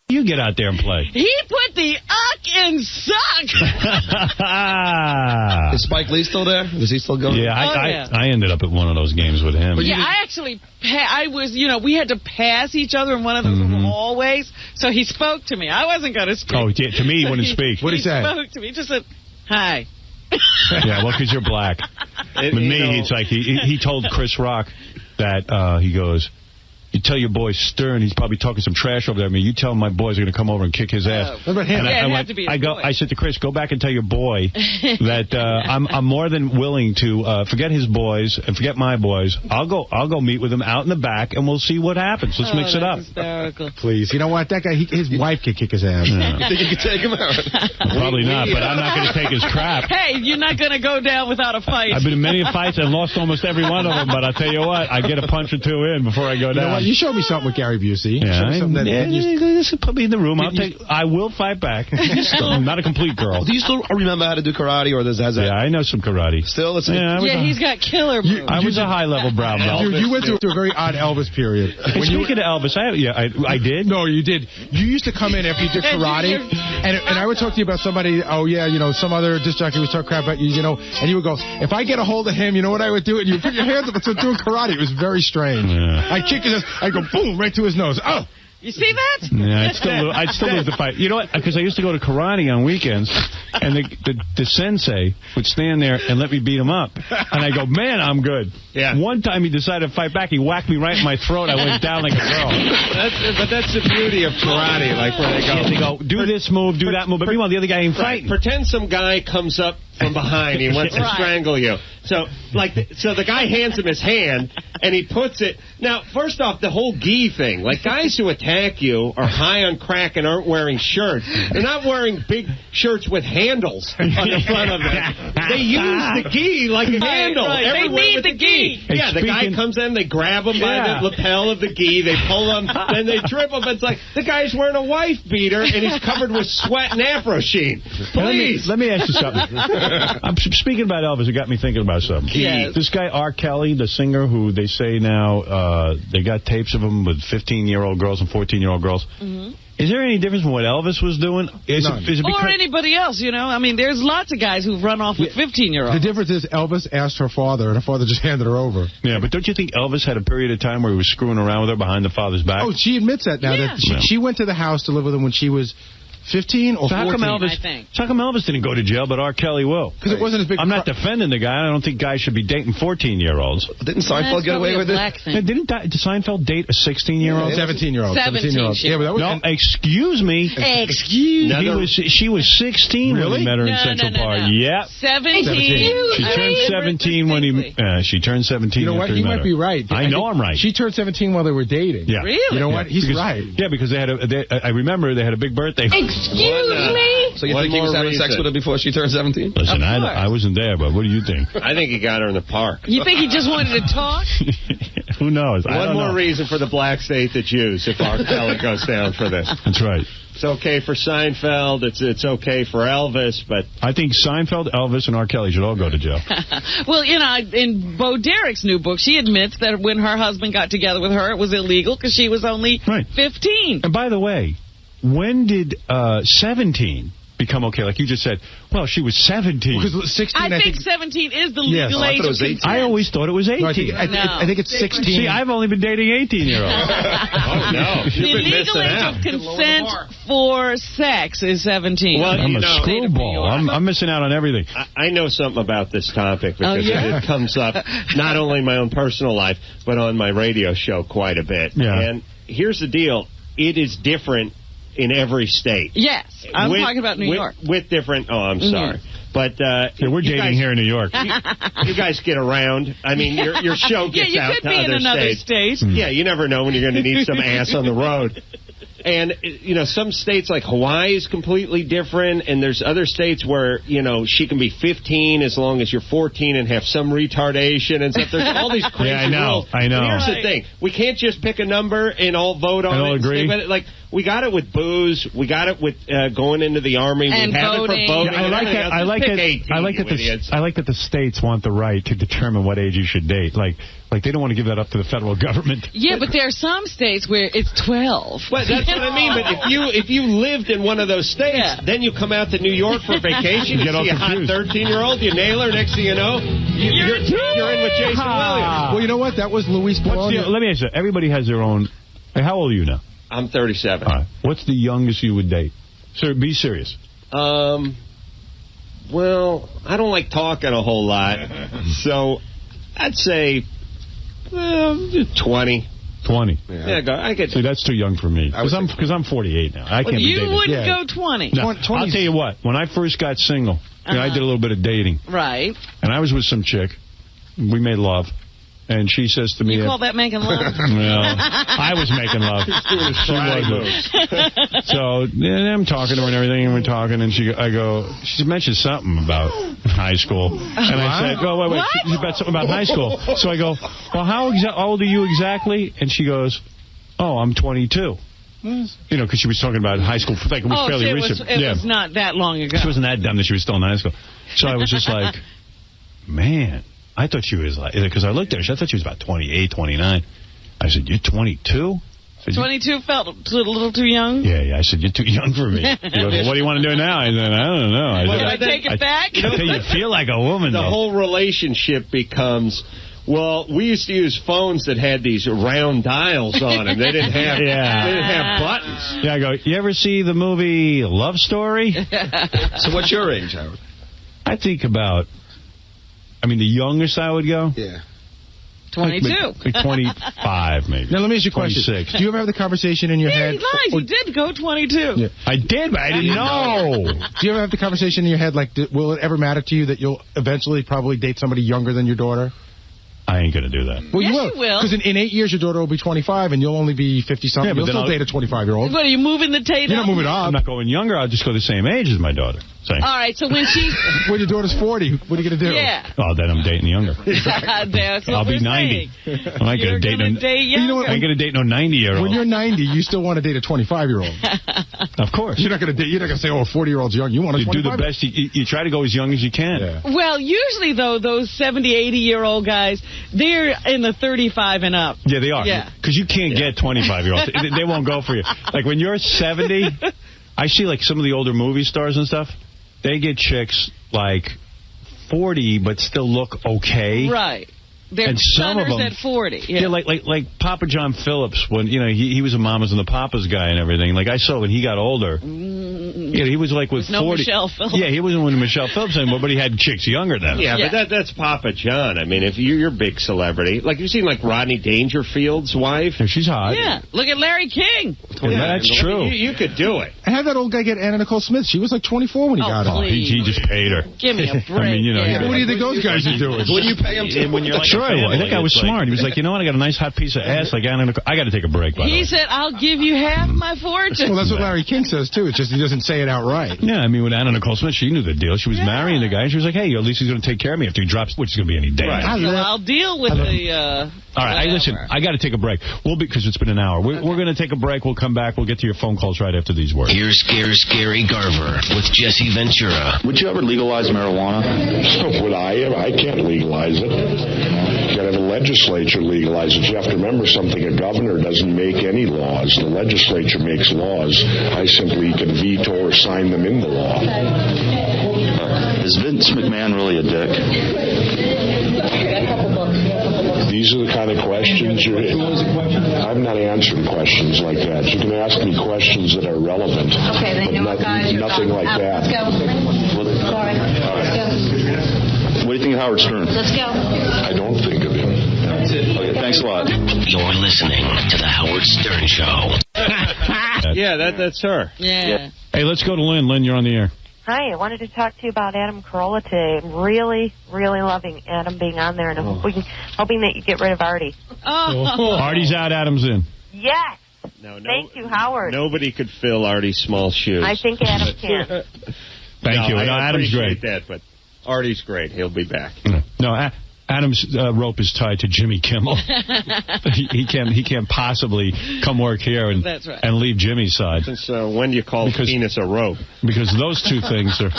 You get out there and play. He put the uck in suck. Is Spike Lee still there? Is he still going? Yeah, I ended up at one of those games with him. Yeah, I actually, we had to pass each other in one of those hallways, so he spoke to me. I wasn't going to speak. Oh, yeah, to me he wouldn't speak. What did he say? He spoke to me. He just said, hi. Yeah, well, because you're black. With me, it's like he told Chris Rock that he goes, you tell your boy Stern, he's probably talking some trash over there. I mean, you tell him my boys are going to come over and kick his ass. What about him? I said to Chris, go back and tell your boy that I'm more than willing to forget his boys and forget my boys. I'll go meet with him out in the back, and we'll see what happens. Let's mix it up. Hysterical. Please. You know what? That guy, his wife could kick his ass. Yeah. You think you could take him out? Probably not, but I'm not going to take his crap. Hey, you're not going to go down without a fight. I've been in many fights and lost almost every one of them, but I'll tell you what, I get a punch or two in before I go down. You know what? You showed me something with Gary Busey. Yeah, put me in the room. I will fight back. I'm not a complete girl. Do you still remember how to do karate, or does that? Yeah, I know some karate. Still, he's got killer moves. I was a high-level brown belt. You went through a very odd Elvis period. Speaking of Elvis, I did. No, you did. You used to come in after you did karate, and I would talk to you about somebody. Oh yeah, some other disc jockey would talk crap about you, and you would go, if I get a hold of him, you know what I would do? And you put your hands up and start doing karate. It was very strange. Yeah. I kick his ass. I go boom right to his nose. Oh. You see that? Yeah, I'd still lose the fight. You know what? Because I used to go to karate on weekends, and the sensei would stand there and let me beat him up. And I go, man, I'm good. Yeah. One time he decided to fight back. He whacked me right in my throat. I went down like a girl. But that's the beauty of karate, like where they go, do this move, do that move. But meanwhile, the other guy ain't fighting. Pretend some guy comes up from behind. He wants to strangle you. So the guy hands him his hand, and he puts it. Now, first off, the whole gi thing. Like, guys who attack you are high on crack and aren't wearing shirts. They're not wearing big shirts with handles on the front of them. They use the gi like a handle. Right. They need the gi. Yeah, the guy comes in, they grab him by the lapel of the gi, they pull him, then they trip him. It's like the guy's wearing a wife beater, and he's covered with sweat and afro sheen. Please. Let me ask you something. I'm speaking about Elvis. It got me thinking about something. Yes. This guy, R. Kelly, the singer, who they say now they got tapes of him with 15-year-old girls and 14-year-old girls. Mm-hmm. Is there any difference from what Elvis was doing? Or anybody else, I mean, there's lots of guys who've run off with 15-year-olds. The difference is Elvis asked her father, and her father just handed her over. Yeah, but don't you think Elvis had a period of time where he was screwing around with her behind the father's back? Oh, she admits that now. Yeah. That she went to the house to live with him when she was 15 or 14. How come Elvis didn't go to jail, but R. Kelly will? Because it wasn't as big. I'm not defending the guy. I don't think guys should be dating 14-year-olds. Didn't Seinfeld get away with it? Did Seinfeld date a 16-year-old? 17-year-old. 17. Yeah, but no, excuse me. She was 16 when he met her in Central Park. Yeah. 17. She turned 17 when he. She turned 17. You know what? He might be right. I know I'm right. She turned 17 while they were dating. Yeah. Really? You know what? He's right. Yeah, because I remember they had a big birthday. Excuse me? So you think he was having sex with her before she turned 17? Listen, I wasn't there, but what do you think? I think he got her in the park. You think he just wanted to talk? Who knows? One more reason for the black state to choose if R. Kelly goes down for this. That's right. It's okay for Seinfeld. It's okay for Elvis, but I think Seinfeld, Elvis, and R. Kelly should all go to jail. Well, in Bo Derek's new book, she admits that when her husband got together with her, it was illegal because she was only 15. And by the way, when did 17 become okay? Like you just said, well, she was 17. Because 16, I think 17 is the legal age of consent. I always thought it was 18. No, I think it's 16. See, I've only been dating 18-year-olds. Oh, no. The legal age of consent for sex is 17. Well, I'm a screwball. I'm missing out on everything. I know something about this topic because it comes up not only in my own personal life, but on my radio show quite a bit. Yeah. And here's the deal. It is different in every state. Yes. I'm talking about New York. With different... Oh, I'm sorry. But we're dating here in New York. You guys get around. I mean, your show gets out to other states. Yeah, you could be in another state. Yeah, you never know when you're going to need some ass on the road. And, some states like Hawaii is completely different, and there's other states where, she can be 15 as long as you're 14 and have some retardation and stuff. There's all these crazy rules. I know. And here's the thing. We can't just pick a number and all vote on it. Agree. Like, We got it with booze. We got it with going into the Army. And we have voting. it for voting. Yeah, I like that the states want the right to determine what age you should date. Like they don't want to give that up to the federal government. Yeah, but there are some states where it's 12. Well, that's what I mean. But if you lived in one of those states, then you come out to New York for vacation, you see a hot 13-year-old, you nail her, next thing you know, you're in with Jason Williams. Well, you know what? That was Luis Bologna. Let me ask you, everybody has their own... Hey, how old are you now? I'm 37. All right. What's the youngest you would date? Sir, be serious. Well, I don't like talking a whole lot, so I'd say 20. 20. Yeah, I get. See, that's too young for me. Because I'm 48 now. I can't be dating. You wouldn't go 20. No, I'll tell you what. When I first got single, I did a little bit of dating. Right. And I was with some chick. We made love. And she says to me... You call that making love? Well, I was making love. She wasn't. So, I'm talking to her and everything, and we're talking, and she mentioned something about high school. And I said, oh, wait, she's about something about high school. So I go, well, how old are you exactly? And she goes, oh, I'm 22. You know, because she was talking about high school. Like, it was fairly recent. It was not that long ago. She wasn't that dumb that she was still in high school. So I was just like, man... I thought she was like, because I looked at her, I thought she was about 28, 29. I said, you're 22? 22 felt a little too young? Yeah, I said, you're too young for me. He goes, well, what do you want to do now? I said, I don't know. Can I take it back? I tell you feel like a woman, The whole relationship becomes... Well, we used to use phones that had these round dials on them. They didn't have they didn't have buttons. Yeah, I go, you ever see the movie Love Story? So what's your age, Howard? I think about... I mean, the youngest I would go? Yeah. 22. Like 25, maybe. Now, let me ask you a question. 26. Do you ever have the conversation in your head? He lies. He did go 22. Yeah. I did, but I didn't know. Do you ever have the conversation in your head, like, will it ever matter to you that you'll eventually probably date somebody younger than your daughter? I ain't going to do that. Well, yes, you will. Because in 8 years, your daughter will be 25, and you'll only be 50-something. Yeah, you'll still date a 25-year-old. What, are you moving the tape? You're not moving up. I'm not going younger. I'll just go the same age as my daughter. All right, so when she's... When your daughter's 40, what are you going to do? Yeah. Oh, then I'm dating younger. That's what I'll be 90. I'm not going to date younger. I ain't going to date no 90-year-old. When you're 90, you still want to date a 25-year-old. Of course. You're not going to say, oh, a 40-year-old's young. You want a 25-year-old. You do the best. You try to go as young as you can. Yeah. Well, usually, though, those 70, 80-year-old guys, they're in the 35 and up. Yeah, they are. Yeah. Because you can't get 25-year-olds. They won't go for you. Like, when you're 70, I see, like, some of the older movie stars and stuff. They get chicks, like, 40, but still look okay. Right. They're and some of them at 40. Yeah, like Papa John Phillips, when, you know, he was a Mamas and the Papas guy and everything. Like, I saw when he got older. Yeah, he was like with 40. No Michelle Phillips. Yeah, he wasn't with Michelle Phillips anymore, but he had chicks younger than him. Yeah, but that's Papa John. I mean, if you're a big celebrity. Like, you've seen, like, Rodney Dangerfield's wife? Yeah, she's hot. Yeah, look at Larry King. Yeah, that's true. You could do it. I had that old guy get Anna Nicole Smith. She was like 24 when he got her. He just paid her. Give me a break. I mean, you know. What do you think those guys are doing? What do you pay them to? When you're like that guy was smart. He was like, you know what? I got a nice hot piece of ass. Like Anna Nicole. I got to take a break. By the way. He said, "I'll give you half my fortune." Well, that's what Larry King says too. It's just he doesn't say it outright. Yeah, I mean, with Anna Nicole Smith, she knew the deal. She was marrying the guy. And she was like, hey, at least he's going to take care of me after he drops, which is going to be any day. Right. So I'll deal with the. All right, listen, I got to take a break. Because it's been an hour. We're going to take a break. We'll come back. We'll get to your phone calls right after these words. Here's Gary Garver with Jesse Ventura. Would you ever legalize marijuana? Would I? I can't legalize it. You got to have a legislature legalize it. You have to remember something. A governor doesn't make any laws. The legislature makes laws. I simply can veto or sign them into law. Is Vince McMahon really a dick? These are the kind of questions I'm not answering questions like that. You can ask me questions that are relevant. Okay, then you know what, guys? Nothing like that. Let's go. Sorry. Let's go. What do you think of Howard Stern? Let's go. I don't think of him. Okay, thanks a lot. You're listening to The Howard Stern Show. Yeah, that's her. Yeah. Hey, let's go to Lynn. Lynn, you're on the air. Hi, I wanted to talk to you about Adam Carolla today. I'm really, really loving Adam being on there, and I'm hoping that you get rid of Artie. Oh. Artie's out, Adam's in. Yes. Thank you, Howard. Nobody could fill Artie's small shoes. I think Adam can. Thank you. I Adam's appreciate great. that, but Artie's great. He'll be back. No, Adam's rope is tied to Jimmy Kimmel. he can't possibly come work here and leave Jimmy's side. Since when do you call penis a rope? Because those two things are...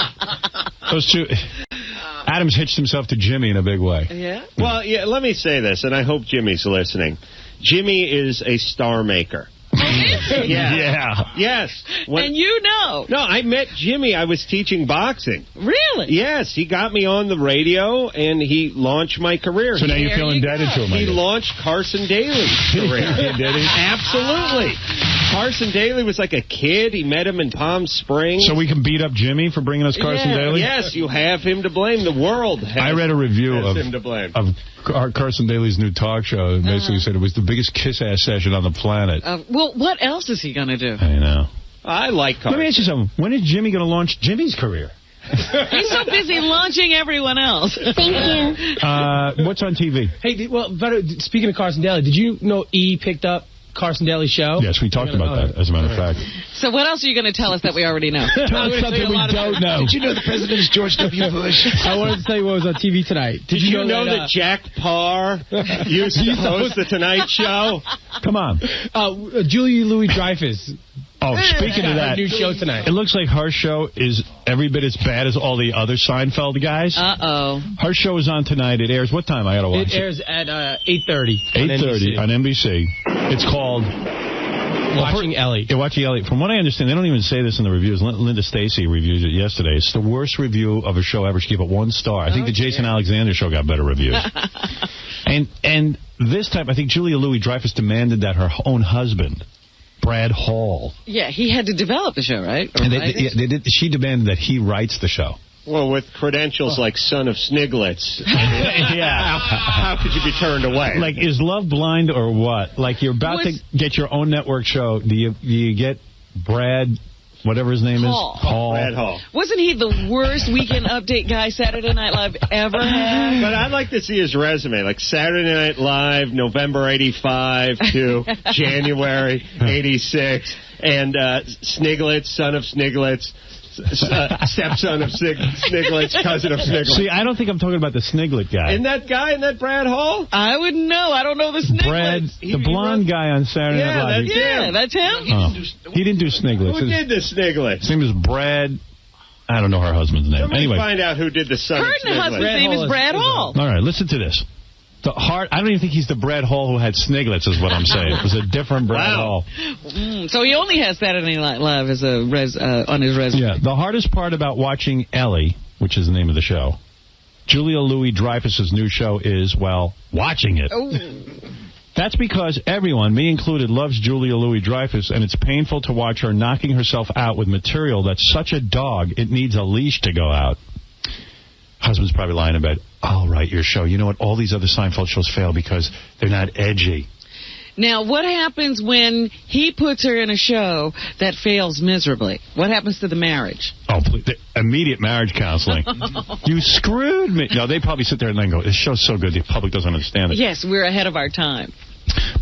Adam's hitched himself to Jimmy in a big way. Yeah? Well, let me say this, and I hope Jimmy's listening. Jimmy is a star maker. Yeah. Yes. And you know. No, I met Jimmy. I was teaching boxing. Really? Yes. He got me on the radio, and he launched my career. So now you're feeling indebted to him. He launched Carson Daly's career. Did he? Absolutely. Carson Daly was like a kid. He met him in Palm Springs. So we can beat up Jimmy for bringing us Carson Daly? Yes, you have him to blame. The world has I read a review of him to blame. Carson Daly's new talk show. It basically said it was the biggest kiss-ass session on the planet. Well, what else is he going to do? I know. I like Carson. Let me ask you something. When is Jimmy going to launch Jimmy's career? He's so busy launching everyone else. Thank you. What's on TV? Hey, well, speaking of Carson Daly, did you know E picked up Carson Daly's show? Yes, we talked about that, as a matter of fact. So what else are you going to tell us that we already know? Tell us something we don't know. Did you know the president is George W. Bush? I wanted to tell you what was on TV tonight. Did you know that Jack Parr used to host the Tonight Show? Come on. Julia Louis-Dreyfus. Oh, speaking of that, new show tonight. It looks like her show is every bit as bad as all the other Seinfeld guys. Uh-oh. Her show is on tonight. It airs what time? I got to watch it. It airs at 8:30. 8:30 on NBC. It's called... Watching Ellie. Yeah, Watching Ellie. From what I understand, they don't even say this in the reviews. Linda Stacy reviewed it yesterday. It's the worst review of a show ever. She gave it 1 star. I think the Jason Alexander show got better reviews. And this time, I think Julia Louis-Dreyfus demanded that her own husband, Brad Hall... Yeah, he had to develop the show, right? She demanded that he writes the show. Well, with credentials like son of Sniglets. Yeah. How could you be turned away? Like, is love blind or what? Like, you're about to get your own network show. Do you get Brad, whatever his name is? Hall. Brad Hall. Wasn't he the worst Weekend Update guy Saturday Night Live ever had? But I'd like to see his resume. Like, Saturday Night Live, November 85 to January 86. And Sniglets, son of Sniglets. Stepson of Sniglets, cousin of Sniglets. See, I don't think I'm talking about the Sniglet guy. Isn't that guy in that Brad Hall? I wouldn't know. I don't know the Sniglets. Brad, the blonde guy on Saturday Night Live. That's him. He didn't do Sniglets. Who did the Sniglets? His name is Brad. I don't know her husband's name. Anyway, find out who did the son of Sniglets. Her husband's name is Brad Hall. All right, listen to this. I don't even think he's the Brad Hall who had Sniglets, is what I'm saying. It was a different Brad Hall. So he only has Saturday Night Live as on his resume. Yeah. The hardest part about watching Ellie, which is the name of the show, Julia Louis-Dreyfus's new show is, well, watching it. Oh. That's because everyone, me included, loves Julia Louis-Dreyfus, and it's painful to watch her knocking herself out with material that's such a dog, it needs a leash to go out. Husband's probably lying in bed. I'll write your show. You know what? All these other Seinfeld shows fail because they're not edgy. Now, what happens when he puts her in a show that fails miserably? What happens to the marriage? Oh, immediate marriage counseling. You screwed me. No, they probably sit there and then go, this show's so good the public doesn't understand it. Yes, we're ahead of our time.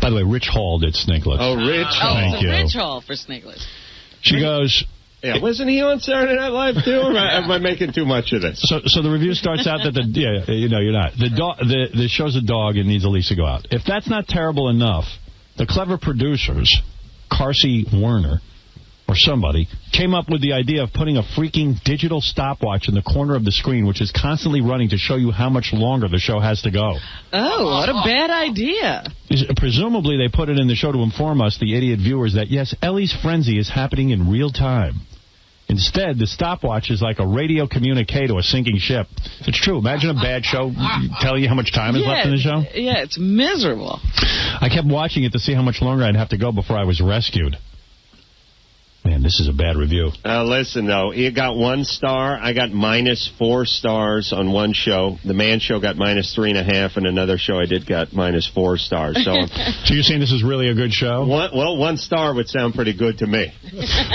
By the way, Rich Hall did Sniglets. Oh, Rich Hall. Thank you. Rich Hall for Sniglets. She goes... Yeah, wasn't he on Saturday Night Live too? Or am I making too much of this? So the review starts out that you're not. The show's a dog and needs a leash to go out. If that's not terrible enough, the clever producers, Carsey Werner or somebody, came up with the idea of putting a freaking digital stopwatch in the corner of the screen, which is constantly running to show you how much longer the show has to go. Oh, what a bad idea. Presumably they put it in the show to inform us, the idiot viewers, that yes, Ellie's frenzy is happening in real time. Instead, the stopwatch is like a radio communique to a sinking ship. It's true. Imagine a bad show telling you how much time is left in the show. Yeah, it's miserable. I kept watching it to see how much longer I'd have to go before I was rescued. Man, this is a bad review. Listen, though, you got 1 star. I got -4 stars on one show. The Man Show got -3.5, and another show I did got -4 stars. So you're saying this is really a good show? 1 star would sound pretty good to me.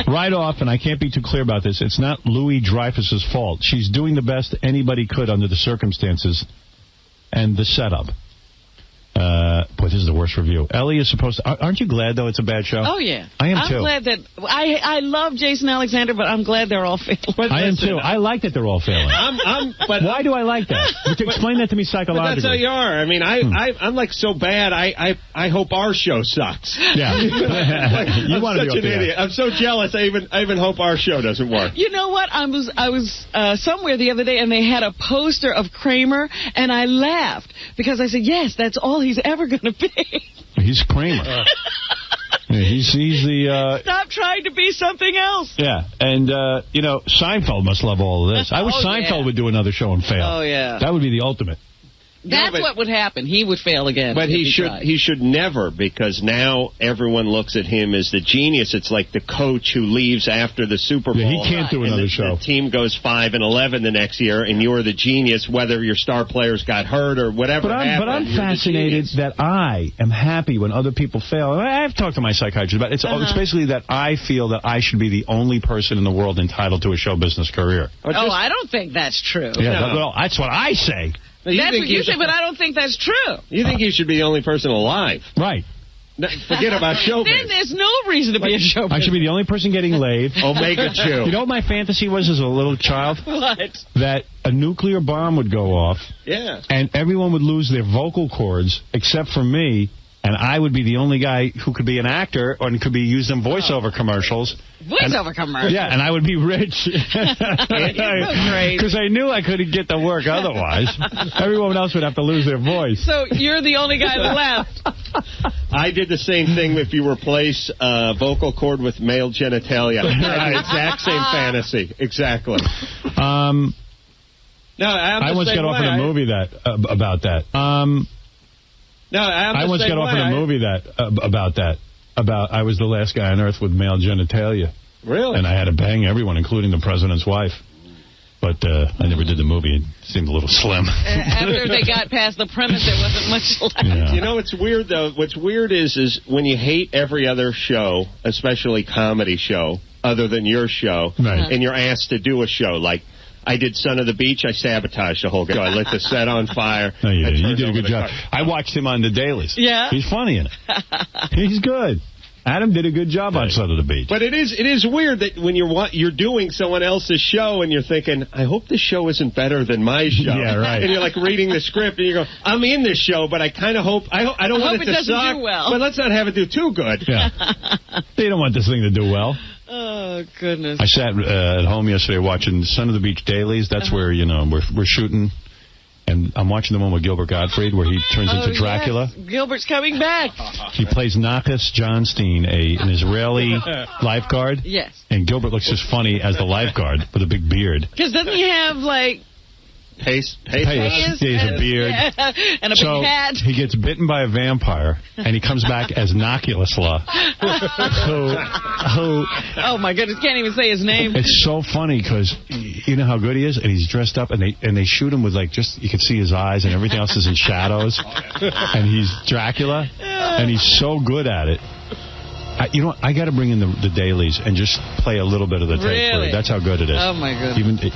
Right off, and I can't be too clear about this, it's not Louis-Dreyfus's fault. She's doing the best anybody could under the circumstances and the setup. Boy, this is the worst review. Ellie is supposed to... Aren't you glad, though, it's a bad show? Oh, yeah. I am, too. I'm glad that... I love Jason Alexander, but I'm glad they're all failing. I am, too. I like that they're all failing. But why do I like that? Explain that to me psychologically. But that's how you are. I mean, I'm like so bad, I hope our show sucks. Yeah. You want to be such an idiot. I'm so jealous, I even hope our show doesn't work. You know what? I was somewhere the other day, and they had a poster of Kramer, and I laughed because I said, yes, that's all he's ever going to be. He's Kramer. Yeah, he's the... Stop trying to be something else. Yeah, and, Seinfeld must love all of this. I wish Seinfeld would do another show and fail. Oh, yeah. That would be the ultimate. That's what would happen. He would fail again. But he should never, because now everyone looks at him as the genius. It's like the coach who leaves after the Super Bowl. Yeah, he can't do another show. The team goes 5-11 the next year, and you're the genius, whether your star players got hurt or whatever happened. But I'm fascinated that I am happy when other people fail. I've talked to my psychiatrist about it. It's basically that I feel that I should be the only person in the world entitled to a show business career. I don't think that's true. Yeah, well, that's what I say. That's what you say, but I don't think that's true. You think you should be the only person alive. Right. Forget about showbiz. Then there's no reason to be a showbiz. I should be the only person getting laid. Omega 2. You know what my fantasy was as a little child? What? That a nuclear bomb would go off. Yeah. And everyone would lose their vocal cords except for me. And I would be the only guy who could be an actor and could be used in voiceover commercials. Voiceover commercials? Yeah, and I would be rich. Because I knew I couldn't get to work otherwise. Everyone else would have to lose their voice. So you're the only guy left. I did the same thing if you replace vocal cord with male genitalia. Exact same fantasy. Exactly. No, I once got offered a movie about that. I once got offered a movie about that. I was the last guy on Earth with male genitalia. Really? And I had to bang everyone, including the president's wife. But I never did the movie. It seemed a little slim. After they got past the premise, there wasn't much left. Yeah. You know what's weird, though? What's weird is when you hate every other show, especially comedy show, other than your show, and you're asked to do a show like... I did Son of the Beach. I sabotaged the whole show. I lit the set on fire. No, you did a good job. I watched him on the dailies. Yeah. He's funny in it. He's good. Adam did a good job on Son of the Beach. But it is weird that when you're doing someone else's show and you're thinking, I hope this show isn't better than my show. Yeah, right. And you're like reading the script and you go, I'm in this show, but I kind of hope I don't want it to suck. Do well. But let's not have it do too good. Yeah. They don't want this thing to do well. Oh, goodness. I sat at home yesterday watching Son of the Beach dailies. That's where, we're shooting. And I'm watching the one with Gilbert Gottfried where he turns into Dracula. Yes. Gilbert's coming back. He plays Nakas Johnstein, an Israeli lifeguard. Yes. And Gilbert looks as funny as the lifeguard with a big beard. Because doesn't he have, like... Paste. He has a beard. Yeah, and a big hat. He gets bitten by a vampire, and he comes back as Noculusla. Oh, my goodness. Can't even say his name. It's so funny because you know how good he is? And he's dressed up, and they shoot him with, you can see his eyes, and everything else is in shadows. And he's Dracula, and he's so good at it. I got to bring in the dailies and just play a little bit of the tape. Really? That's how good it is. Oh, my goodness.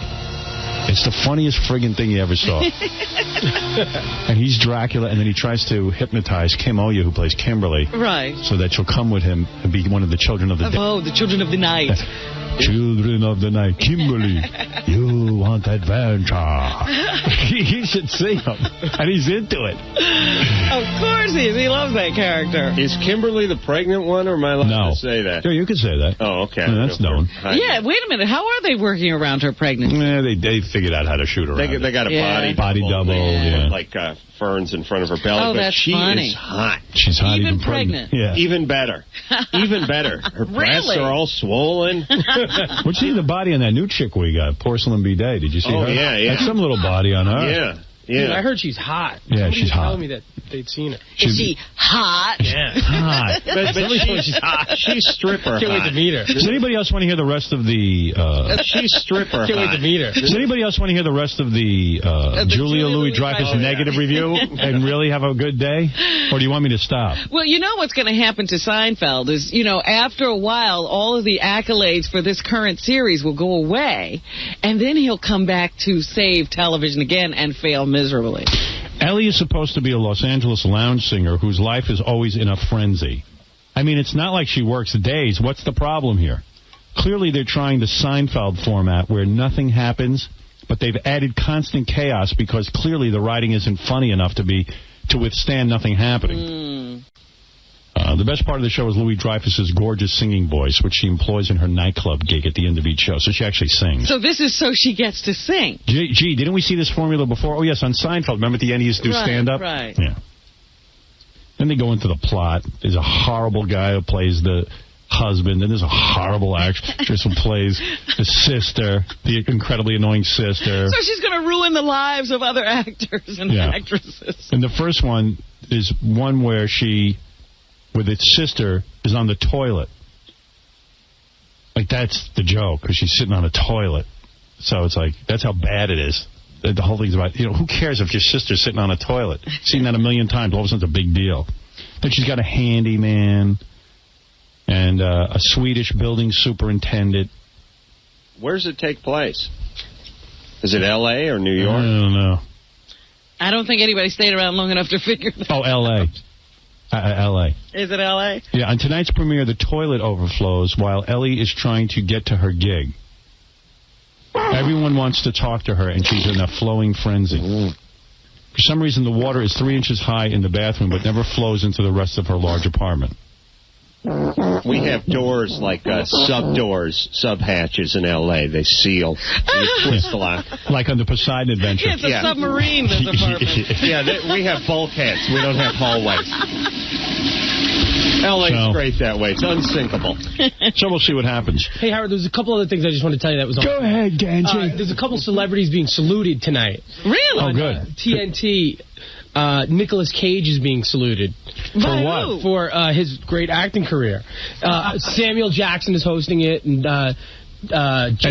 It's the funniest friggin' thing you ever saw. And he's Dracula, and then he tries to hypnotize Kim Oya, who plays Kimberly. Right. So that she'll come with him and be one of the children of the day. Oh, the children of the night. Children of the night. Kimberly, you want adventure. You should see him. And he's into it. Of course he is. He loves that character. Is Kimberly the pregnant one, or am I allowed to say that? Yeah, you can say that. Oh, okay. Yeah, that's known. Yeah, wait a minute. How are they working around her pregnancy? Yeah, they figured out how to shoot her. They got a body double. Yeah. Like ferns in front of her belly. Oh, but that's she funny. is hot. She's hot, even pregnant. Yeah. Even better. Even better. Her breasts are all swollen. What'd you see the body on that new chick we got, Porcelain Bidet? Did you see her? Oh, yeah. That's some little body on her. Yeah. Dude, I heard she's hot. Yeah, she's hot. Telling me that they'd seen her. Is she hot? Yeah. Hot. but she's hot. She's stripper. Can't wait to meet her. Does anybody else want to hear the rest of the... She's stripper. Can't wait to meet her. Does anybody else want to hear the rest of the Julia Louis-Dreyfus negative review and really have a good day? Or do you want me to stop? Well, you know what's going to happen to Seinfeld is, after a while, all of the accolades for this current series will go away, and then he'll come back to save television again and fail miserably. Ellie is supposed to be a Los Angeles lounge singer whose life is always in a frenzy. I mean, it's not like she works days. What's the problem here? Clearly, they're trying the Seinfeld format where nothing happens, but they've added constant chaos because clearly the writing isn't funny enough to withstand nothing happening. The best part of the show is Louis Dreyfus's gorgeous singing voice, which she employs in her nightclub gig at the end of each show. So she actually sings. So this is so she gets to sing. Gee, didn't we see this formula before? Oh, yes, on Seinfeld. Remember at the end he used to do stand-up? Right. Yeah. Then they go into the plot. There's a horrible guy who plays the husband, and there's a horrible actress who plays the sister, the incredibly annoying sister. So she's going to ruin the lives of other actors and actresses. And the first one is one where she, with its sister, is on the toilet. Like, that's the joke, because she's sitting on a toilet. So it's like, that's how bad it is. The whole thing's about, who cares if your sister's sitting on a toilet? Seen that a million times. All of a sudden it's a big deal. Then she's got a handyman and a Swedish building superintendent. Where does it take place? Is it L.A. or New York? I don't know. I don't think anybody stayed around long enough to figure that out. Oh, L.A. L.A. Is it L.A.? Yeah, on tonight's premiere, the toilet overflows while Ellie is trying to get to her gig. Everyone wants to talk to her, and she's in a flowing frenzy. For some reason, the water is 3 inches high in the bathroom, but never flows into the rest of her large apartment. We have doors like sub-doors, sub-hatches in L.A. They seal. You twist a lot. Like on the Poseidon Adventure. Yeah, it's a submarine, this apartment. Yeah, we have bulkheads. We don't have hallways. L.A.'s great that way. It's unsinkable. So we'll see what happens. Hey, Howard, there's a couple other things I just want to tell you that was on. Go ahead, Ganji. There's a couple celebrities being saluted tonight. Really? Oh, good. TNT. Nicolas Cage is being saluted. For what? For his great acting career. Samuel Jackson is hosting it, and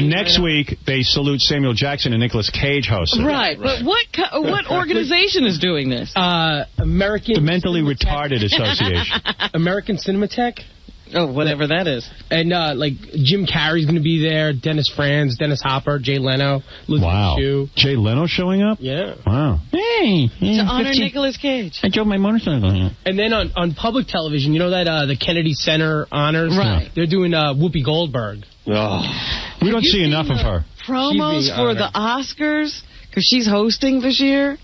next week they salute Samuel Jackson and Nicolas Cage hosting. Right, but what organization is doing this? The Mentally Retarded Association. American Cinematheque. Oh, whatever that is. And, Jim Carrey's going to be there, Dennis Franz, Dennis Hopper, Jay Leno, Wow. Chu. Jay Leno showing up? Yeah. Wow. Hey. To honor Nicolas Cage. I drove my motorcycle. And then on public television, you know that the Kennedy Center honors? Right. They're doing Whoopi Goldberg. Oh. We don't see enough of her. Promos for the Oscars? Because she's hosting this year?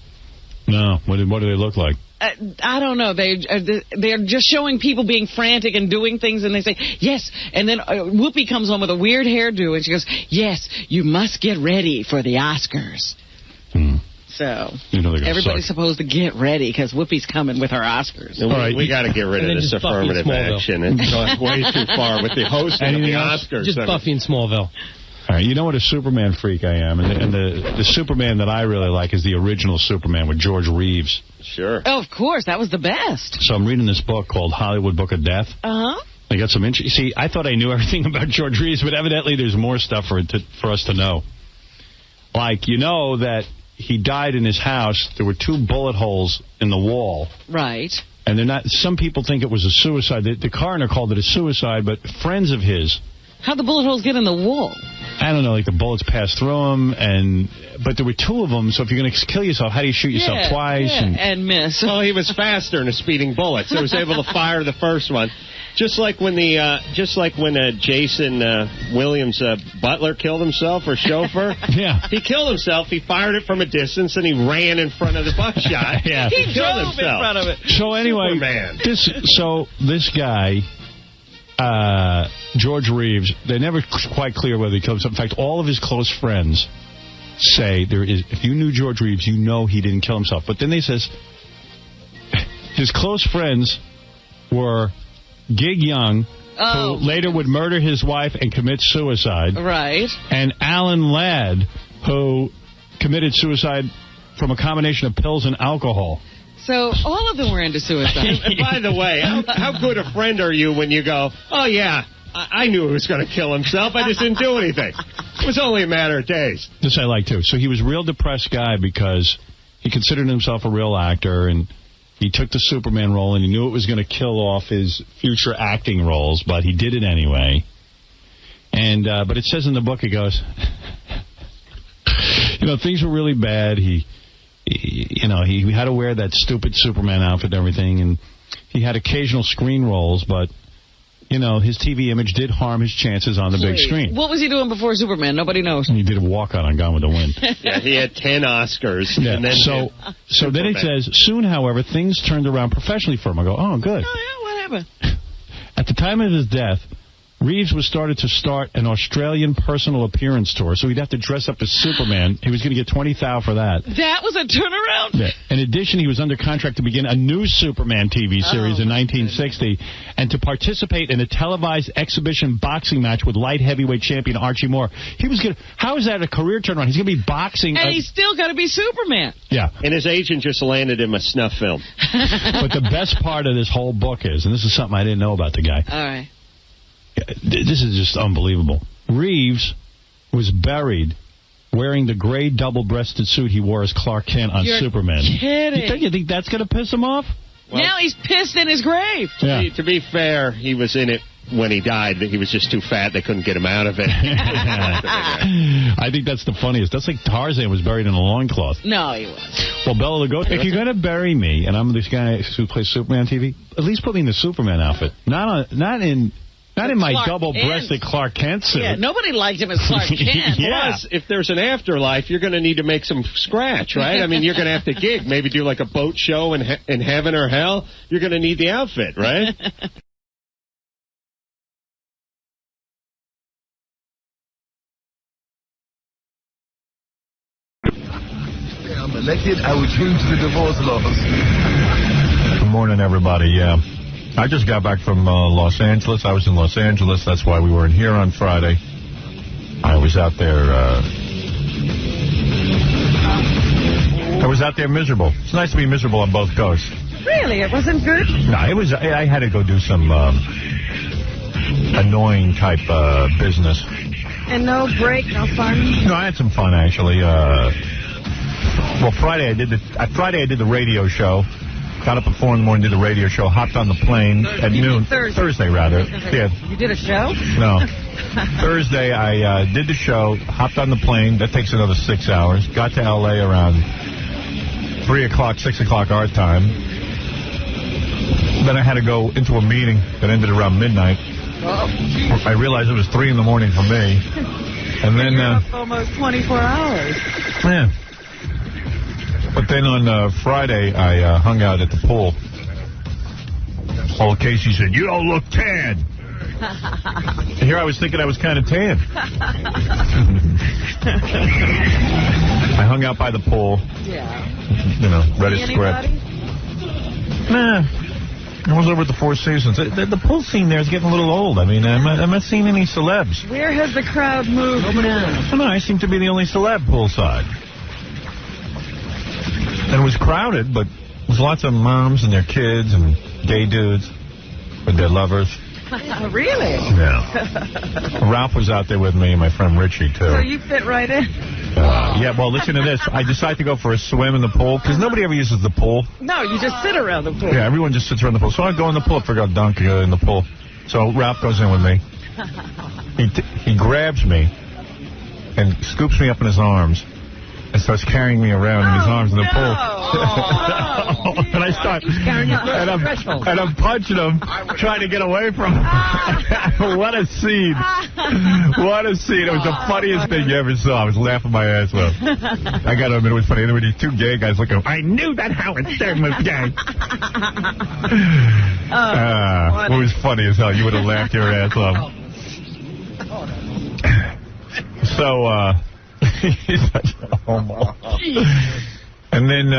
No. What do they look like? I don't know. They're just showing people being frantic and doing things, and they say, yes. And then Whoopi comes on with a weird hairdo, and she goes, yes, you must get ready for the Oscars. So everybody's supposed to get ready because Whoopi's coming with her Oscars. All right, we got to get rid of this affirmative action. It's going way too far with the hosting of the Oscars. Just Buffy in Smallville. All right, you know what a Superman freak I am, and the Superman that I really like is the original Superman with George Reeves. Sure. Oh, of course, that was the best. So I'm reading this book called Hollywood Book of Death. Uh-huh. I got some interest. See, I thought I knew everything about George Reeves, but evidently there's more stuff for us to know. Like, you know that he died in his house. There were 2 bullet holes in the wall. Right. And they're not. Some people think it was a suicide. The coroner called it a suicide, but friends of his. How'd the bullet holes get in the wall? I don't know, like the bullets passed through him, but there were 2 of them, so if you're going to kill yourself, how do you shoot yourself twice? And miss. Well, he was faster than a speeding bullet, so he was able to fire the first one. Just like when Jason Williams' butler killed himself, or chauffeur. Yeah. He killed himself. He fired it from a distance, and he ran in front of the buckshot. Yeah. He killed drove himself. in front of it. So anyway, Superman. this guy, George Reeves, they're never quite clear whether he killed himself. In fact, all of his close friends say if you knew George Reeves, you know he didn't kill himself. But then they says his close friends were Gig Young, who later would murder his wife and commit suicide. Right. And Alan Ladd, who committed suicide from a combination of pills and alcohol. So all of them were into suicide. And by the way, how good a friend are you when you go, oh, yeah, I knew he was going to kill himself. I just didn't do anything. It was only a matter of days. This I like, too. So he was a real depressed guy because he considered himself a real actor, and he took the Superman role, and he knew it was going to kill off his future acting roles, but he did it anyway. And but it says in the book, it goes, things were really bad. He he had to wear that stupid Superman outfit and everything, and he had occasional screen roles, but, his TV image did harm his chances on the big screen. What was he doing before Superman? Nobody knows. He did a walk-on on Gone with the Wind. Yeah, he had 10 Oscars. Yeah. And then so then it says, soon, however, things turned around professionally for him. I go, oh, good. Oh, yeah, what happened? At the time of his death, Reeves was started to start an Australian personal appearance tour, so he'd have to dress up as Superman. He was going to get $20,000 for that. That was a turnaround? Yeah. In addition, he was under contract to begin a new Superman TV series in 1960 and to participate in a televised exhibition boxing match with light heavyweight champion Archie Moore. How is that a career turnaround? He's going to be boxing. And he's still got to be Superman. Yeah. And his agent just landed him a snuff film. But the best part of this whole book is, and this is something I didn't know about the guy. All right. This is just unbelievable. Reeves was buried wearing the gray double-breasted suit he wore as Clark Kent on Superman. Kidding. You think that's going to piss him off? Well, now he's pissed in his grave. Yeah. To be fair, he was in it when he died. He was just too fat. They couldn't get him out of it. I think that's the funniest. That's like Tarzan was buried in a loincloth. No, he was. Well, Bela Lugosi, if you're going to bury me, and I'm this guy who plays Superman TV, at least put me in the Superman outfit. Not in my double-breasted Clark Kent suit. Yeah, nobody liked him as Clark Kent. Plus, if there's an afterlife, you're going to need to make some scratch, right? I mean, you're going to have to gig. Maybe do like a boat show in heaven or hell. You're going to need the outfit, right? I'm elected, I would change the divorce laws. Good morning, everybody. Yeah. I just got back from Los Angeles. I was in Los Angeles. That's why we weren't here on Friday. I was out there. Miserable. It's nice to be miserable on both coasts. Really? It wasn't good? No, it was. I had to go do some annoying type business. And no break, no fun? No, I had some fun actually. Well, Friday I did the radio show. Got up at 4 in the morning, did the radio show, hopped on the plane at noon. Thursday, rather. Yeah. You did a show? No. Thursday, I did the show, hopped on the plane. That takes another 6 hours. Got to L.A. around 3 o'clock, 6 o'clock our time. Then I had to go into a meeting that ended around midnight. I realized it was 3 in the morning for me. And then... You're up almost 24 hours. Yeah. But then on Friday, I hung out at the pool. Old Casey said, "You don't look tan." Here I was thinking I was kind of tan. I hung out by the pool. Yeah. Read a script. Nah. I was over at the Four Seasons. The pool scene there is getting a little old. I mean, I'm not seeing any celebs. Where has the crowd moved now? I don't know. I seem to be the only celeb poolside. And it was crowded, but there was lots of moms and their kids and gay dudes with their lovers. Really? Yeah. Ralph was out there with me and my friend Richie, too. So you fit right in? Yeah, well, listen to this. I decided to go for a swim in the pool, because nobody ever uses the pool. No, you just sit around the pool. Yeah, everyone just sits around the pool. So I go in the pool, I figure I'll dunk in the pool. So Ralph goes in with me. He grabs me and scoops me up in his arms. And starts carrying me around in his arms in the pool. And I start, and I'm punching him, trying to get away from him. What a scene. What a scene. It was the funniest thing you ever saw. I was laughing my ass off. I got to admit, it was funny. There were these two gay guys looking, I knew that Howard Stern was gay. It was funny as hell. You would have laughed your ass off. So, he's such a homo. And then,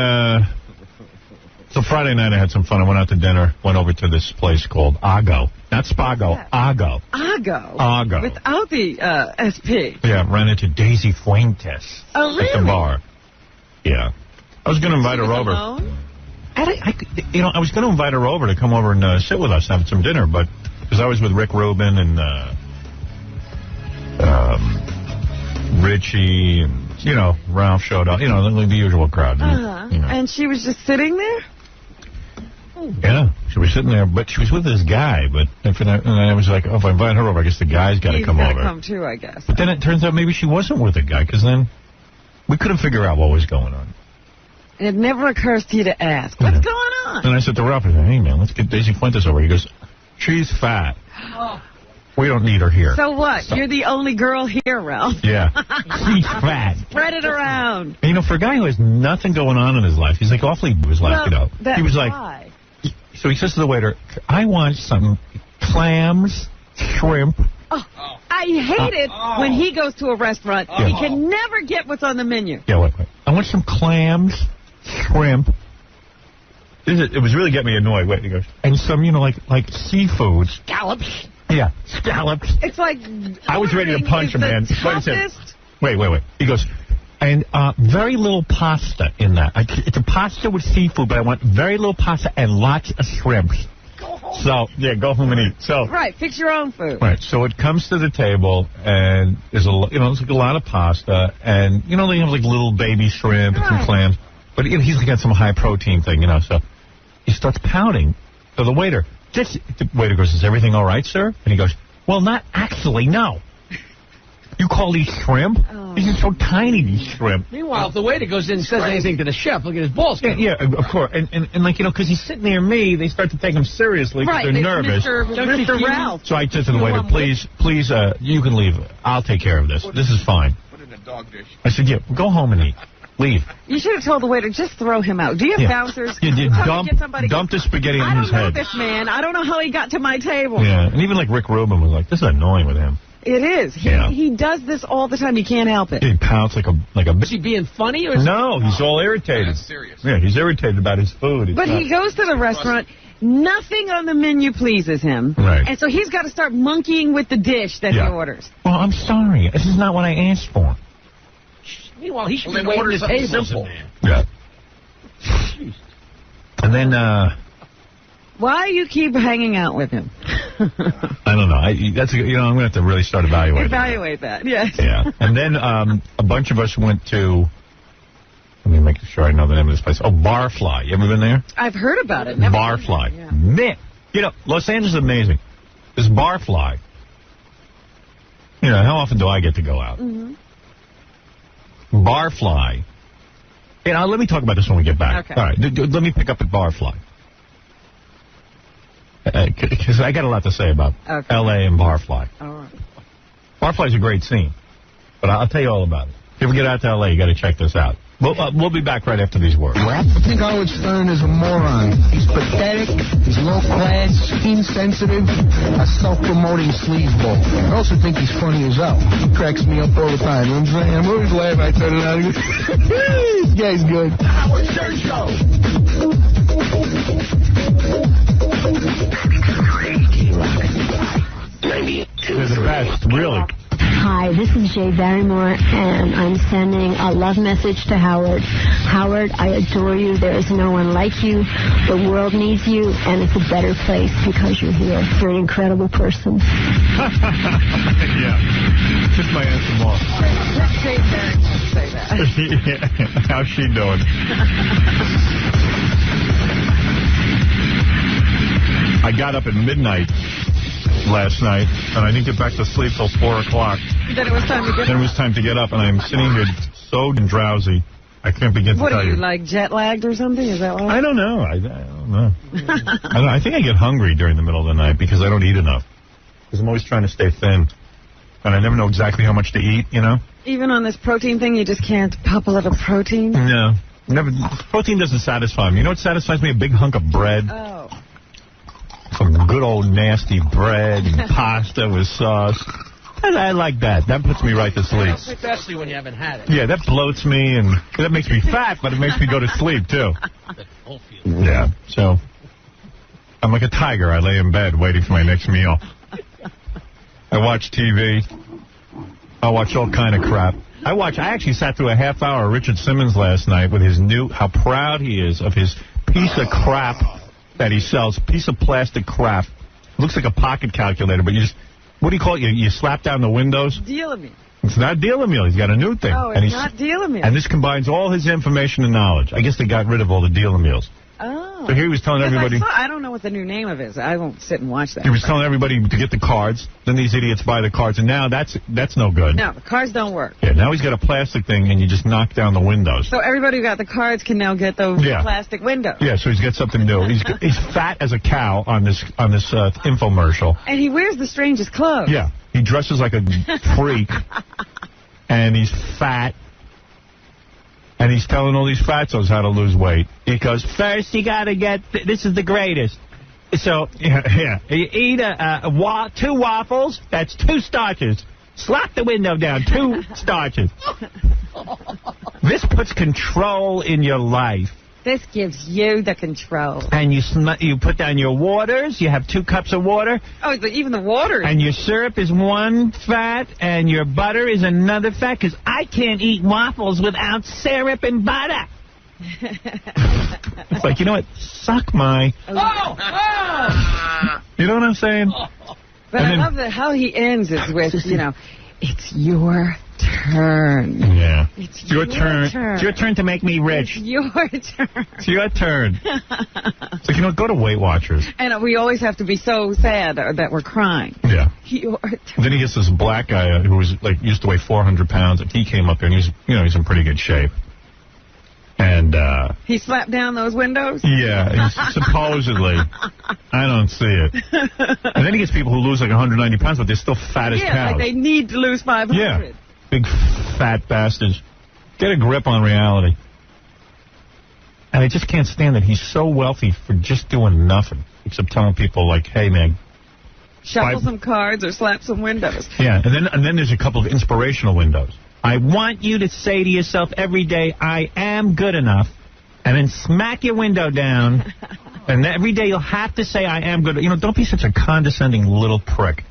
so Friday night I had some fun. I went out to dinner, went over to this place called Ago. Not Spago, Ago. Ago? Without the SP? Yeah, ran into Daisy Fuentes. Oh, really? At the bar. Yeah. I was going to invite her over. Alone? I was going to invite her over to come over and sit with us and have some dinner, but because I was with Rick Rubin and Richie and, Ralph showed up. The usual crowd. And she was just sitting there? Yeah, she was sitting there, but she was with this guy. And I was like, if I invite her over, I guess the guy's got to come over. He's got to come too, I guess. But then it turns out maybe she wasn't with a guy, because then we couldn't figure out what was going on. It never occurs to you to ask, what's going on? And I said to Ralph, I said, hey, man, let's get Daisy Fuentes over. He goes, she's fat. We don't need her here. So what? You're the only girl here, Ralph. Yeah. She's fat. Spread it around. And, you know, for a guy who has nothing going on in his life, he's like awfully in his life, you know. He was like, why. So he says to the waiter, I want some clams, shrimp. Oh, I hate it when he goes to a restaurant. He can never get what's on the menu. Yeah, wait. I want some clams, shrimp. It was really getting me annoyed. Wait, he goes, and some, you know, like seafood. Scallops. Yeah, scallops. It's like I was ready to punch him, man. Wait. He goes, and very little pasta in that. It's a pasta with seafood, but I want very little pasta and lots of shrimps. So, yeah, go home and eat. So, right, fix your own food. Right, so it comes to the table, and there's it's like a lot of pasta, and, you know, they have like little baby shrimp and some clams. But he's got some high-protein thing, you know, so he starts pouting to the waiter. The waiter goes, is everything all right, sir? And he goes, well, not actually, no. You call these shrimp? These are so tiny, these shrimp. Meanwhile, if the waiter goes in and says anything to the chef, look at his balls. Yeah, of course. And like, you know, because he's sitting near me, they start to take him seriously because they're nervous. Mr. Ralph. So I said to the waiter, please, you can leave. I'll take care of this. This is fine. Put it in a dog dish. I said, yeah, go home and eat. Leave. You should have told the waiter, just throw him out. Do you have bouncers? Dump the spaghetti in his head. I don't know this man. I don't know how he got to my table. Yeah, and even like Rick Rubin was like, this is annoying with him. It is. He does this all the time. He can't help it. He pouts like a. Is he being funny? Or no, he's all irritated. That's serious. Yeah, he's irritated about his food. But he goes to the restaurant. Nothing on the menu pleases him. Right. And so he's got to start monkeying with the dish that he orders. Well, I'm sorry. This is not what I asked for. Meanwhile, he should be ordering his table. Simple. Yeah. And then, why you keep hanging out with him? I don't know. I'm going to have to really start evaluating. Evaluate that, yes. Yeah. And then a bunch of us went to, let me make sure I know the name of this place. Oh, Barfly. You ever been there? I've heard about it. Never Barfly. Yeah. Man, you know, Los Angeles is amazing. This Barfly. You know, how often do I get to go out? Mm-hmm. Barfly. You know, let me talk about this when we get back. Okay. All right, let me pick up at Barfly. Because I got a lot to say about L.A. and Barfly. All right. Barfly's a great scene, but I'll tell you all about it. If you ever get out to L.A., you got to check this out. We'll be back right after these words. I think Howard Stern is a moron. He's pathetic, he's low class, insensitive, a self-promoting sleazeball. I also think he's funny as hell. He cracks me up all the time. You know what I'm saying? I'm always laughing. I turn it on and go, this guy's good. Howard Stern Show. They're the best, really. Hi, this is Jay Barrymore, and I'm sending a love message to Howard. Howard, I adore you. There is no one like you. The world needs you, and it's a better place because you're here. You're an incredible person. Yeah. Just my answer more. Jay Barrymore say that. Yeah. How's she doing? I got up at midnight last night, and I didn't get back to sleep till 4 o'clock. Then it was time to get up. Then it was time to get up, and I'm sitting here so drowsy. I can't begin to tell you. What are you, like jet lagged or something? Is that why? I don't know. I don't know. I think I get hungry during the middle of the night because I don't eat enough. Because I'm always trying to stay thin. And I never know exactly how much to eat, you know? Even on this protein thing, you just can't pop a little protein? No. Protein doesn't satisfy me. You know what satisfies me? A big hunk of bread. Oh. Some good old nasty bread and pasta with sauce. I like that. That puts me right to sleep. Especially when you haven't had it. Yeah, that bloats me, and that makes me fat, but it makes me go to sleep, too. Yeah, so I'm like a tiger. I lay in bed waiting for my next meal. I watch TV. I watch all kind of crap. I actually sat through a half hour of Richard Simmons last night with his how proud he is of his piece of crap that he sells, piece of plastic crap. Looks like a pocket calculator, but you just, what do you call it? You slap down the windows? Deal-a-meal. It's not Deal-a-meal. He's got a new thing. Oh, it's not Deal-a-meal. And this combines all his information and knowledge. I guess they got rid of all the Deal-a-meals. Oh. So here he was telling everybody. I don't know what the new name of it is. I won't sit and watch that. He was telling everybody to get the cards. Then these idiots buy the cards, and now that's no good. No, the cards don't work. Yeah, now he's got a plastic thing, and you just knock down the windows. So everybody who got the cards can now get those plastic windows. Yeah, so he's got something new. He's fat as a cow on this infomercial. And he wears the strangest clothes. Yeah, he dresses like a freak, and he's fat. And he's telling all these fatzos how to lose weight. He goes, first you got to get, this is the greatest. So, you eat 2 waffles, that's 2 starches. Slap the window down, 2 starches. This puts control in your life. This gives you the control. And you put down your waters. You have 2 cups of water. Oh, even the water. And your syrup is 1 fat, and your butter is another fat, because I can't eat waffles without syrup and butter. It's like, you know what? Suck my... You know what I'm saying? But I love that how he ends is with, it's your turn. Yeah. It's your turn. It's your turn to make me rich. It's your turn. It's your turn. It's like, go to Weight Watchers. And we always have to be so sad that we're crying. Yeah. Your turn. Then he gets this black guy who was used to weigh 400 pounds, and he came up there, and he's in pretty good shape. And he slapped down those windows? Yeah, supposedly. I don't see it. And then he gets people who lose 190 pounds, but they're still fat as cows. Yeah, like they need to lose 500. Yeah. Big fat bastards. Get a grip on reality. And I just can't stand that he's so wealthy for just doing nothing, except telling people, hey, man. Shuffle some cards or slap some windows. Yeah, and then there's a couple of inspirational windows. I want you to say to yourself every day, I am good enough, and then smack your window down, and every day you'll have to say, I am good. Don't be such a condescending little prick.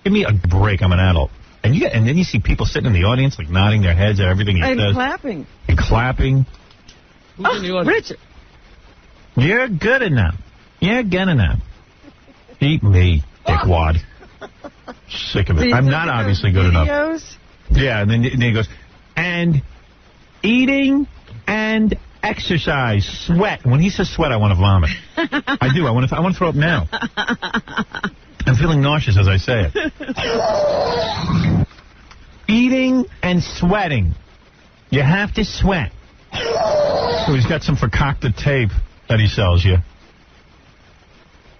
Give me a break. I'm an adult. And then you see people sitting in the audience, nodding their heads at everything he says. And clapping. And clapping. Who's in the audience? Richard. You're good enough. You're good enough. Eat me, dickwad. Sick of it. I'm not obviously good enough. Yeah, and then he goes, and eating and exercise, sweat. When he says sweat, I want to vomit. I do. I want to throw up now. I'm feeling nauseous as I say it. Eating and sweating. You have to sweat. So he's got some concocted tape that he sells you.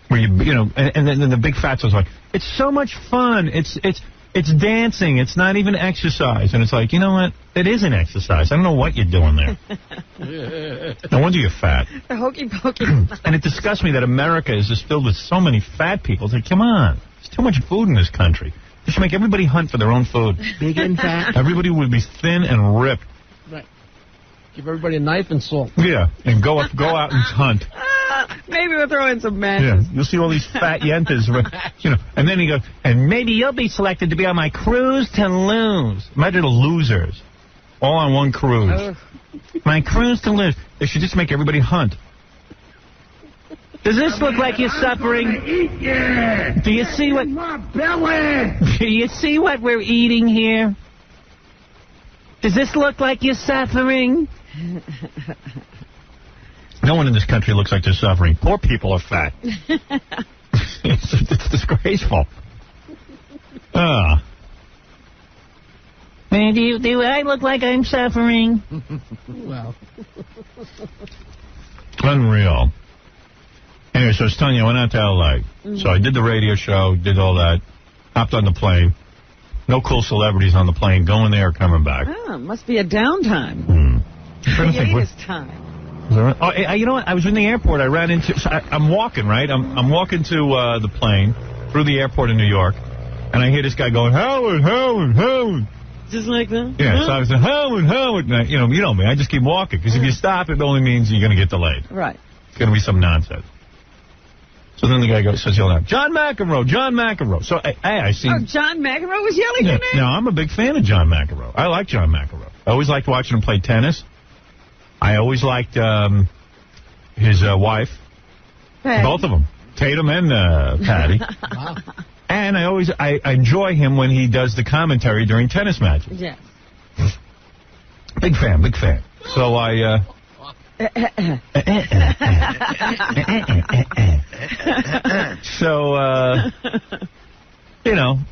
Where and then the big fatso's like, it's so much fun. It's dancing. It's not even exercise. And it's like, you know what? It is an exercise. I don't know what you're doing there. No wonder you're fat. The hokey pokey. And it disgusts me that America is just filled with so many fat people. It's like, come on. There's too much food in this country. They should make everybody hunt for their own food. Big and fat. Everybody would be thin and ripped. Right. Give everybody a knife and salt. Yeah, and go out and hunt. Maybe we'll throw in some matches. Yeah, you'll see all these fat yentas, and then he goes, and maybe you'll be selected to be on my cruise to lose. Imagine the losers, all on one cruise. My cruise to lose. They should just make everybody hunt. Does this look like you're suffering? Do you see what? Do you see what we're eating here? Does this look like you're suffering? No one in this country looks like they're suffering. Poor people are fat. It's disgraceful. Man, do I look like I'm suffering? Well. Unreal. Anyway, so I was telling you, I went out to L.A. So I did the radio show, did all that, hopped on the plane. No cool celebrities on the plane going there or coming back. Oh, must be a downtime. Hiatus time. Oh, you know what? I was in the airport. I ran into... So I'm walking, right? I'm walking to the plane through the airport in New York, and I hear this guy going, Howard. Just like that? Yeah, so I was like, Howard. And you know me. I just keep walking, because if you stop, it only means you're going to get delayed. Right. It's going to be some nonsense. So then the guy says, yelling out, John McEnroe. So, I see... Oh, John McEnroe was yelling your name? No, I'm a big fan of John McEnroe. I like John McEnroe. I always liked watching him play tennis. I always liked his wife. Patty. Both of them. Tatum and Patty. Wow. And I enjoy him when he does the commentary during tennis matches. Yes. Big fan. So So,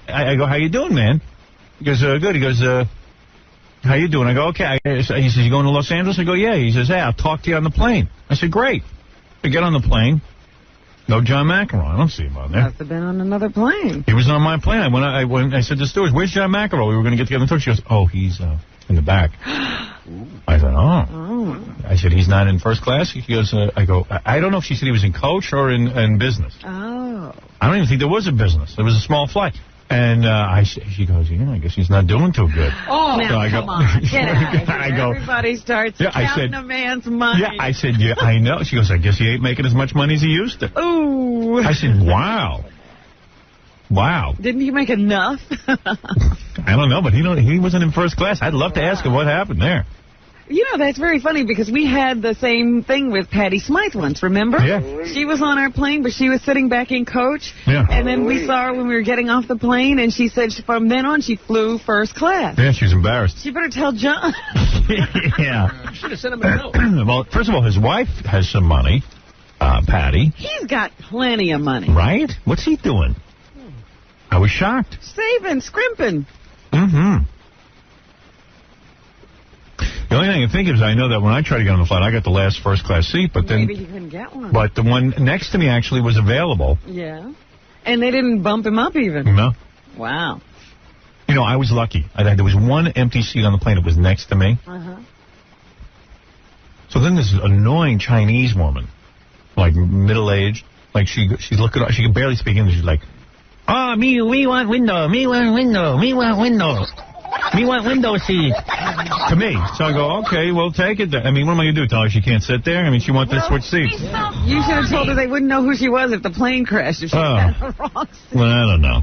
I go, how you doing, man? He goes, good. He goes, how you doing? I go, okay. He says, you going to Los Angeles? I go, yeah. He says, hey, I'll talk to you on the plane. I said, great. I get on the plane. No John McEnroe. I don't see him on there. Must have been on another plane. He was on my plane. I said to the stewardess, where's John McEnroe? We were going to get together and talk. She goes, oh, he's in the back. I said, oh. I said, he's not in first class? She goes, I go, I don't know if she said he was in coach or in business. Oh. I don't even think there was a business. It was a small flight. And she goes, I guess he's not doing too good. Oh, so now, come on. Get out of here. I go, everybody starts counting a man's money. Yeah, I said, yeah, I know. She goes, I guess he ain't making as much money as he used to. Ooh. I said, wow. Wow. Didn't he make enough? I don't know, but he wasn't in first class. I'd love to ask him what happened there. That's very funny because we had the same thing with Patty Smythe once, remember? Yeah. She was on our plane, but she was sitting back in coach. Yeah. And then we saw her when we were getting off the plane, and she said from then on she flew first class. Yeah, she was embarrassed. She better tell John. Yeah. You should have sent him a note. Well, first of all, his wife has some money, Patty. He's got plenty of money. Right? What's he doing? I was shocked. Saving, scrimping. Mm-hmm. The only thing I can think of is I know that when I tried to get on the flight, I got the last first-class seat, but then... Maybe he couldn't get one. But the one next to me actually was available. Yeah. And they didn't bump him up even. No. Wow. I was lucky. There was one empty seat on the plane. It was next to me. Uh-huh. So then this annoying Chinese woman, like middle-aged, like she's looking, she can barely speak English. She's like, we want window, me want window, me want window. Me want window seat. To me. So I go, okay, well, take it. I mean, what am I going to do? Tell her she can't sit there? I mean, she wants to switch seats. You should have told her they wouldn't know who she was if the plane crashed if she had the wrong seat. Well, I don't know.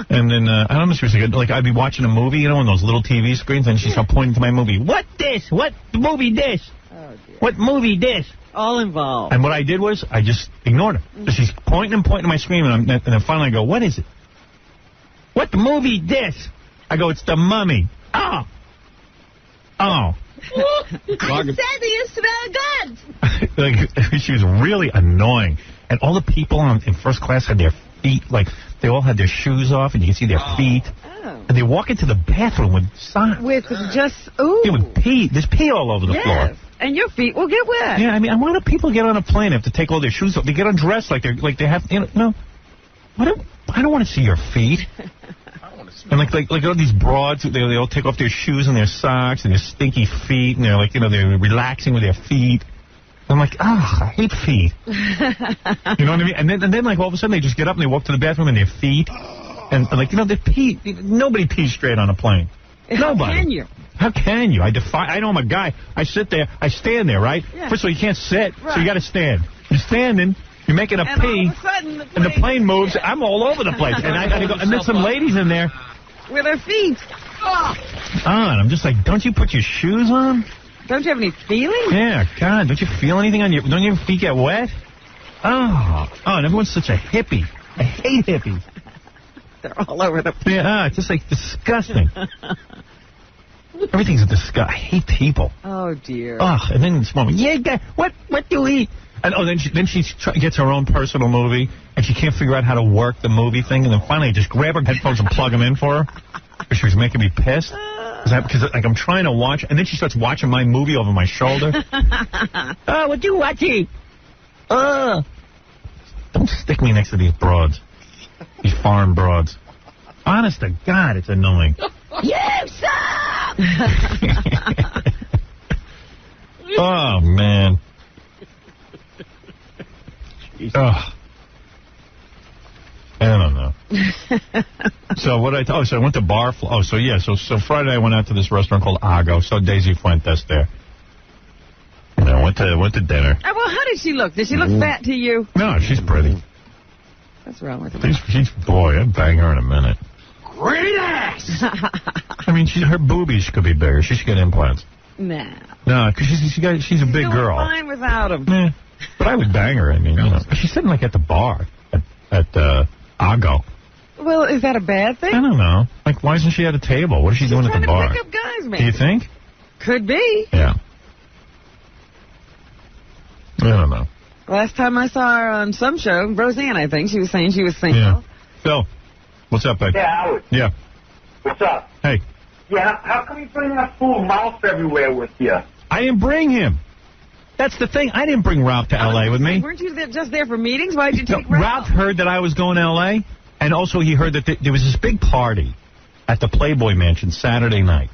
And then, I don't know if she was like, I'd be watching a movie, on those little TV screens, and she's pointing to my movie. What this? What movie this? Oh, dear. What movie this? All involved. And what I did was, I just ignored her. So she's pointing to my screen, and then finally I go, what is it? What movie this? I go, it's The Mummy. Oh. I said you smell good. Like, she was really annoying. And all the people in first class had their feet, like, they all had their shoes off, and you can see their feet. Oh. And they walk into the bathroom with socks. With just, ooh. Yeah, with pee. There's pee all over the floor. And your feet will get wet. Yeah, I mean, why do people get on a plane and have to take all their shoes off? They get undressed like they have, no. I don't want to see your feet. And like all these broads, they all take off their shoes and their socks and their stinky feet, and they're like, they're relaxing with their feet. I'm like, I hate feet. You know what I mean? And then like all of a sudden they just get up and they walk to the bathroom in their feet, and like they pee. Nobody pees straight on a plane. Nobody. How can you? How can you? I know I'm a guy. I sit there. I stand there, right? Yeah. First of all, you can't sit, right. so you got to stand. You're standing. You're making a pee, all of a sudden and the plane moves. I'm all over the place, and I got to go. And there's some ladies in there with their feet. And I'm just like, don't you put your shoes on? Don't you have any feeling? Yeah, God, don't you feel anything on your? Don't your feet get wet? And everyone's such a hippie. I hate hippies. They're all over the place. Yeah, it's just like disgusting. Everything's a disgust. I hate people. Oh dear. And then this woman, what do we eat? And then she gets her own personal movie, and she can't figure out how to work the movie thing, and then finally I just grab her headphones and plug them in for her, because she was making me pissed. Because like I'm trying to watch, and then she starts watching my movie over my shoulder. What you watching? Don't stick me next to these broads, these foreign broads. Honest to God, it's annoying. You suck! Oh man. I don't know. So so I went to bar. So Friday I went out to this restaurant called Ago. Saw Daisy Fuentes there. And I went to dinner. Well, how did she look? Did she look fat to you? No, she's pretty. What's wrong with her? Boy, I'd bang her in a minute. Great ass! I mean, her boobies could be bigger. She should get implants. Nah. No, because she's a big girl. Fine without them. Yeah. But I would bang her. I mean, she's sitting like at the bar at Ago. Well, is that a bad thing? I don't know. Like, why isn't she at a table? What is she doing at the bar? Pick up guys, man. Do you think? Could be. Yeah. I don't know. Last time I saw her on some show, Roseanne, I think, she was saying she was single. Yeah. Phil, what's up, babe? Yeah, Howard. Yeah. What's up? Hey. Yeah, how come you bring that fool Ralph everywhere with you? I didn't bring him. That's the thing. I didn't bring Ralph to L.A. with me. Weren't you just there for meetings? Why did you take Ralph heard that I was going to L.A., and also he heard that there was this big party at the Playboy Mansion Saturday night.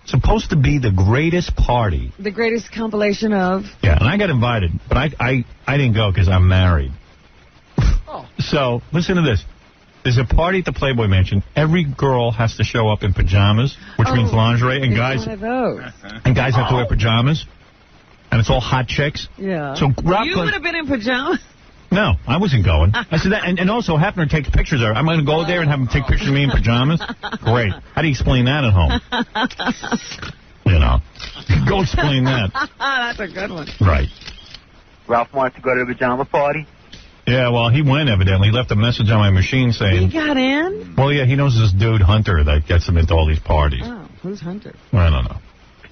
Supposed to be the greatest party. The greatest compilation of... Yeah, and I got invited, but I didn't go because I'm married. Oh. So, listen to this. There's a party at the Playboy Mansion. Every girl has to show up in pajamas, which means lingerie, and guys... One of those. And guys have to wear pajamas, and it's all hot chicks. Yeah. So Ralph You would have been in pajamas? No, I wasn't going. I said that, and also Hefner takes pictures of her. I'm going to go there and have him take pictures of me in pajamas? Great. How do you explain that at home? You know. Go explain that. That's a good one. Right. Ralph wants to go to the pajama party? Yeah, well, he went, evidently. He left a message on my machine saying... He got in? Well, yeah, he knows this dude, Hunter, that gets him into all these parties. Oh, who's Hunter? I don't know.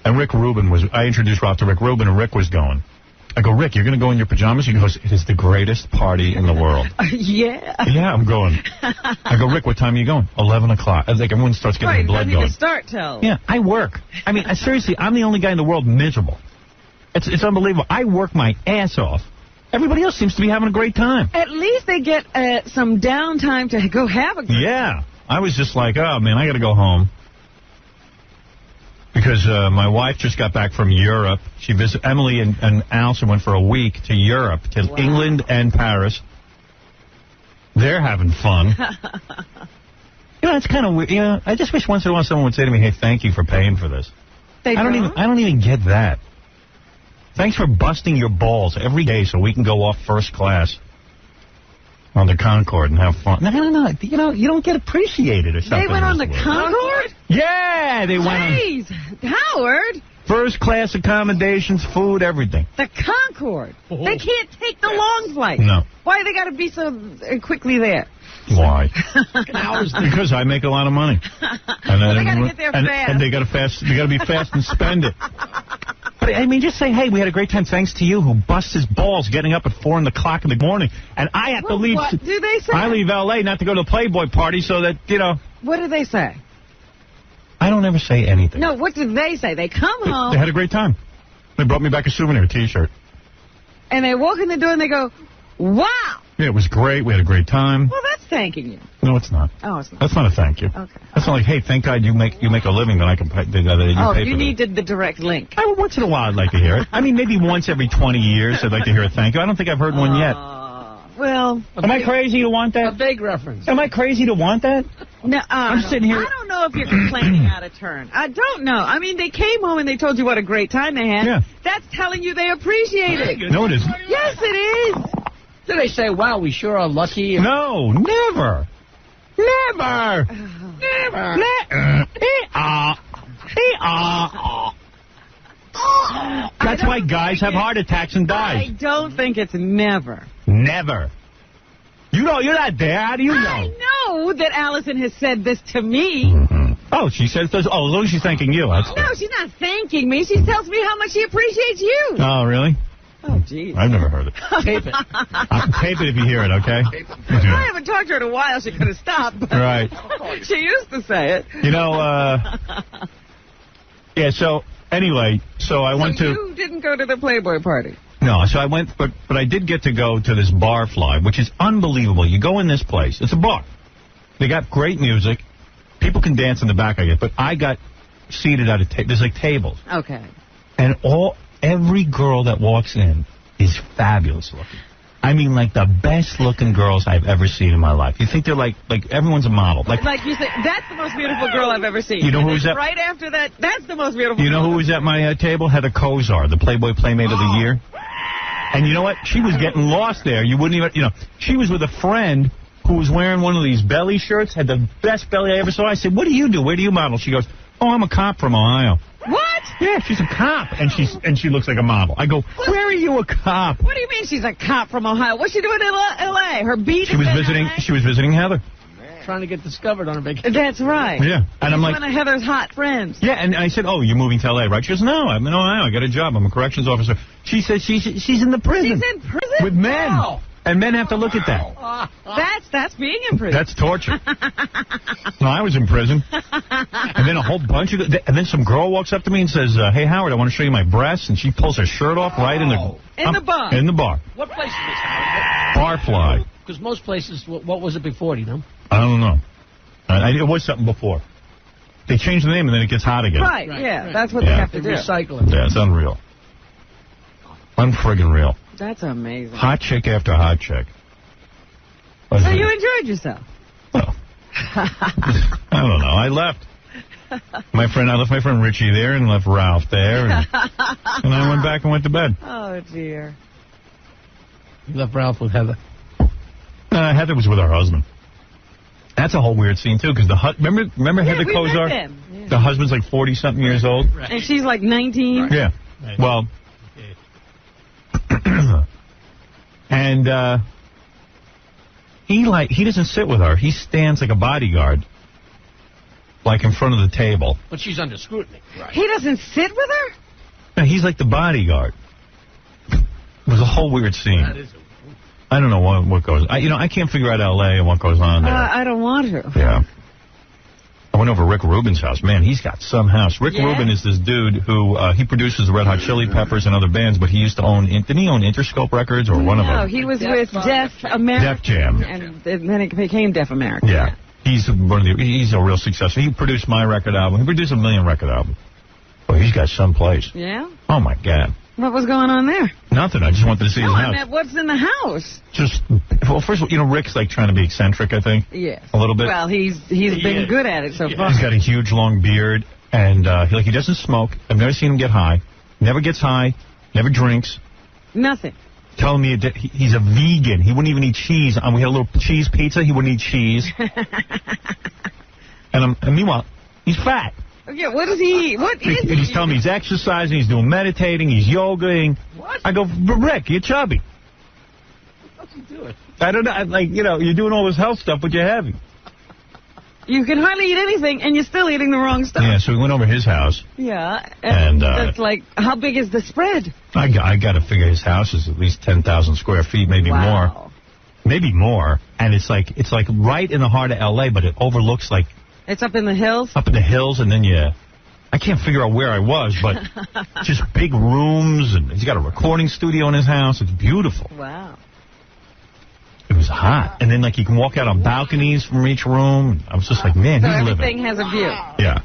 And Rick Rubin was... I introduced Ralph to Rick Rubin, and Rick was going. I go, Rick, you're going to go in your pajamas? He goes, it is the greatest party in the world. Yeah. Yeah, I'm going. I go, Rick, what time are you going? 11 o'clock. Like, everyone starts getting the blood going. Right, start till. Yeah, I work. I mean, seriously, I'm the only guy in the world miserable. It's unbelievable. I work my ass off. Everybody else seems to be having a great time. At least they get some downtime to go have a great time. Yeah. I was just like, oh, man, I got to go home. Because my wife just got back from Europe. She visited Emily and Allison went for a week to Europe, to England and Paris. They're having fun. You know, it's kind of weird. You know, I just wish once in a while someone would say to me, "Hey, thank you for paying for this." I don't even get that. Thanks for busting your balls every day so we can go off first class on the Concorde and have fun. No. You know, you don't get appreciated or something. They went on the Concorde? Yeah, they went on. Jeez, Howard. First class accommodations, food, everything. The Concorde. They can't take the long flight. No. Why they got to be so quickly there? Why? Because I make a lot of money. And they got to get there fast. And they got to be fast and spend it. But, I mean, just say, hey, we had a great time thanks to you who busts his balls getting up at 4 o'clock in the morning. And I have to leave. What do they say? I leave L.A. not to go to the Playboy party so that, you know. What do they say? I don't ever say anything. No, what did they say? They come home. They had a great time. They brought me back a souvenir T-shirt. And they walk in the door and they go, wow. Yeah, it was great. We had a great time. Well, that's thanking you. No, it's not. Oh, it's not. That's not a thank you. Okay. That's not like, hey, thank God you make a living that I can pay. You needed the direct link. Once in a while I'd like to hear it. I mean, maybe once every 20 years I'd like to hear a thank you. I don't think I've heard one yet. Well, am I crazy to want that? A vague reference. Am I crazy to want that? No, I'm sitting here. I don't know if you're complaining out of turn. I don't know. I mean, they came home and they told you what a great time they had. Yeah. That's telling you they appreciate it. No, it isn't. Yes, it is. Do they say, wow, we sure are lucky? No, never. Never. That's why guys have heart attacks and die. I don't think it's never. Never. You know, you're not there. How do you know? I know that Allison has said this to me. Mm-hmm. Oh, she says this. Oh, as long as she's thanking you. No, she's not thanking me. She tells me how much she appreciates you. Oh, really? Oh, jeez. I've never heard it. Tape it. Tape it if you hear it, okay? I haven't talked to her in a while. She could have stopped. But right. She used to say it. You know, yeah, so, anyway, I went to... you didn't go to the Playboy party? No, so I went, but I did get to go to this Barfly, which is unbelievable. You go in this place. It's a bar. They got great music. People can dance in the back, I guess, but I got seated at a table. There's like tables. Okay. And every girl that walks in is fabulous looking. I mean, like the best looking girls I've ever seen in my life. You think they're like everyone's a model. Like you said, that's the most beautiful girl I've ever seen. You know who's that? Right after that, that's the most beautiful. You know who was at my table? Heather Kozar, the Playboy Playmate of the Year. And you know what? She was getting lost there. You wouldn't even, she was with a friend who was wearing one of these belly shirts, had the best belly I ever saw. I said, what do you do? Where do you model? She goes, oh, I'm a cop from Ohio. What? Yeah, she's a cop, and she looks like a model. I go, where are you a cop? What do you mean she's a cop from Ohio? What's she doing in L.A.? Her beat. She was visiting Heather. trying to get discovered on a vacation. That's right. Yeah. And I'm like... one of Heather's hot friends. Yeah, and I said, oh, you're moving to L.A., right? She goes, no, I'm in Ohio. I got a job. I'm a corrections officer. She says she's in the prison. She's in prison? With men. Wow. And men have to look at that. That's being in prison. That's torture. No, I was in prison. And then a whole bunch of... And then some girl walks up to me and says, hey, Howard, I want to show you my breasts. And she pulls her shirt off right in the... In the bar. In the bar. What place is this, Howard? Barfly. Because most places, what was it before, do you know? I don't know. It was something before. They changed the name and then it gets hot again. Right, yeah. That's what they have to do. Recycle it. Yeah, it's unreal. Unfriggin' real. That's amazing. Hot chick after hot chick. So you enjoyed yourself? Well, I don't know. I left. I left my friend Richie there and left Ralph there. And I went back and went to bed. Oh, dear. You left Ralph with Heather. Heather was with her husband. That's a whole weird scene, too, because remember Heather Kozar? Yeah. The husband's like 40-something years old. Right. And she's like 19. Right. Yeah. Right. Well, and he doesn't sit with her. He stands like a bodyguard, like in front of the table. But she's under scrutiny. Right. He doesn't sit with her? No, he's like the bodyguard. It was a whole weird scene. That is I don't know what goes. I can't figure out L.A. and what goes on there. I don't want to. Yeah. I went over to Rick Rubin's house. Man, he's got some house. Rick Rubin is this dude who, he produces the Red Hot Chili Peppers and other bands, but he used to own, didn't he own Interscope Records or one of them? No, he was with Def America. Def Jam. And then it became Def America. Yeah. He's a real success. He produced my record album. He produced a million record albums. Well, he's got someplace. Yeah? Oh, my God. What was going on there? Nothing. I just wanted to see his house. I meant, what's in the house? Well, first of all, Rick's like trying to be eccentric, I think. Yes. A little bit. Well, he's been good at it so far. He's got a huge, long beard, and he doesn't smoke. I've never seen him get high. Never gets high. Never drinks. Nothing. Telling me he's a vegan. He wouldn't even eat cheese. We had a little cheese pizza. He wouldn't eat cheese. and meanwhile, he's fat. Okay, what does he eat? What is he? He's telling me he's exercising, he's doing meditating, he's yogaing. What? I go, Rick, you're chubby. What's he doing? I don't know. You're doing all this health stuff, but you're heavy. You can hardly eat anything, and you're still eating the wrong stuff. Yeah, so we went over his house. Yeah. And that's like, how big is the spread? I got to figure his house is at least 10,000 square feet, maybe more. Maybe more. And it's like right in the heart of L.A., but it overlooks like... It's up in the hills? Up in the hills, and then I can't figure out where I was, but just big rooms, and he's got a recording studio in his house. It's beautiful. Wow. It was hot. And then, you can walk out on balconies from each room. I was just like, man, he's living. Everything has a view. Yeah.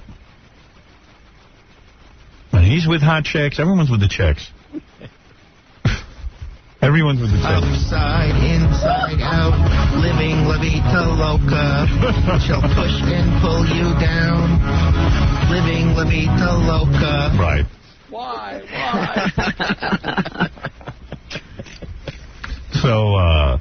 And he's with hot chicks. Everyone's with the chicks. Everyone's with the chicks. Outside, inside, out, living La Vida Loca. She'll push and pull you down. Living La Vida Loca. Right. Why? So,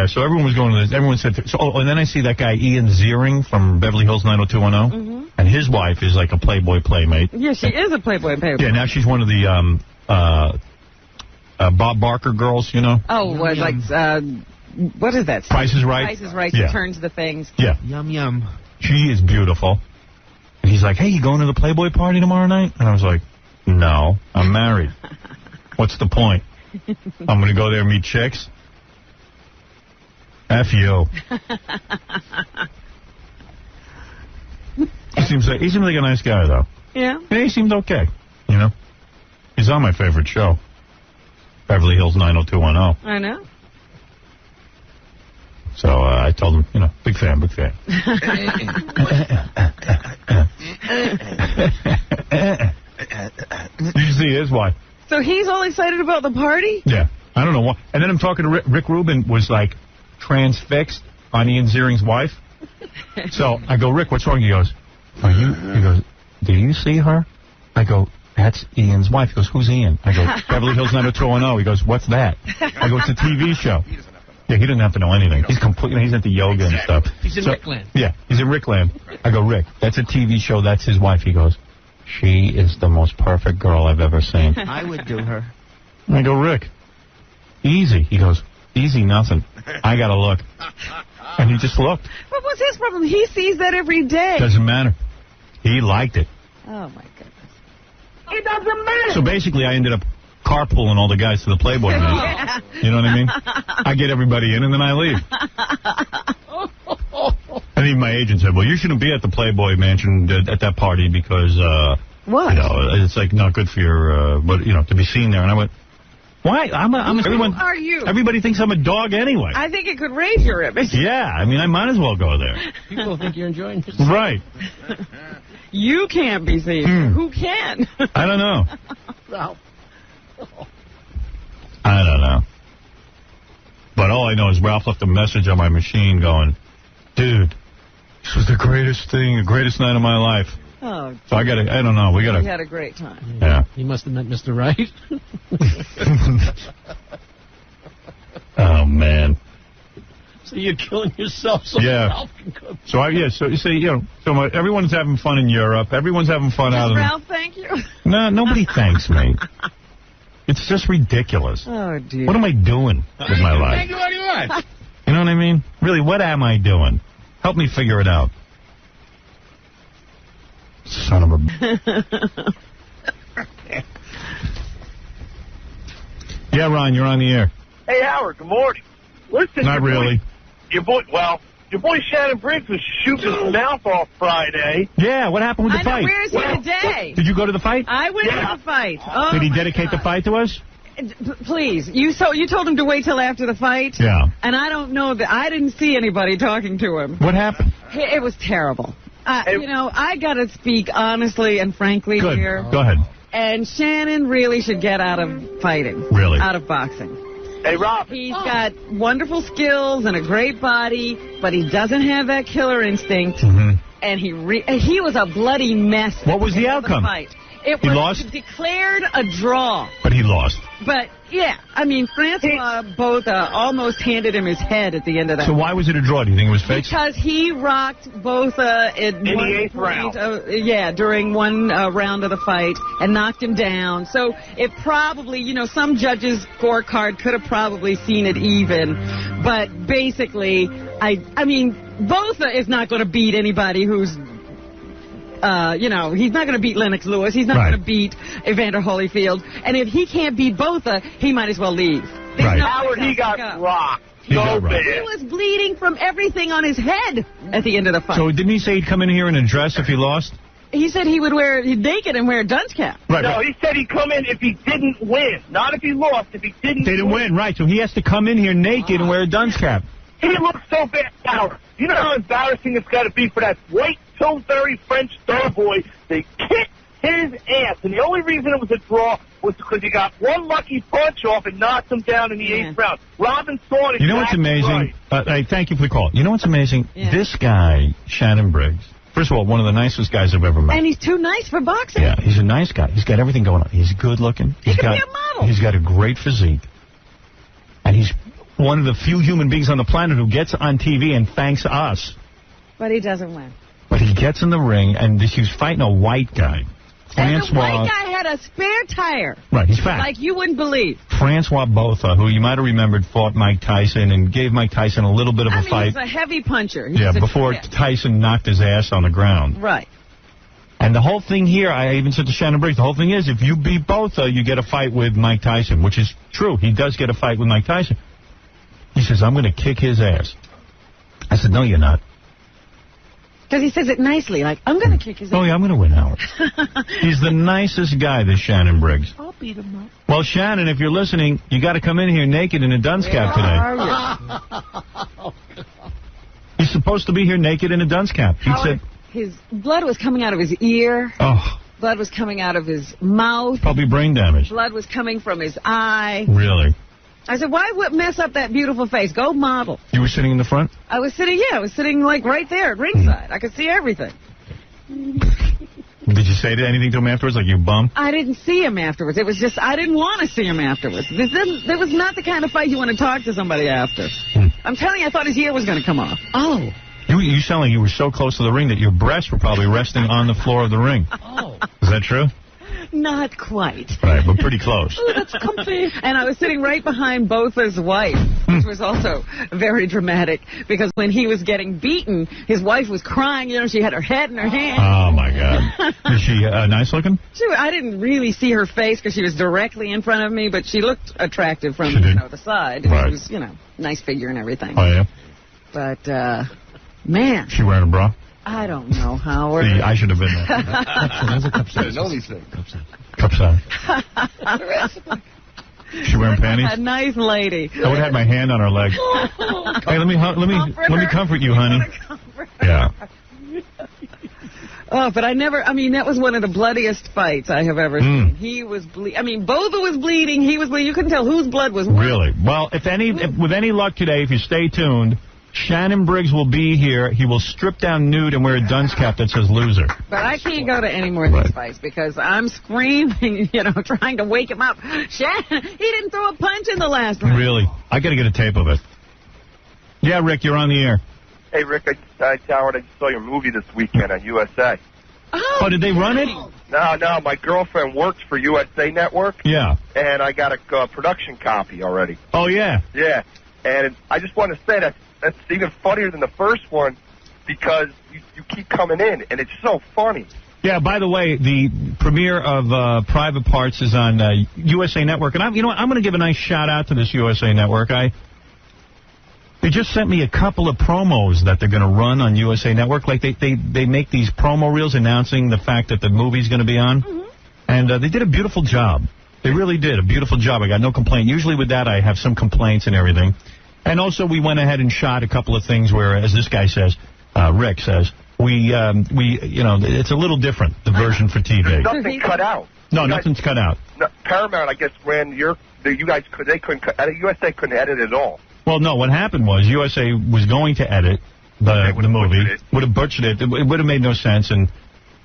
so everyone was going to this. Everyone said, and then I see that guy Ian Ziering from Beverly Hills 90210, and his wife is like a Playboy playmate. Yeah, she is a Playboy playmate. Yeah, now she's one of the Bob Barker girls, you know. Oh, what is that? Price is Right. Price is Right. Yeah. She turns the things. Yeah. Yum, yum. She is beautiful. And he's like, hey, you going to the Playboy party tomorrow night? And I was like, no, I'm married. What's the point? I'm going to go there and meet chicks? F you. He seems like a nice guy, though. Yeah? Yeah, he seemed okay, you know. He's on my favorite show, Beverly Hills 90210. I know. So I told him, big fan. Did you see his wife? So he's all excited about the party? Yeah. I don't know why. And then I'm talking to Rick Rubin was like transfixed on Ian Ziering's wife. So I go, Rick, what's wrong? He goes, he goes, do you see her? I go, that's Ian's wife. He goes, who's Ian? I go, Beverly Hills 90210. He goes, what's that? I go, it's a TV show. Yeah, he doesn't have to know anything. He's he's into yoga and stuff. He's in Rickland. Yeah, he's in Rickland. I go, Rick, that's a TV show. That's his wife. He goes, she is the most perfect girl I've ever seen. I would do her. I go, Rick, easy. He goes, easy nothing. I got to look. And he just looked. But what's his problem? He sees that every day. Doesn't matter. He liked it. Oh, my goodness. It doesn't matter. So basically, I ended up carpooling all the guys to the Playboy Mansion. Yeah. You know what I mean? I get everybody in, and then I leave. And even my agent said, well, you shouldn't be at the Playboy Mansion at that party because, what? You know, it's like not good for your, but you know, to be seen there. And I went, why? Everyone, who are you? Everybody thinks I'm a dog anyway. I think it could raise your image. Yeah, I mean, I might as well go there. People think you're enjoying yourself. Right. You can't be seen. Who can? I don't know. Ralph. I don't know. But all I know is Ralph left a message on my machine going, dude, this was the greatest thing, the greatest night of my life. Oh, so I don't know. We had a great time. Yeah. He must have met Mr. Right. Oh, man. So you're killing yourself so Ralph can come. So, so you see, you know, everyone's having fun in Europe. Everyone's having fun out of Ralph, thank you. No, nobody thanks me. It's just ridiculous. Oh, dear. What am I doing with my life? Thank you very much. You know what I mean? Really, what am I doing? Help me figure it out. Son of a... Yeah, Ron, you're on the air. Hey, Howard, good morning. Listen, Not really. Your boy Shannon Briggs was shooting his mouth off Friday. Yeah, what happened with the fight? Where is he today? Did you go to the fight? I went to the fight. Oh, did he dedicate the fight to us? Please, you told him to wait till after the fight? Yeah. And I don't know that I didn't see anybody talking to him. What happened? It was terrible. You know, I got to speak honestly and frankly here. Go ahead. And Shannon really should get out of fighting. Really? Out of boxing. Hey, Rob. He's got wonderful skills and a great body, but he doesn't have that killer instinct. Mm-hmm. And he was a bloody mess. What was the outcome? Fight. It He was lost? declared a draw. But he lost. But, yeah, I mean, Francois both almost handed him his head at the end of that. So why was it a draw? Do you think it was fake? Because he rocked both in the 8th round. During one round of the fight and knocked him down. So it probably, you know, some judges' scorecard could have probably seen it even. But basically, I mean, Botha is not going to beat anybody who's... you know, he's not going to beat Lennox Lewis. He's not going to beat Evander Holyfield. And if he can't beat Botha, he might as well leave. Right. Howard, he got rocked. So bad. He was bleeding from everything on his head at the end of the fight. So didn't he say he'd come in here in a dress if he lost? He said he would wear naked and wear a dunce cap. Right. No, he said he'd come in if he didn't win. Not if he lost, if he didn't They didn't win, right. So he has to come in here naked and wear a dunce cap. He looks so bad, Howard. You know how embarrassing it's got to be for that white Pillsbury French doughboy. They kicked his ass, and the only reason it was a draw was because he got one lucky punch off and knocked him down in the 8th round. Robin saw it. You know what's amazing? Right. Thank you for the call. You know what's amazing? Yeah. This guy, Shannon Briggs, first of all, one of the nicest guys I've ever met. And he's too nice for boxing. Yeah, he's a nice guy. He's got everything going on. He's good looking. He could be a model. He's got a great physique. And he's one of the few human beings on the planet who gets on TV and thanks us. But he doesn't win. But he gets in the ring, and he was fighting a white guy. And the white guy had a spare tire. Right, he's fat. Like you wouldn't believe. Francois Botha, who you might have remembered fought Mike Tyson and gave Mike Tyson a little bit of a fight. He's a heavy puncher. Before Tyson knocked his ass on the ground. Right. And the whole thing here, I even said to Shannon Briggs, the whole thing is if you beat Botha, you get a fight with Mike Tyson, which is true. He does get a fight with Mike Tyson. He says, I'm going to kick his ass. I said, no, you're not. Because he says it nicely, like, I'm going to kick his ass. Oh, yeah, I'm going to win, Howard. He's the nicest guy, this Shannon Briggs. I'll beat him up. Well, Shannon, if you're listening, you got to come in here naked in a dunce cap today. He's supposed to be here naked in a dunce cap. He said his blood was coming out of his ear. Oh. Blood was coming out of his mouth. Probably brain damage. Blood was coming from his eye. Really? I said, why mess up that beautiful face? Go model. You were sitting in the front? I was sitting like right there at ringside. I could see everything. Did you say anything to him afterwards, like, you bum? I didn't see him afterwards. It was just, I didn't want to see him afterwards. This was not the kind of fight you want to talk to somebody after. I'm telling you, I thought his ear was going to come off. Oh. You sound like you were so close to the ring that your breasts were probably resting on the floor of the ring. Oh. Is that true? Not quite. Right, but pretty close. Oh, that's comfy. And I was sitting right behind Botha's wife. which was also very dramatic, because when he was getting beaten, his wife was crying. You know, she had her head in her hand. Oh, my God. Is she nice looking? I didn't really see her face because she was directly in front of me, but she looked attractive from the side. Right. She was, nice figure and everything. Oh, yeah? But, man. She wearing a bra? I don't know, Howard. See, I should have been there. There's a cup size. Know these things. Cup size. She wearing panties? A nice lady. I would have had my hand on her leg. Hey, let me comfort you, honey. Yeah. Oh, but that was one of the bloodiest fights I have ever seen. He was Bova was bleeding, he was bleeding. You couldn't tell whose blood was what. Really? Well, with any luck today, if you stay tuned, Shannon Briggs will be here. He will strip down nude and wear a dunce cap that says loser. But I can't go to any more of these fights because I'm screaming, trying to wake him up. Shannon, he didn't throw a punch in the last round. Really? I got to get a tape of it. Yeah, Rick, you're on the air. Hey, Rick, Howard, I just saw your movie this weekend on USA. Oh, did they run it? No, my girlfriend works for USA Network. Yeah. And I got a production copy already. Oh, yeah? Yeah. And I just want to say that's even funnier than the first one because you keep coming in, and it's so funny. Yeah, by the way, the premiere of Private Parts is on USA Network. And I'm going to give a nice shout-out to this USA Network. They just sent me a couple of promos that they're going to run on USA Network. Like, they make these promo reels announcing the fact that the movie's going to be on. Mm-hmm. And they did a beautiful job. They really did a beautiful job. I got no complaint. Usually with that, I have some complaints and everything. And also, we went ahead and shot a couple of things where, as this guy says, Rick says, it's a little different, the version for TV. There's nothing cut out. No, nothing's cut out. No, Paramount, I guess, ran USA couldn't edit it at all. Well, no, what happened was USA was going to edit the movie, would have butchered it. It would have made no sense. And,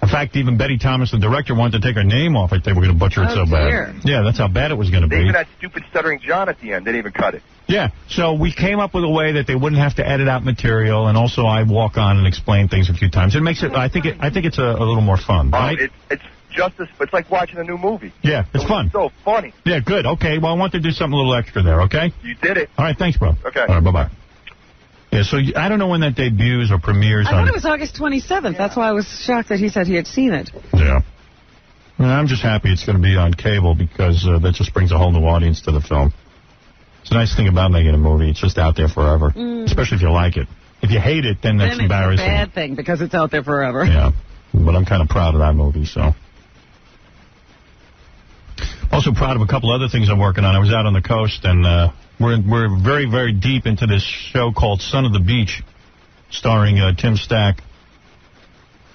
in fact, even Betty Thomas, the director, wanted to take her name off it. They were going to butcher it so bad. Yeah, that's how bad it was going to be. Even that stupid Stuttering John at the end, they didn't even cut it. Yeah, so we came up with a way that they wouldn't have to edit out material, and also I walk on and explain things a few times. It makes it, I think it's a little more fun, right? It's like watching a new movie. Yeah, it's fun. It's so funny. Yeah, good. Okay, well, I want to do something a little extra there, okay? You did it. All right, thanks, bro. Okay. All right, bye-bye. Yeah, so I don't know when that debuts or premieres. I thought it was August 27th. Yeah. That's why I was shocked that he said he had seen it. Yeah. Well, I'm just happy it's going to be on cable because that just brings a whole new audience to the film. It's a nice thing about making a movie. It's just out there forever, especially if you like it. If you hate it, then that's embarrassing. It's a bad thing because it's out there forever. Yeah, but I'm kind of proud of that movie, so. Also proud of a couple other things I'm working on. I was out on the coast, and we're very, very deep into this show called Son of the Beach, starring Tim Stack.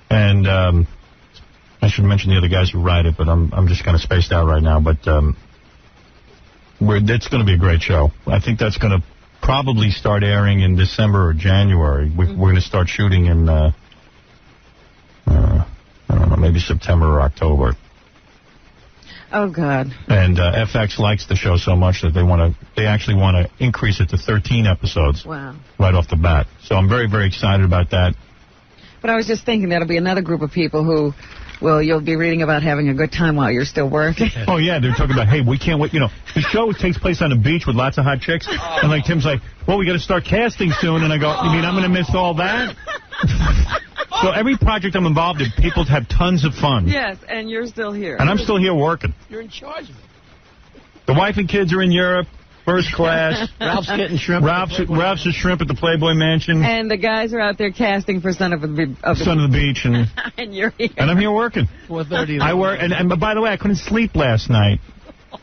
And I should mention the other guys who write it, but I'm just kind of spaced out right now. But it's going to be a great show. I think that's going to probably start airing in December or January. We're going to start shooting in, I don't know, maybe September or October. Oh, God. And FX likes the show so much that they actually want to increase it to 13 episodes. Wow. Right off the bat. So I'm very, very excited about that. But I was just thinking that'll be another group of people who, you'll be reading about having a good time while you're still working. Oh, yeah, they're talking about, hey, we can't wait. The show takes place on the beach with lots of hot chicks. And, like, Tim's like, we got to start casting soon. And I go, you mean I'm going to miss all that? So every project I'm involved in, people have tons of fun. Yes, and you're still here. And I'm still here working. You're in charge of it. The wife and kids are in Europe, first class. Ralph's getting shrimp. Ralph's a shrimp at the Playboy Mansion. And the guys are out there casting for Son of the Beach. And you're here. And I'm here working. 4:30. I work, and by the way, I couldn't sleep last night.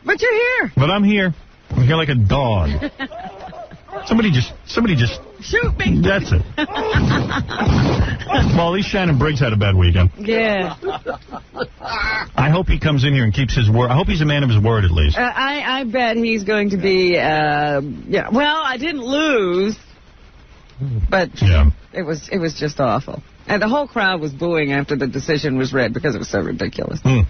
But you're here. But I'm here. I'm here like a dog. Somebody just shoot me. That's it. Well, at least Shannon Briggs had a bad weekend. Yeah. I hope he comes in here and keeps his word. I hope he's a man of his word, at least. I bet he's going to be, yeah. Well, I didn't lose, but it was just awful. And the whole crowd was booing after the decision was read because it was so ridiculous. Hey,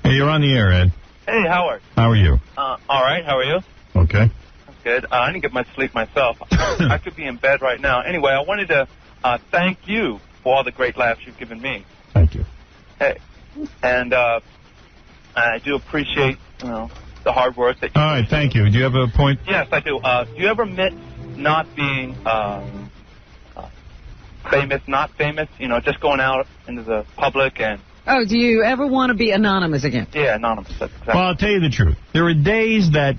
you're on the air, Ed. Hey, Howard. How are you? All right, how are you? Okay. That's good. I didn't get much sleep myself. I could be in bed right now. Anyway, I wanted to thank you for all the great laughs you've given me. Thank you. Hey, and I do appreciate, the hard work that you All right, thank you. Do you have a point? Yes, I do. Do you ever admit not being famous, not famous? You know, just going out into the public and... Oh, do you ever want to be anonymous again? Yeah, anonymous. That's exactly. Well, I'll tell you the truth. There are days that,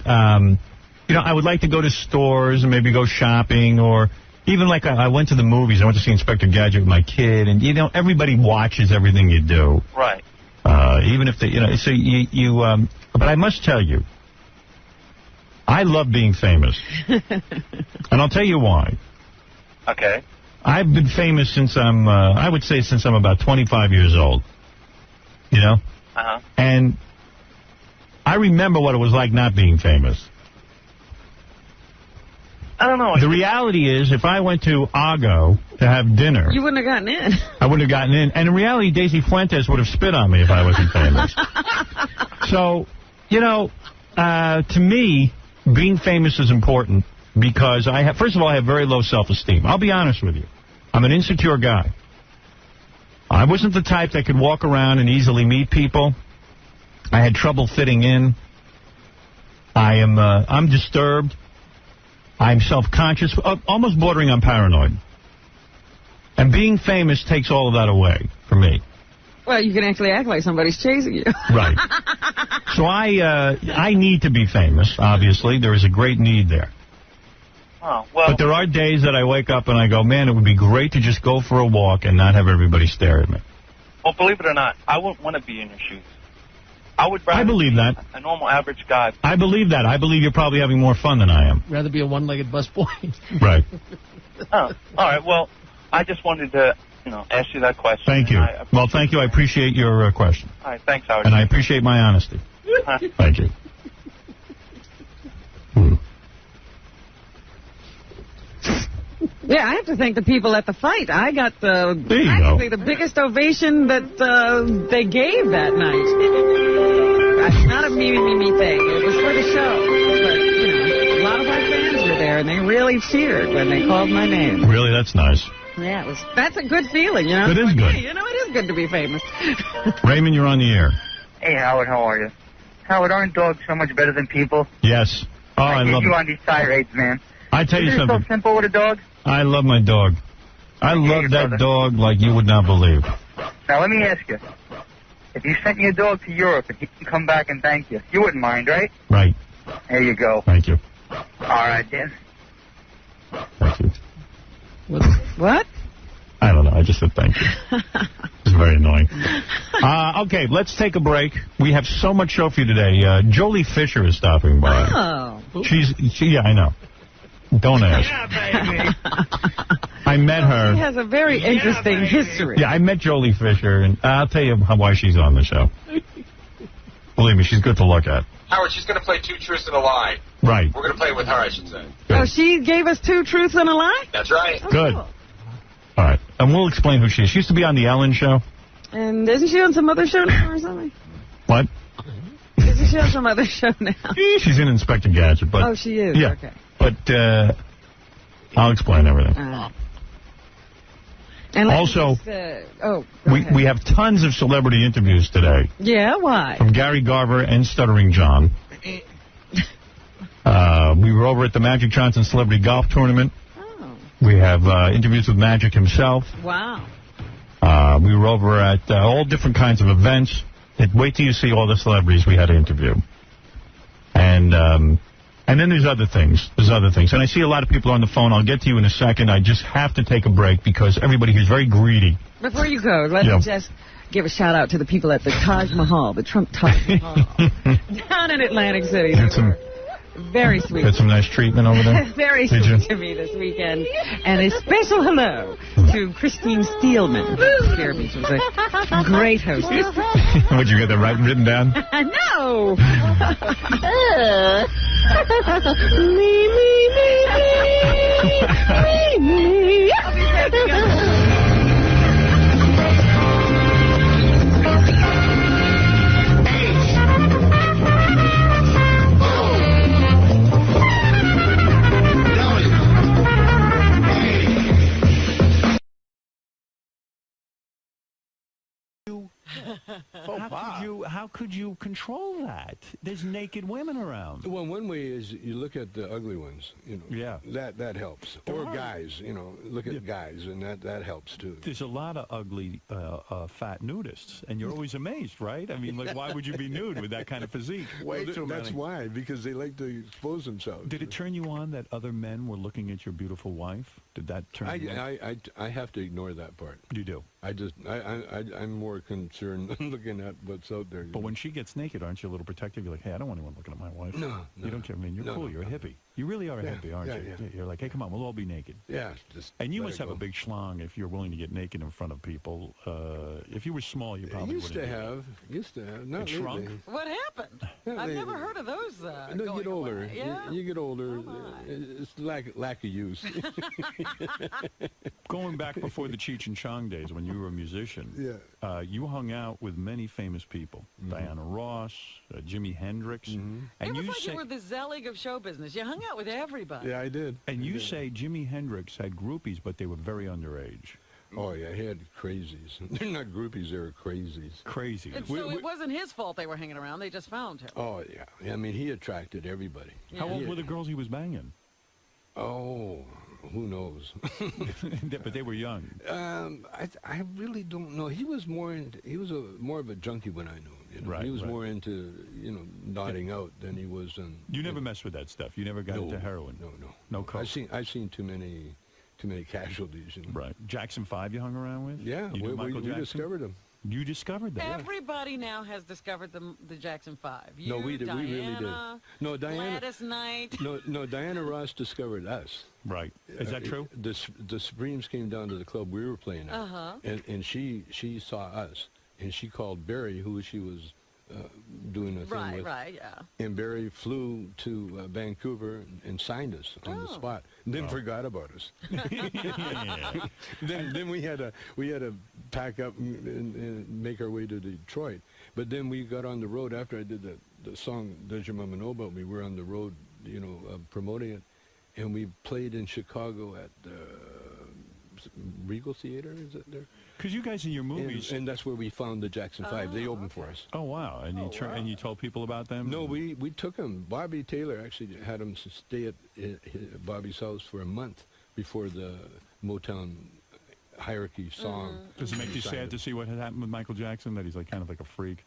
you know, I would like to go to stores and maybe go shopping, or even like I went to the movies. I went to see Inspector Gadget with my kid, and, you know, everybody watches everything you do. Right. Even if they, you know, so but I must tell you, I love being famous. And I'll tell you why. Okay. I've been famous since I would say since I'm about 25 years old. You know? Uh-huh. And I remember what it was like not being famous. I don't know. The reality is, if I went to Argo to have dinner... You wouldn't have gotten in. I wouldn't have gotten in. And in reality, Daisy Fuentes would have spit on me if I wasn't famous. So, you know, to me, being famous is important because first of all, I have very low self-esteem. I'll be honest with you. I'm an insecure guy. I wasn't the type that could walk around and easily meet people. I had trouble fitting in. I'm disturbed. I'm self-conscious, almost bordering on paranoid. And being famous takes all of that away for me. Well, you can actually act like somebody's chasing you. Right. So I need to be famous, obviously. There is a great need there. Oh, well. But there are days that I wake up and I go, man, it would be great to just go for a walk and not have everybody stare at me. Well, believe it or not, I wouldn't want to be in your shoes. I would rather believe that. A normal average guy. I believe that. I believe you're probably having more fun than I am. Rather be a one-legged busboy. Right. Oh, all right. Well, I just wanted to, you know, ask you that question. Thank you. Well, thank you. I appreciate your question. All right. Thanks, Howard. And I appreciate my honesty. Thank you. Yeah, I have to thank the people at the fight. I got the biggest ovation that they gave that night. It's not a me thing. It was for the show. But, you know, a lot of our fans were there, and they really cheered when they called my name. Really? That's nice. Yeah, that's a good feeling, you know? It is good. Hey, you know, it is good to be famous. Raymond, you're on the air. Hey, Howard, how are you? Howard, aren't dogs so much better than people? Yes. Oh, I love you it. on these tirades, man. I tell you something. It's so simple with a dog. I love my dog. I love that dog like you would not believe. Now, let me ask you. If you sent me a dog to Europe and he can come back and thank you, you wouldn't mind, right? Right. There you go. Thank you. All right, then. Thank you. What? I don't know. I just said thank you. It's very annoying. Okay, let's take a break. We have so much show for you today. Jolie Fisher is stopping by. Oh. Yeah, I know. Don't ask. Yeah, baby. I met her. She has a very interesting history. Yeah, I met Jolie Fisher, and I'll tell you why she's on the show. Believe me, she's good to look at. Howard, she's going to play 2 truths and a lie. Right. We're going to play with her, I should say. Good. Oh, she gave us 2 truths and a lie? That's right. Oh, good. Cool. All right. And we'll explain who she is. She used to be on the Ellen Show. And isn't she on some other show now or something? What? Isn't she on some other show now? She's in Inspector Gadget. But, oh, she is? Yeah. Okay. But I'll explain everything. And also, just, we have tons of celebrity interviews today. Yeah, why? From Gary Garver and Stuttering John. We were over at the Magic Johnson Celebrity Golf Tournament. Oh. We have interviews with Magic himself. Wow. We were over at all different kinds of events. Wait till you see all the celebrities we had to interview. And then there's other things. And I see a lot of people on the phone. I'll get to you in a second. I just have to take a break because everybody here is very greedy. Before you go, let me just give a shout-out to the people at the Taj Mahal, the Trump Taj Mahal, down in Atlantic City. Very sweet. Had some nice treatment over there? Very sweet to me this weekend. And a special hello to Christine Steelman. She was a great hostess. Would you get that written down? No! How could you control that? There's naked women around. Well, one way is you look at the ugly ones, you know. Yeah. That helps. Or guys, you know, look at guys, and that helps too. There's a lot of ugly, fat nudists, and you're always amazed, right? I mean, like, why would you be nude with that kind of physique? That's why, because they like to expose themselves. Did it turn you on that other men were looking at your beautiful wife? Did that turn you on? I have to ignore that part. You do? I'm more concerned looking at what's out there. But when she gets naked, aren't you a little protective? You're like, hey, I don't want anyone looking at my wife. No. You don't care. I mean, you're cool. You're a hippie. You really are a hippie, aren't you? Yeah. You're like, hey, come on, we'll all be naked. Yeah. And you must have a big schlong if you're willing to get naked in front of people. If you were small, you probably used to have. Not it lately. shrunk? What happened? I've never heard of those. No, you get older. Yeah? You get older. It's lack of use. Going back before the Cheech and Chong days when you were a musician, you hung out with many famous people. Diana Ross, Jimi Hendrix. And it was like you were the Zelig of show business. You hung out with everybody. Yeah, I did. And you say Jimi Hendrix had groupies, but they were very underage. Oh, yeah, he had crazies. They're not groupies, they were crazies. Crazy. So it wasn't his fault they were hanging around. They just found him. Oh, yeah. I mean, he attracted everybody. Yeah. How old were the girls he was banging? Oh, who knows? But they were young. I really don't know. He was more of a junkie when I knew him. You know? Right, he was more into nodding out than he was in. You never messed with that stuff. You never got into heroin. No coke. I've seen too many casualties. You know? Right. Jackson 5 you hung around with? Yeah, we discovered him. You discovered that? Everybody now has discovered the Jackson 5. No, we did. Diana, We really did. No, Diana. Gladys Knight. No, Diana Ross discovered us. Right. Is that true? The Supremes came down to the club we were playing at, and she saw us, and she called Barry, who she was doing a thing with. Right, yeah. And Barry flew to Vancouver and signed us on the spot. And then forgot about us. Then we had to pack up and make our way to Detroit. But then we got on the road after I did the song "Does Your Mama Know About Me?" We're on the road, promoting it, and we played in Chicago at the Regal Theater, is it there? Because you guys in your movies, and that's where we found the Jackson 5. They opened for us. Oh wow! And and you told people about them? No, we took them. Bobby Taylor actually had them stay at Bobby's house for a month before the Motown hierarchy song. Does it make you sad to see what had happened with Michael Jackson? That he's like kind of like a freak.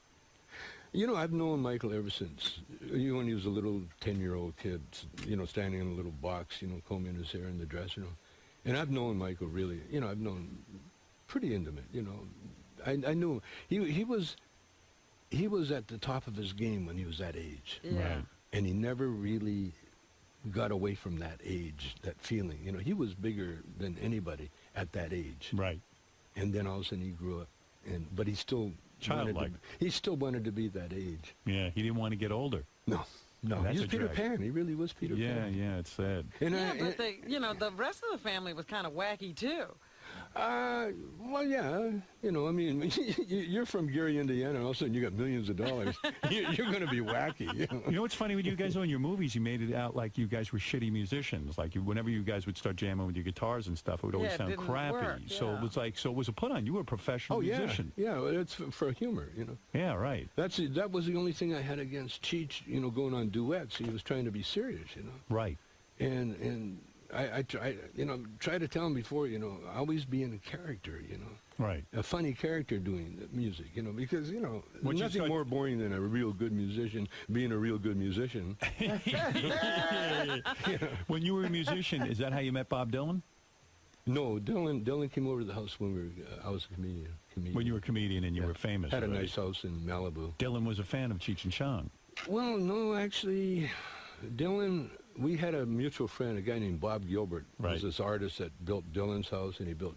I've known Michael ever since. When he was a little 10-year-old kid, standing in a little box, combing his hair in the dress, And I've known Michael really, I've known pretty intimate, I knew him. He was at the top of his game when he was that age. Yeah. Right. And he never really got away from that age, that feeling. He was bigger than anybody at that age. Right. And then all of a sudden he grew up, but he still childlike. He still wanted to be that age. Yeah, he didn't want to get older. No, he was Peter Pan. He really was Peter Pan. Yeah, it's sad. But the rest of the family was kind of wacky too. Well, yeah, you're from Gary, Indiana, and all of a sudden you got millions of dollars. You're going to be wacky. You know what's funny with you guys in your movies? You made it out like you guys were shitty musicians. Like whenever you guys would start jamming with your guitars and stuff, it would always sound crappy. Work, yeah. So it was a put on. You were a professional musician. Yeah, it's for humor, Yeah, right. That was the only thing I had against Cheech, going on duets. He was trying to be serious, Right. And I try to tell him before, always be in a character, Right. A funny character doing the music, because, nothing more boring than a real good musician being a real good musician. When you were a musician, is that how you met Bob Dylan? No, Dylan came over to the house when I was a comedian. When you were a comedian and you were famous. Had a nice house in Malibu. Dylan was a fan of Cheech and Chong. Well, no, actually, Dylan, we had a mutual friend, a guy named Bob Gilbert. Right. Was this artist that built Dylan's house, and he built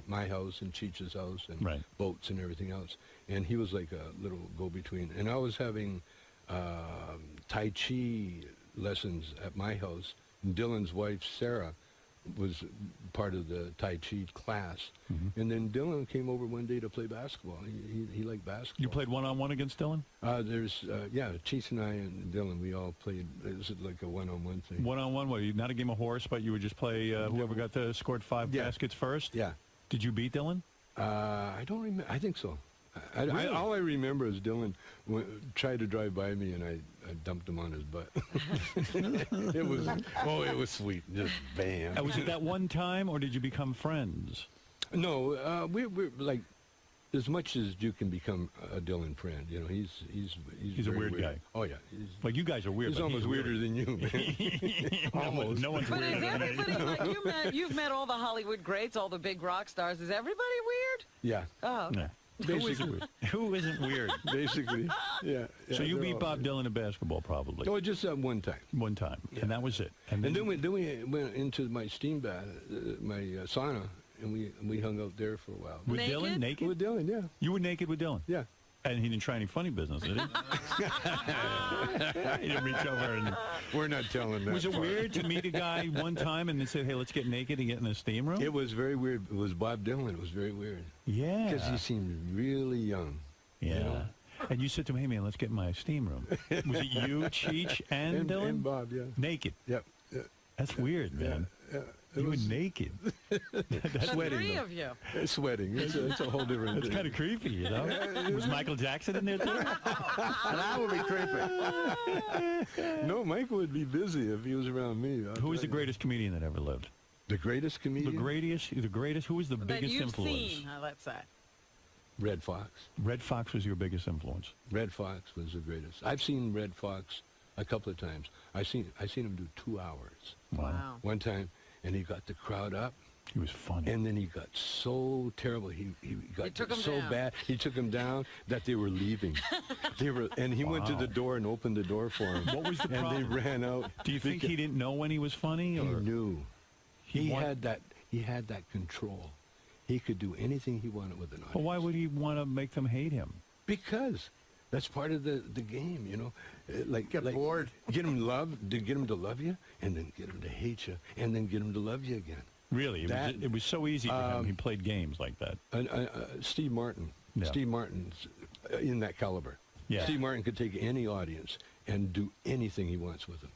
my house and Cheech's house and boats and everything else. And he was like a little go-between. And I was having Tai Chi lessons at my house. And Dylan's wife, Sarah, was part of the Tai Chi class. And then Dylan came over one day to play basketball. He liked basketball. You played one-on-one against Dylan? Cheech and I and Dylan, we all played. It was like a one-on-one thing. One-on-one? What, not a game of horse, but you would just play whoever got scored 5 baskets first? Yeah. Did you beat Dylan? I don't remember. I think so. All I remember is Dylan tried to drive by me, and I dumped him on his butt. It was sweet. Just bam. Was it that one time, or did you become friends? No, we're like, as much as you can become a Dylan friend, he's a weird guy. Oh yeah, like you guys are weird. He's almost weirder than you, man. Almost. No one's But weirder is than me. everybody like you've met all the Hollywood greats, all the big rock stars? Is everybody weird? Yeah. Oh. Okay. Yeah. Who isn't weird? Basically, yeah. So you beat Bob Dylan in basketball, probably? Oh, just one time. One time, and that was it. And then we went into my steam bath, my sauna, and we hung out there for a while. With Dylan, naked? With Dylan, yeah. You were naked with Dylan? Yeah. And he didn't try any funny business, did he? He didn't reach over and... We're not telling that. Was it weird to meet a guy one time and then say, hey, let's get naked and get in the steam room? It was very weird. It was Bob Dylan. It was very weird. Yeah. Because he seemed really young. Yeah. And you said to him, hey, man, let's get in my steam room. Was it you, Cheech, and Dylan? And Bob, yeah. Naked? Yep. That's weird, man. Yeah. You were naked. That's sweating. Three of you. It's sweating. It's a whole different thing. It's kind of creepy, you know? Was Michael Jackson in there, too? That would be creepy. No, Michael would be busy if he was around me. Who was the greatest comedian that ever lived? The greatest comedian? The greatest. Who was the biggest influence? Seen, let's say. Red Fox. Red Fox was your biggest influence. Red Fox was the greatest. I've seen Red Fox a couple of times. I seen him do 2 hours. Wow. One time, and he got the crowd up. He was funny. And then he got so terrible. He got so down. bad. He took him down that they were leaving. And he went to the door and opened the door for him. What was the problem? And they ran out. Do you think he didn't know when he was funny? Or? He knew. He had that control. He could do anything he wanted with an audience. Well, why would he want to make them hate him? Because that's part of the game, Get bored. Get him to love you, and then get him to hate you, and then get him to love you again. Really? It was so easy for him. He played games like that. Steve Martin. Yeah. Steve Martin's in that caliber. Yeah. Steve Martin could take any audience and do anything he wants with them.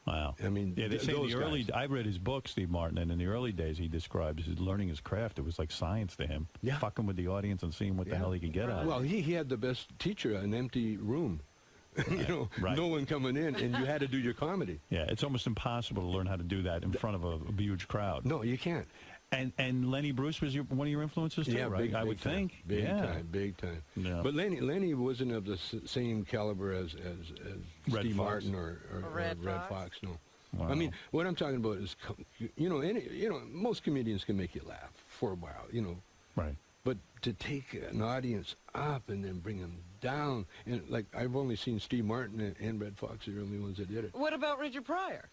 Wow. I mean, they say in the early. I read his book, Steve Martin, and in the early days, he describes his learning his craft. It was like science to him. Yeah. Fucking with the audience and seeing what the hell he could get out of it. Well, he had the best teacher, an empty room. Right. No one coming in, and you had to do your comedy. Yeah, it's almost impossible to learn how to do that in front of a huge crowd. No, you can't. And Lenny Bruce was one of your influences too, yeah, right? Big, I would time. think. Big time. Yeah. But Lenny wasn't of the same caliber as Steve Martin or Red Fox. No. Wow. I mean, what I'm talking about is, most comedians can make you laugh for a while, Right. But to take an audience up and then bring them down, and like I've only seen Steve Martin and Red Fox are the only ones that did it. What about Richard Pryor?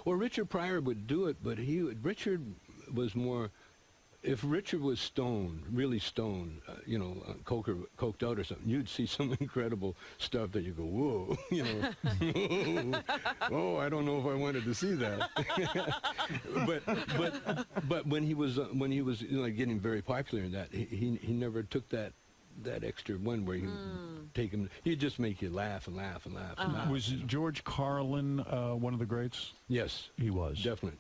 Well, Richard Pryor would do it, but Richard was more. If Richard was stoned, really stoned, coked out or something, you'd see some incredible stuff that you go, whoa, oh, I don't know if I wanted to see that. but when he was getting very popular in that, he never took that extra one where he would take him. He'd just make you laugh and laugh and laugh and laugh. Was George Carlin one of the greats? Yes, he was definitely.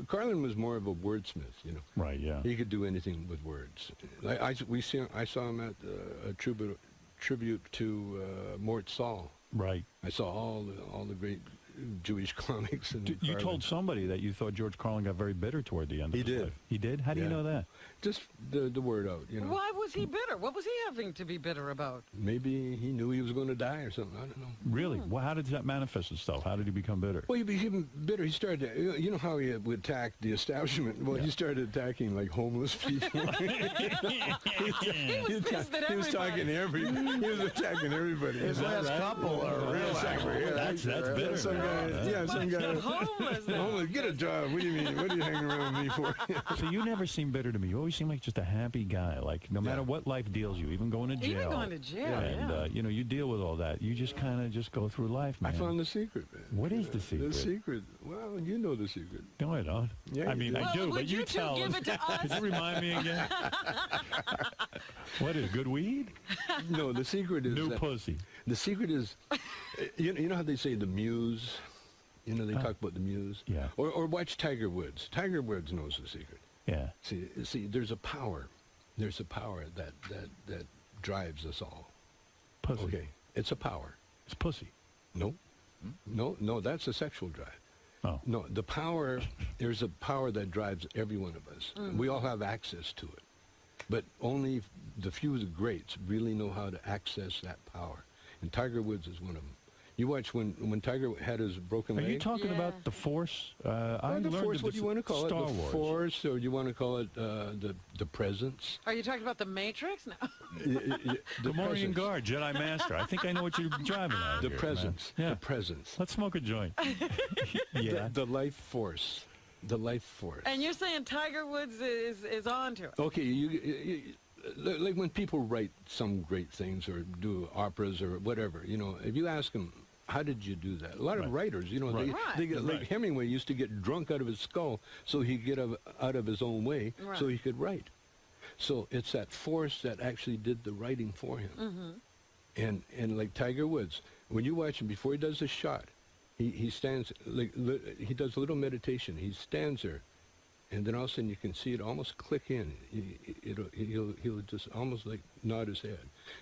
Carlin was more of a wordsmith, Right. Yeah. He could do anything with words. I saw him at a tribute to Mort Saul. Right. I saw all the great Jewish comics. And you told somebody that you thought George Carlin got very bitter toward the end of his life. He did? How do you know that? Just the word out, Why was he bitter? What was he having to be bitter about? Maybe he knew he was going to die or something. I don't know. Really? Well, how did that manifest itself? How did he become bitter? Well, he became bitter. He started, you know how he would attack the establishment? Well, he started attacking, like, homeless people. He was attacking everybody. He was attacking everybody. His last couple are real angry. That's bitter. Some guy. Homeless. Get a job. What do you mean? What are you hanging around with me for? So you never seem bitter to me. You always seem like just a happy guy. Like, no matter what life deals you, even going to jail. Even going to jail, and, you deal with all that. You just kind of go through life, man. I found the secret, man. What is the secret? The secret. Well, you know the secret. No, I don't. Yeah, I mean, do. I do, but you tell give us. it to us? Could you remind me again? What is good weed? No, the secret is new pussy. The secret is, you know how they say the muse? They talk about the muse? Yeah. Or watch Tiger Woods. Tiger Woods knows the secret. Yeah. See, there's a power. There's a power that drives us all? Pussy. Okay, it's a power. It's pussy. No. No, that's a sexual drive. Oh. No, the power, there's a power that drives every one of us. We all have access to it. But only the few, the greats, really know how to access that power. And Tiger Woods is one of them. You watch when Tiger had his broken leg. Are you talking about the Force? I the learned Force, what do you want to call it? Star The Wars. Force, or you want to call it the Presence? Are you talking about the Matrix? No. The Morian Guard, Jedi Master. I think I know what you're driving at. The here, Presence. man. Yeah. The Presence. Let's smoke a joint. Yeah. The Life Force. The Life Force. And you're saying Tiger Woods is on to it. Okay, you like when people write some great things or do operas or whatever, if you ask them, how did you do that? A lot of writers, they get, like Hemingway used to get drunk out of his skull so he'd get out of his own way so he could write. So it's that force that actually did the writing for him. And like Tiger Woods, when you watch him before he does a shot, he stands, he does a little meditation. He stands there, and then all of a sudden you can see it almost click in. He'll just almost like nod his head.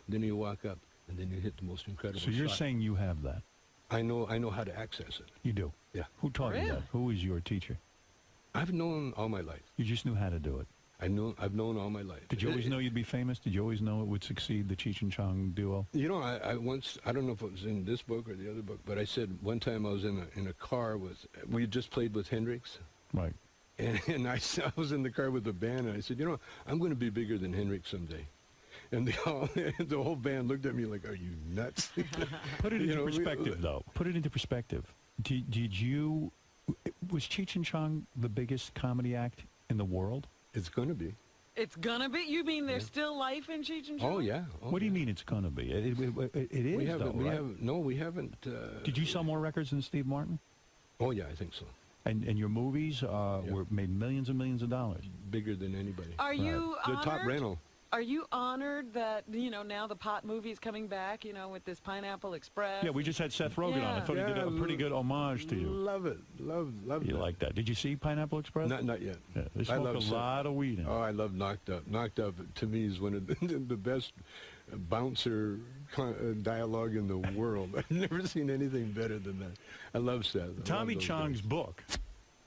Then he'll walk up, and then you hit the most incredible shot. So you're saying you have that? I know how to access it. You do? Yeah. Who taught you that? Who was your teacher? I've known all my life. You just knew how to do it? I've known all my life. Did you always know you'd be famous? Did you always know it would succeed, the Cheech and Chong duo? I once, I don't know if it was in this book or the other book, but I said one time I was in a car we had just played with Hendrix. Right. And I was in the car with the band, and I said, I'm going to be bigger than Hendrix someday. And the whole band looked at me like, are you nuts? Put it into perspective, though. Put it into perspective. Was Cheech and Chong the biggest comedy act in the world? It's going to be. It's gonna be? You mean there's still life in Cheech and Chong? Oh, yeah. What do you mean it's going to be? It is, we haven't, though, right? No, we haven't. Did you sell more records than Steve Martin? Oh, yeah, I think so. And your movies were made millions and millions of dollars. Bigger than anybody. Are you the top rental. Are you honored that, now the pot movie is coming back, with this Pineapple Express? Yeah, we just had Seth Rogen on. I thought he did a pretty good homage to you. Love it. Love it. You like that. Did you see Pineapple Express? Not yet. Yeah, they smoke a lot of weed in it. Oh, I love Knocked Up. Knocked Up, to me, is one of the best bouncer dialogue in the world. I've never seen anything better than that. I love Seth. Tommy Chong's book,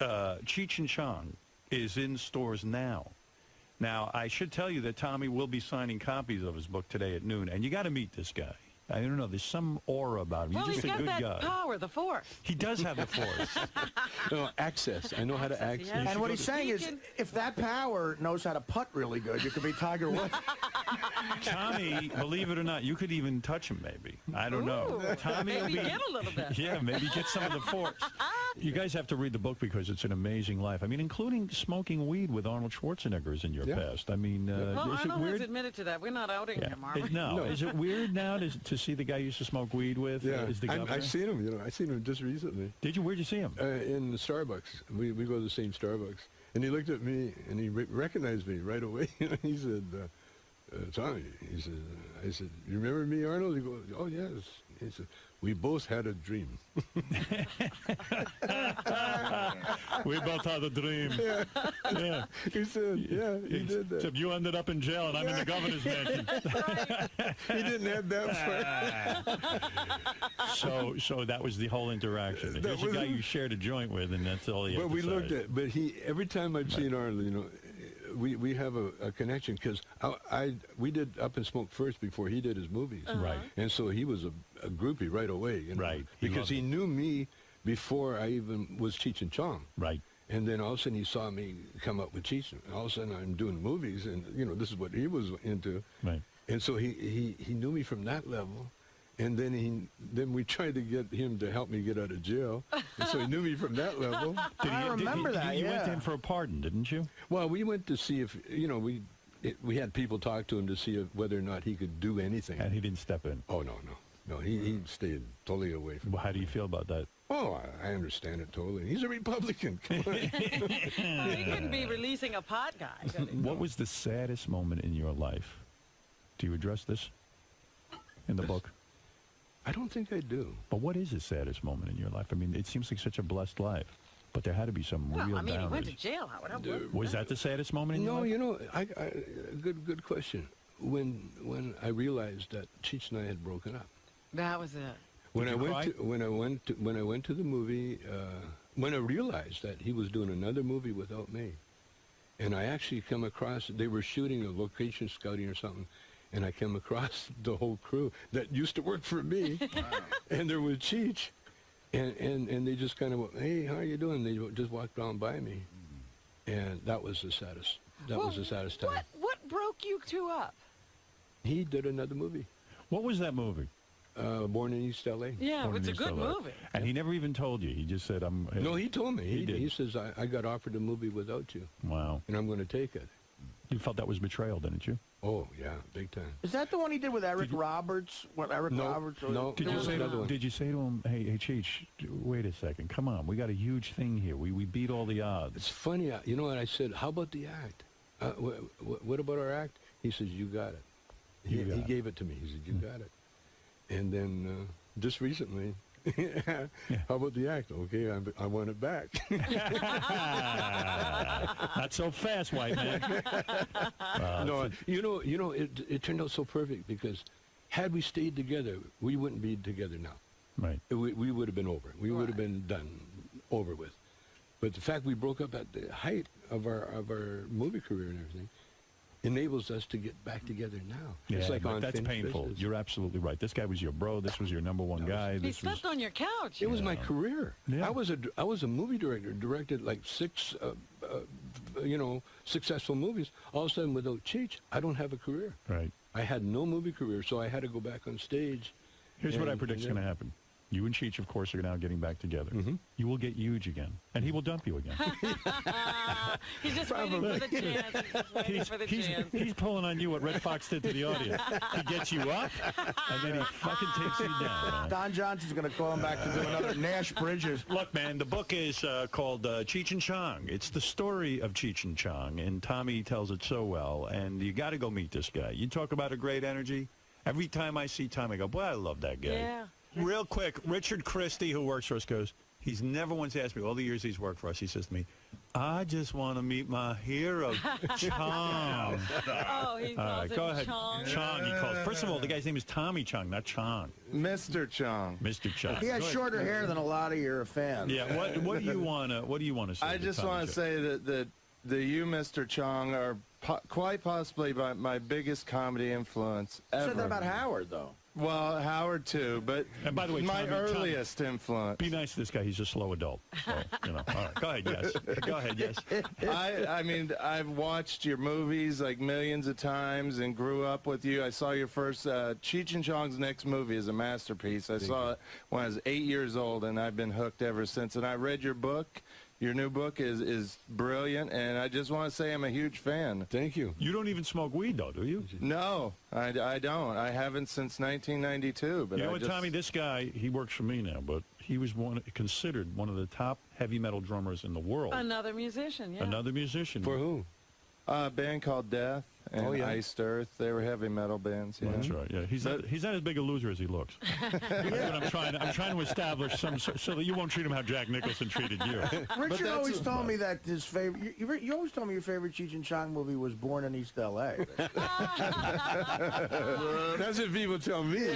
Cheech and Chong, is in stores now. Now, I should tell you that Tommy will be signing copies of his book today at noon, and you got to meet this guy. I don't know. There's some aura about him. Well, He's just a good guy. He's got that power, the force. He does have the force. No, access. I know how to access. Yeah. And what he's saying is, if that power knows how to putt really good, you could be Tiger Woods. Tommy, believe it or not, you could even touch him, maybe. I don't know. Tommy maybe get a little bit. Yeah, maybe get some of the force. You guys have to read the book because it's an amazing life. I mean, including smoking weed with Arnold Schwarzenegger is in your past. I mean, well, is it Arnold weird? has admitted to that. We're not outing him, are we? No. Is it weird now to see the guy you used to smoke weed with? Yeah, Is the governor? I've seen him. I seen him just recently. Did you? Where'd you see him? In the Starbucks. We go to the same Starbucks, and he looked at me and he recognized me right away. He said, "Tommy," he said. I said, "You remember me, Arnold?" He goes, "Oh yes." He said, "We both had a dream." We both had a dream. Yeah. He said, "Yeah, he did that." Except you ended up in jail, and I'm in the governor's mansion. He didn't have that far. So that was the whole interaction. Here's a guy you shared a joint with, and that's all he had to say. But we looked at. But every time I've seen Arnold, we have a connection because we did Up and Smoke first before he did his movies, right? And so he was a groupie right away, right? Because he knew me before I even was Cheech and Chong, right? And then all of a sudden he saw me come up with Cheech, and all of a sudden I'm doing movies, and this is what he was into, right? And so he knew me from that level. And then we tried to get him to help me get out of jail. And so he knew me from that level. I remember that, You went to him for a pardon, didn't you? Well, we went to see if, we had people talk to him to see whether or not he could do anything. And he didn't step in? Oh, no. No, he stayed totally away from Well, how do you feel about that? Oh, I understand it totally. He's a Republican. Come on. Well, he couldn't be releasing a pot guy, could he? What was the saddest moment in your life? Do you address this in the book? I don't think I do. But what is the saddest moment in your life? I mean, it seems like such a blessed life, but there had to be some real downers. He went to jail, Howard. Was that the saddest moment in your life? No, good question. when I realized that Cheech and I had broken up. That was it. When I went to the movie, when I realized that he was doing another movie without me, and I actually come across, they were shooting a location scouting or something, and I came across the whole crew that used to work for me, and there was Cheech, and they just kind of went, hey, how are you doing? They just walked down by me, and that was the saddest. That was the saddest time. What broke you two up? He did another movie. What was that movie? Born in East L.A. Yeah, it's a good movie. And he never even told you. He just said, "I'm." No, he told me. He did. He says, "I got offered a movie without you." Wow. And I'm going to take it. You felt that was betrayal, didn't you? Oh yeah, big time. Is that the one he did with Eric Roberts? Roberts? No. Did you say to him, "Hey, Cheech, wait a second. Come on, we got a huge thing here. We beat all the odds." It's funny. You know what I said? How about the act? What about our act? He says, "You got it." He gave it to me. He said, "You got it." And then just recently, how about the act? Okay, I want it back. Not so fast, white man. No, it turned out so perfect because had we stayed together, we wouldn't be together now. Right. We would have been over. We would have been done, over with. But the fact we broke up at the height of our movie career and everything enables us to get back together now. Yeah, it's like that's painful. Business. You're absolutely right. This guy was your bro. This was your number one guy. He slept on your couch. It was my career. Yeah. I was a movie director, directed like 6 successful movies. All of a sudden, without Cheech, I don't have a career. Right. I had no movie career, so I had to go back on stage. Here's what I predict is going to happen. You and Cheech, of course, are now getting back together. Mm-hmm. You will get huge again, and he will dump you again. He's just waiting for the chance. He's pulling on you what Red Fox did to the audience. He gets you up, and then he fucking takes you down. Man. Don Johnson's going to call him back to do another Nash Bridges. Look, man, the book is called Cheech and Chong. It's the story of Cheech and Chong, and Tommy tells it so well, and you got to go meet this guy. You talk about a great energy. Every time I see Tommy, I go, boy, I love that guy. Yeah. Real quick, Richard Christie, who works for us, goes, he's never once asked me, all the years he's worked for us, he says to me, I just want to meet my hero, Chong. Oh, he calls go him ahead. Chong. Chong, he calls. First of all, the guy's name is Tommy Chong, not Chong. Mr. Chong. Mr. Chong. He has shorter hair than a lot of your fans. Yeah, what do you want to say? I just want to say that you, Mr. Chong, are quite possibly my biggest comedy influence ever. You said that about Howard, though. Well, Howard too, but and by the way, my earliest influence. Be nice to this guy. He's a slow adult. So, all right. Go ahead, yes. Go ahead, yes. I mean, I've watched your movies like millions of times and grew up with you. I saw your first Cheech and Chong's next movie is a masterpiece. I saw it when I was 8 years old, and I've been hooked ever since. And I read your book. Your new book is brilliant, and I just want to say I'm a huge fan. Thank you. You don't even smoke weed, though, do you? No, I don't. I haven't since 1992. But you know what, Tommy? This guy, he works for me now, but he was considered one of the top heavy metal drummers in the world. Another musician, yeah. Another musician. For who? A band called Death and Iced Earth. They were heavy metal bands. Yeah. That's right. Yeah, he's not as big a loser as he looks. That's what I'm trying to establish so that you won't treat him how Jack Nicholson treated you. Richard always told me that his favorite. You always told me your favorite Cheech and Chong movie was Born in East L.A. That's what people tell me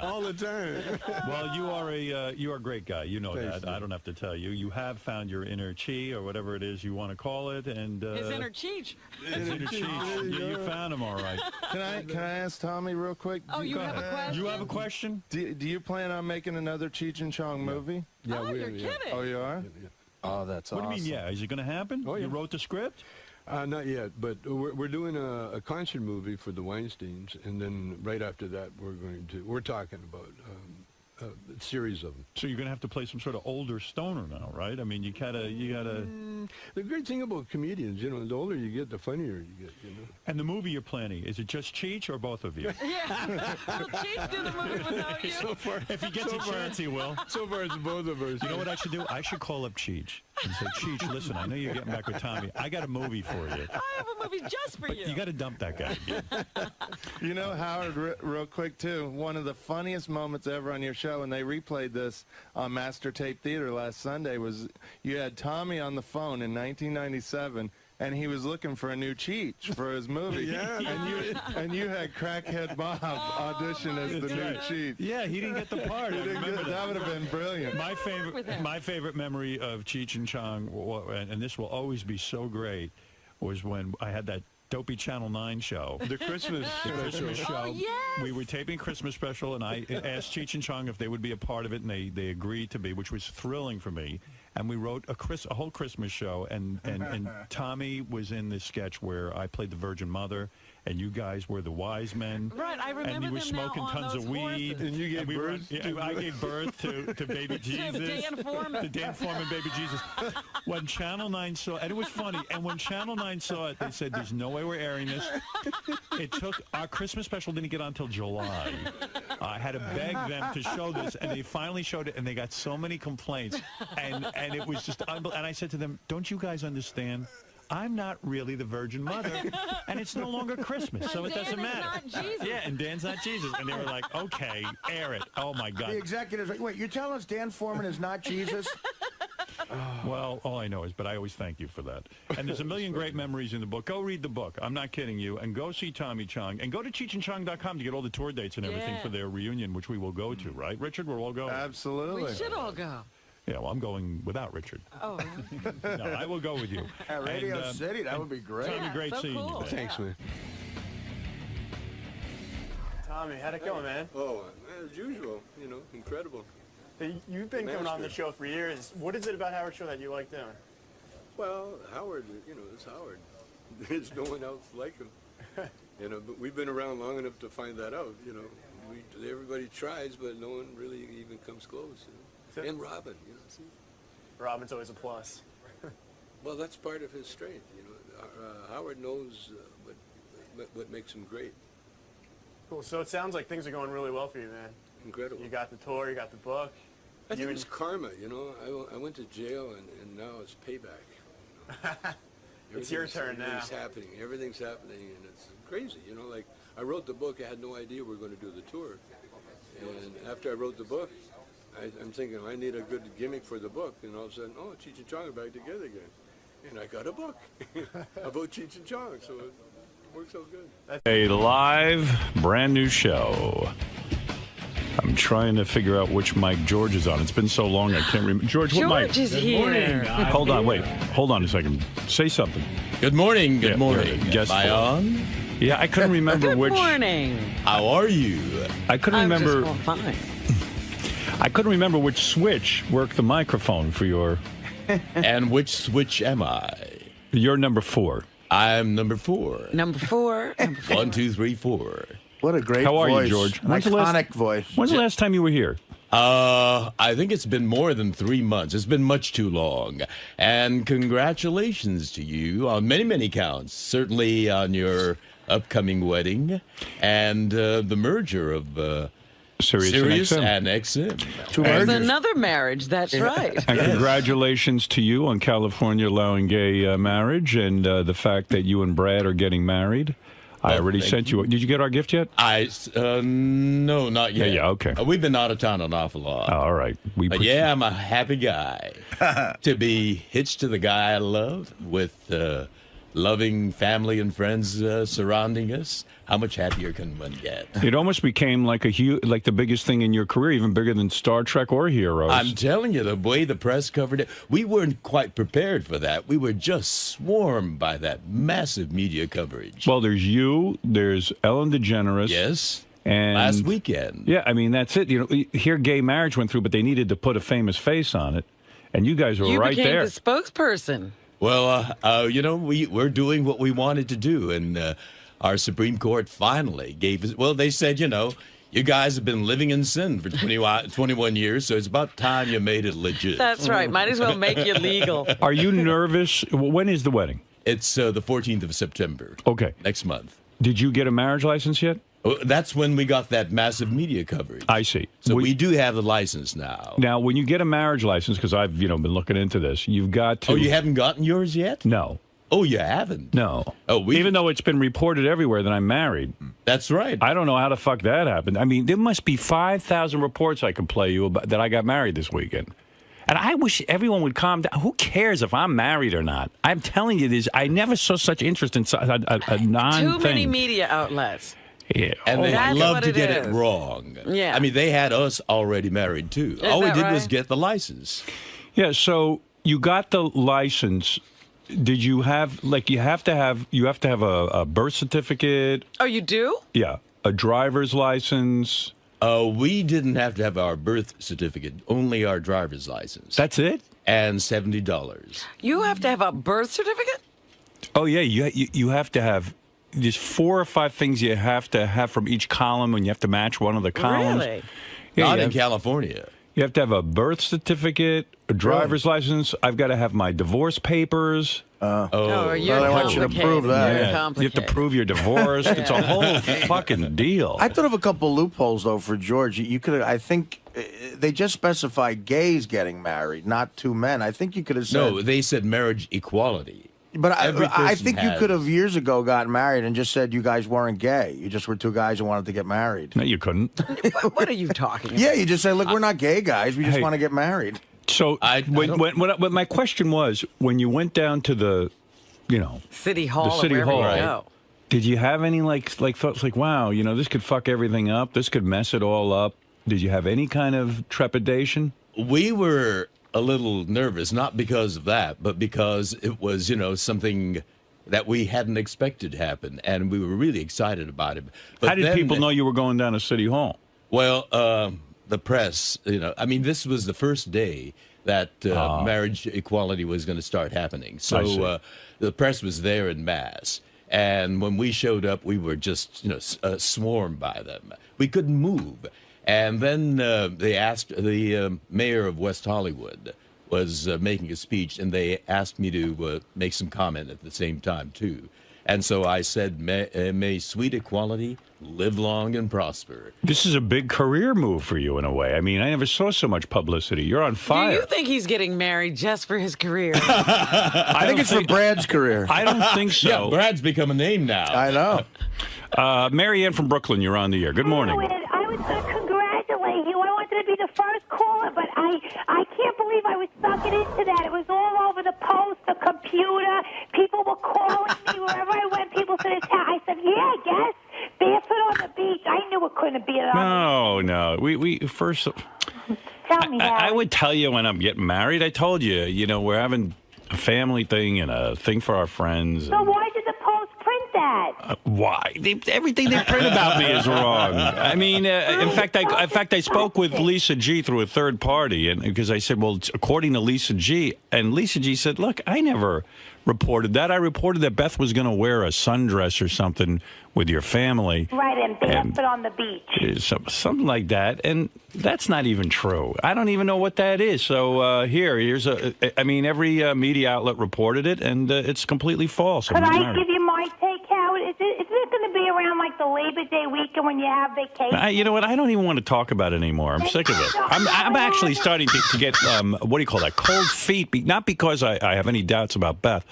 all the time. Well, you are a great guy. You know that. I don't have to tell you. You have found your inner Chi or whatever it is you want to call it, and his inner Cheech. His inner Cheech. You found him all right. Can I ask Tommy real quick? Oh, you have a question? You have a question? Do you plan on making another Cheech and Chong movie? Yeah, you're kidding. Oh, you are? Yeah. Oh, that's awesome. What do you mean, yeah? Is it going to happen? Oh, yeah. You wrote the script? Not yet, but we're doing a concert movie for the Weinsteins, and then right after that we're talking about a series of them. So you're going to have to play some sort of older stoner now, right? I mean, you gotta. The great thing about comedians, the older you get, the funnier you get, And the movie you're planning, is it just Cheech or both of you? Yeah. Will Cheech do the movie without you? So far, if he gets a chance, he will. So far, it's both of us. You know what I should do? I should call up Cheech and say, Cheech, listen, I know you're getting back with Tommy. I got a movie for you. I have a movie just for you. You got to dump that guy again. Howard, real quick, too, one of the funniest moments ever on your show, and they replayed this on Master Tape Theater last Sunday, was you had Tommy on the phone in 1997, and he was looking for a new Cheech for his movie. Yeah. And you had Crackhead Bob audition as the new Cheech. Yeah, he didn't get the part. That would have been brilliant. My favorite memory of Cheech and Chong, and this will always be so great, was when I had that dopey Channel 9 show. The Christmas show. Oh, yes. We were taping Christmas special, and I asked Cheech and Chong if they would be a part of it, and they agreed to be, which was thrilling for me. And we wrote a whole Christmas show, and Tommy was in this sketch where I played the Virgin Mother, and you guys were the wise men. Right, I remember and you were them smoking now on tons those of weed. horses. And you gave birth I gave birth to baby Jesus. Dan Foreman. To Dan Foreman, baby Jesus. When Channel 9 saw it, and it was funny, and when Channel 9 saw it, they said, there's no way we're airing this. It took, our Christmas special didn't get on until July. I had to beg them to show this, and they finally showed it, and they got so many complaints. And it was just unbelievable. And I said to them, don't you guys understand? I'm not really the Virgin Mother, and it's no longer Christmas, so it doesn't matter. Not Jesus. Yeah, and Dan's not Jesus. And they were like, okay, air it. Oh, my God. The executives, wait, you're telling us Dan Foreman is not Jesus? Well, all I know is, but I always thank you for that. And there's a million great memories in the book. Go read the book. I'm not kidding you. And go see Tommy Chong. And go to CheechandChong.com to get all the tour dates and everything for their reunion, which we will go to, right? Richard, we're all going. Absolutely. We should all go. Yeah, well, I'm going without Richard. Oh. No, I will go with you. At Radio City, that would be great. Tommy, great so seeing cool. you. Thanks, man. Tommy, how'd it go, man? Oh, as usual, incredible. You've been coming on the show for years. What is it about Howard's show that you like doing? Well, Howard, it's Howard. There's no one else like him. But we've been around long enough to find that out. Everybody tries, but no one really even comes close. And Robin, see? Robin's always a plus. Well, that's part of his strength. Howard knows what makes him great. Cool. So it sounds like things are going really well for you, man. Incredible. You got the tour, you got the book. I think it's karma, I went to jail, and now it's payback. It's your turn now. Everything's happening, and it's crazy. Like I wrote the book, I had no idea we were going to do the tour. And after I wrote the book, I'm thinking, I need a good gimmick for the book. And all of a sudden, Cheech and Chong are back together again. And I got a book about Cheech and Chong, so it works out good. A live, brand new show. I'm trying to figure out which mic George is on. It's been so long, I can't remember. George, what mic? George is here. Hold on, wait. Hold on a second. Say something. Good morning. Good morning. Guess Am I on? Yeah, I couldn't remember which. Good morning. How are you? I couldn't remember. Just fine. I couldn't remember which switch worked the microphone for your. And which switch am I? You're number 4. I'm number 4. Number 4. 1, 2, 3, 4. What a great voice. How are you, George? Iconic voice. When's the last time you were here? I think it's been more than 3 months. It's been much too long. And congratulations to you on many, many counts. Certainly on your upcoming wedding and the merger of Sirius and XM. There's another marriage, that's right. And congratulations to you on California allowing gay marriage and the fact that you and Brad are getting married. I already sent you. Did you get our gift yet? No, not yet. Yeah, okay. We've been out of town an awful lot. Oh, all right. But yeah, I'm a happy guy to be hitched to the guy I love with loving family and friends surrounding us. How much happier can one get? It almost became like like the biggest thing in your career, even bigger than Star Trek or Heroes. I'm telling you, the way the press covered it, we weren't quite prepared for that. We were just swarmed by that massive media coverage. Well, there's you, there's Ellen DeGeneres. Yes. And last weekend. Yeah, I mean, that's it. Here gay marriage went through, but they needed to put a famous face on it. And you guys were right there. You became the spokesperson. Well, we're doing what we wanted to do, and our Supreme Court finally gave us. Well, they said, you guys have been living in sin for 21 years, so it's about time you made it legit. That's right. Might as well make you legal. Are you nervous? When is the wedding? It's the 14th of September. Okay. Next month. Did you get a marriage license yet? That's when we got that massive media coverage. I see. So we do have the license now. Now, when you get a marriage license, because I've been looking into this, you've got to. Oh, you haven't gotten yours yet? No. Oh, you haven't? No. Oh, even though it's been reported everywhere that I'm married. That's right. I don't know how the fuck that happened. I mean, there must be 5,000 reports I can play you about that I got married this weekend. And I wish everyone would calm down. Who cares if I'm married or not? I'm telling you this. I never saw such interest in a non-thing. Too many media outlets. Yeah. And they That's love what to it get is. it wrong. Yeah. I mean, they had us already married, too. All we that did right? was get the license. Yeah, so you got the license. Did you have, like, you have to have a birth certificate? Oh, you do? Yeah. A driver's license? We didn't have to have our birth certificate, only our driver's license. That's it? And $70. You have to have a birth certificate? Oh, yeah, you have to have, there's 4 or 5 things you have to have from each column, and you have to match one of the columns. Really? Yeah, Not in California. You have to have a birth certificate, a driver's license. I've got to have my divorce papers. You're Well, I want you to prove that. Yeah. You have to prove you're divorced. It's a whole fucking deal. I thought of a couple loopholes though for George. You could, I think, they just specified gays getting married, not 2 men. I think you could have said. No, they said marriage equality. But Every I person think you has- could have years ago gotten married and just said you guys weren't gay. You just were 2 guys who wanted to get married. No, you couldn't. What are you talking about? Yeah, you just say, look, we're not gay guys. We just want to get married. So when my question was, when you went down to the, City Hall, the city or wherever hall, you go. did you have any like thoughts like, wow, this could fuck everything up, this could mess it all up? Did you have any kind of trepidation? We were a little nervous, not because of that, but because it was, something that we hadn't expected to happen, and we were really excited about it. But How did people know you were going down to City Hall? Well, the press, I mean, this was the first day that marriage equality was going to start happening. So the press was there en masse. And when we showed up, we were just, swarmed by them. We couldn't move. And then they asked, the mayor of West Hollywood was making a speech, and they asked me to make some comment at the same time, too. And so I said, may sweet equality live long and prosper. This is a big career move for you in a way. I mean, I never saw so much publicity. You're on fire. Do you think he's getting married just for his career? I think it's for Brad's career. I don't think so. Yeah, Brad's become a name now. I know. Mary Ann from Brooklyn, you're on the air. Good morning. I was going to congratulate you. I wanted to be the first caller, but I can't believe I was sucking into that. It was all over the post, the computer. People were calling me wherever I went. People said, I said, yeah, I guess. Barefoot on the beach. I knew it couldn't be at all. No. We first. Tell me, I would tell you when I'm getting married. I told you, we're having a family thing and a thing for our friends. So why did the Post print that? Why? Everything they print about me is wrong. I mean, in fact, I spoke with Lisa G through a third party, and because I said, well, it's according to Lisa G, and Lisa G said, look, I never reported that. I reported that Beth was going to wear a sundress or something with your family. Right, and barefoot on the beach. Something like that, and that's not even true. I don't even know what that is. So here's every media outlet reported it, and it's completely false. Could I give you my take, Howard? Is it going to be around like the Labor Day weekend when you have vacation? You know what? I don't even want to talk about it anymore. I'm sick of it. I'm actually starting to get, what do you call that, cold feet. Not because I have any doubts about Beth.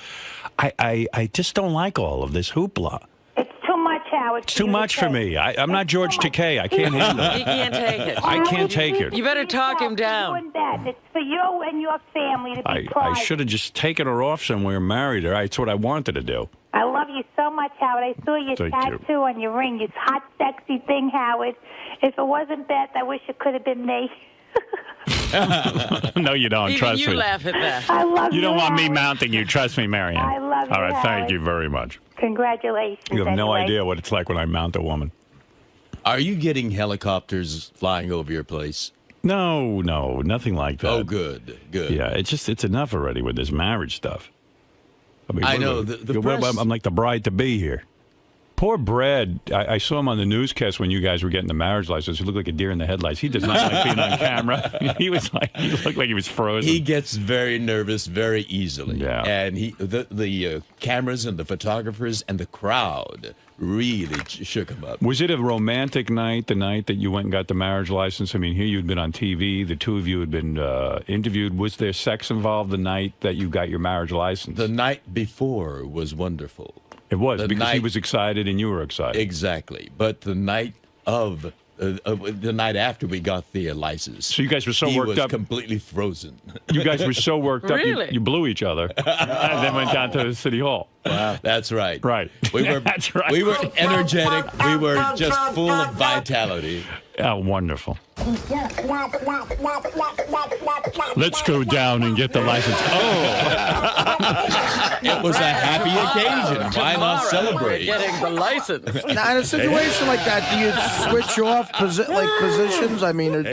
I just don't like all of this hoopla. It's too much, Howard. It's too much for me. I'm not George Takei. I can't handle it. He can't take it. I can't take it. You better talk him down. It's for you and your family to be proud. I should have just taken her off somewhere and married her. That's what I wanted to do. I love you so much, Howard. I saw your Thank tattoo on your ring. It's hot, sexy thing, Howard. If it wasn't Beth, I wish it could have been me. No, you don't. Even Trust you me. laugh at that. I love you. You don't want me Howard. mounting you. Trust me, Marianne. I love you, All right, thank Howard. you very much. Congratulations. You have no anyway. idea what it's like when I mount a woman. Are you getting helicopters flying over your place? No, nothing like that. Oh, good. Yeah, it's enough already with this marriage stuff. I know, the press- I'm like the bride-to-be here. Poor Brad. I saw him on the newscast when you guys were getting the marriage license. He looked like a deer in the headlights. He does not like being on camera. He looked like he was frozen. He gets very nervous very easily. Yeah. And the cameras and the photographers and the crowd really shook him up. Was it a romantic night, the night that you went and got the marriage license? I mean, here you'd been on TV. The two of you had been interviewed. Was there sex involved the night that you got your marriage license? The night before was wonderful. It was, because he was excited and you were excited. Exactly. But the night of the night after we got the license. So you guys were so worked up. He was completely frozen. You guys were so worked up, Really? you blew each other, and then went down to City Hall. Wow. That's right. Right. We were, That's right. We were energetic. We were just full of vitality. Oh, wonderful. Let's go down and get the license. Oh. It was a happy occasion. Why not celebrate? Getting the license. Now, in a situation like that, do you switch off positions? I mean, Of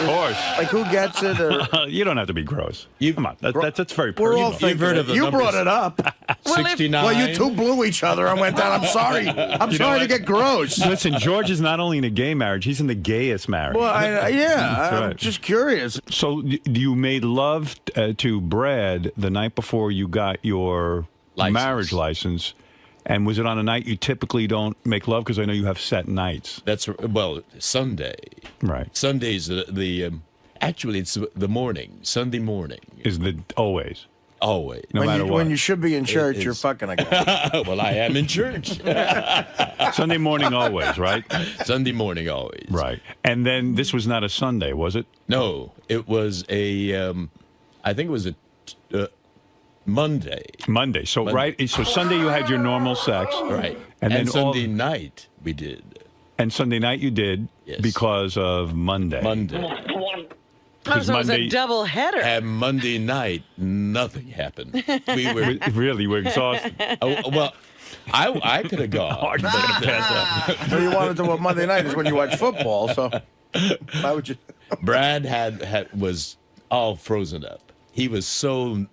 course. like who gets it? Or You don't have to be gross. Come on. That's very we're all personal. You've heard of the you numbers. brought it up. 69. Well, you two blew each other and went down. I'm sorry. I'm You know sorry to what? get gross. Listen, George is not only in a gay marriage, he's in the gayest marriage. Well, That's I'm right. just curious. So you made love to Brad the night before you got your marriage license, and was it on a night you typically don't make love? Because I know you have set nights. That's well, Sunday. Right. Sunday's actually it's the morning. Sunday morning is the always. Always. No matter what. When you should be in church, you're fucking a guy. Well, I am in church. Sunday morning always, right? Sunday morning always. Right. And then this was not a Sunday, was it? No, it was I think it was a Monday. Monday. So Monday. right. So Sunday you had your normal sex. Right. And then Sunday night we did. And Sunday night you did because of Monday. Oh, so it was a double header. And Monday night, nothing happened. We were really we're exhausted. Well, I could have gone. So you wanted to go Monday night is when you watch football. So why would you? Brad was all frozen up. He was so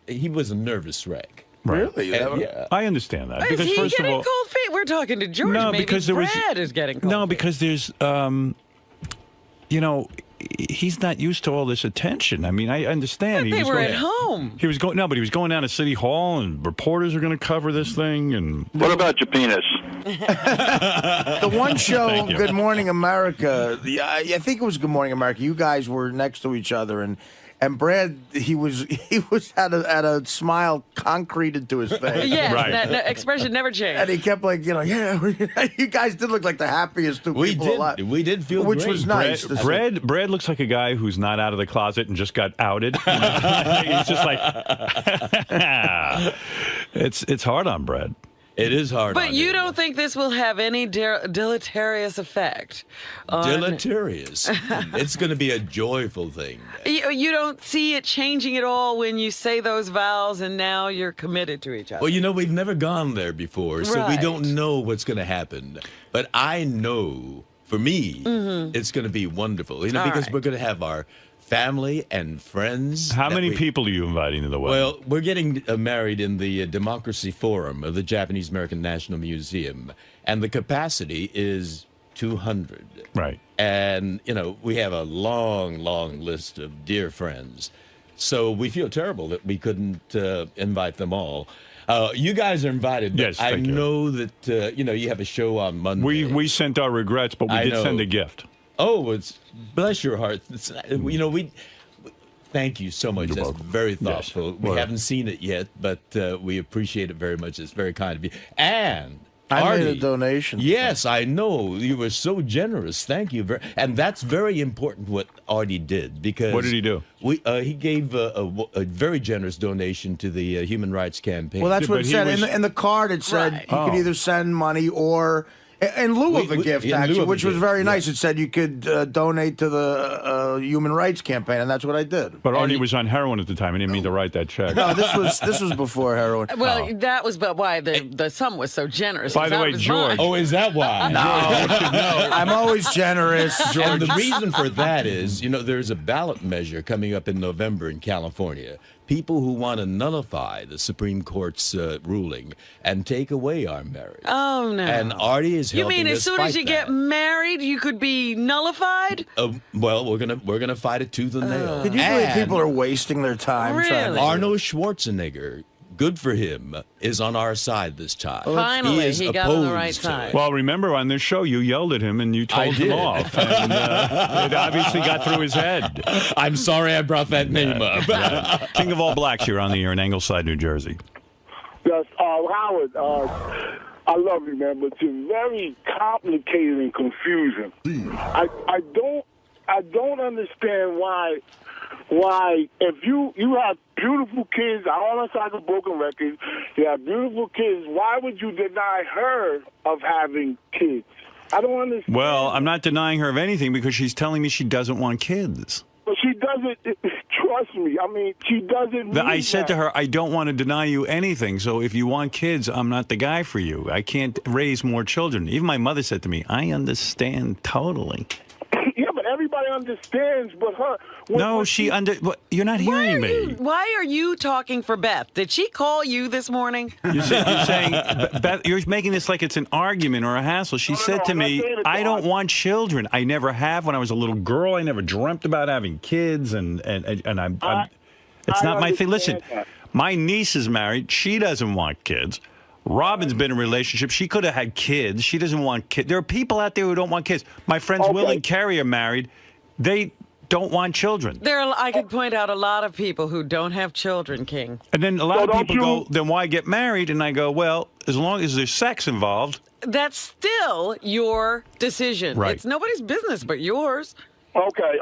he was a nervous wreck. Right. Really? Yeah. I understand that. Is Because he first getting of all, cold feet? We're talking to George. No, Maybe because there was- Brad is getting cold feet. because there's he's not used to all this attention. I mean, I understand. But they were at home. He was going but he was going down to City Hall, and reporters are going to cover this thing. And what about your penis? The one show, Thank you. Good Morning America. I think it was Good Morning America. You guys were next to each other, and Brad, he had a smile concreted to his face. Yes, that expression never changed. And he kept you guys did look like the happiest two people alive. We did feel which great. was nice. Brad looks like a guy who's not out of the closet and just got outed. He's just like, it's hard on Brad. It is hard. But you don't think this will have any deleterious effect? Deleterious. It's going to be a joyful thing. You don't see it changing at all when you say those vows and now you're committed to each other? Well, we've never gone there before, so we don't know what's going to happen. But I know, for me, it's going to be wonderful. Because we're going to have our family and friends. How many people are you inviting to the wedding? Well, we're getting married in the Democracy Forum of the Japanese American National Museum, and the capacity is 200. Right. And, we have a long, long list of dear friends. So we feel terrible that we couldn't invite them all. You guys are invited. But Yes, I thank you. know that, you have a show on Monday. We sent our regrets, but we I did know. send a gift. Oh, bless your heart. We thank you so much. That's very thoughtful. We haven't seen it yet, but we appreciate it very much. It's very kind of you. And I Artie, made a donation. Yes, I know. You were so generous. Thank you. And that's very important what Artie did. Because What did he do? He gave a very generous donation to the Human Rights Campaign. Well, that's what it said. In the card, it said you could either send money or, in lieu of a gift, actually, which was very nice. It said you could donate to the Human Rights Campaign, and that's what I did. But Artie was on heroin at the time. I didn't mean to write that check. No, this was before heroin. Well, that was why the sum was so generous. By the way, George. Oh, is that why? No, I'm always generous, George. And the reason for that is, there's a ballot measure coming up in November in California. People who want to nullify the Supreme Court's ruling and take away our marriage. Oh, no. And Artie is You helping mean as us soon fight as you that. get married, you could be nullified? Well, we're gonna fight it tooth and nail. Did you believe people are wasting their time trying to... Arnold Schwarzenegger, good for him, is on our side this time. Finally, is he got on the right opposed to side. it. Well, remember on this show, you yelled at him and you told him did. off. And it obviously got through his head. I'm sorry I brought that name up. King of all blacks, you're on the air in Ingleside, New Jersey. Yes, Howard, I love you, man, but you're very complicated and confusing. I don't understand why if you have beautiful kids, I don't want to sound like a broken record, you have beautiful kids, why would you deny her of having kids? I don't understand. Well, I'm not denying her of anything because she's telling me she doesn't want kids. But she doesn't, trust me, I mean, she doesn't mean I said to her, I don't want to deny you anything, so if you want kids, I'm not the guy for you. I can't raise more children. Even my mother said to me, I understand totally. Yeah, but everybody understands but her. No, you're not hearing me. Why are you talking for Beth? Did she call you this morning? You're saying, Beth, you're making this like it's an argument or a hassle. She said to me, I don't want children. I never have. When I was a little girl, I never dreamt about having kids, and it's not my thing. Listen, my niece is married. She doesn't want kids. Robin's been in a relationship. She could have had kids. She doesn't want kids. There are people out there who don't want kids. My friends Will and Carrie are married. They don't want children. I could point out a lot of people who don't have children, King. And then a lot of people go, then why get married? And I go, well, as long as there's sex involved. That's still your decision. Right. It's nobody's business but yours. Okay.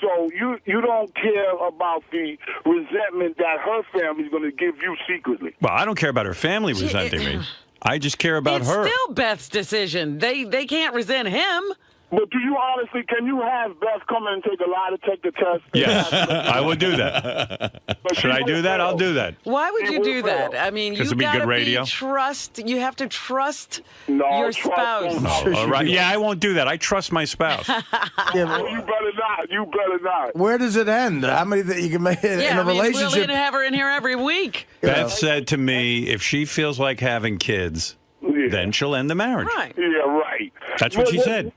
So you don't care about the resentment that her family's going to give you secretly. Well, I don't care about her family resenting me. I just care about her. It's still Beth's decision. They can't resent him. But do you honestly, can you have Beth come in and take a lie detector test? Yes, I would do that. Should I do that? I'll do that. Why would you do that? I mean, you got to you have to trust your spouse. No, all right. Yeah, I won't do that. I trust my spouse. You better not. You better not. Where does it end? How many that you can make in a relationship? We'll have her in here every week. Beth said to me, if she feels like having kids, then she'll end the marriage. Right. Yeah, right. That's what she said.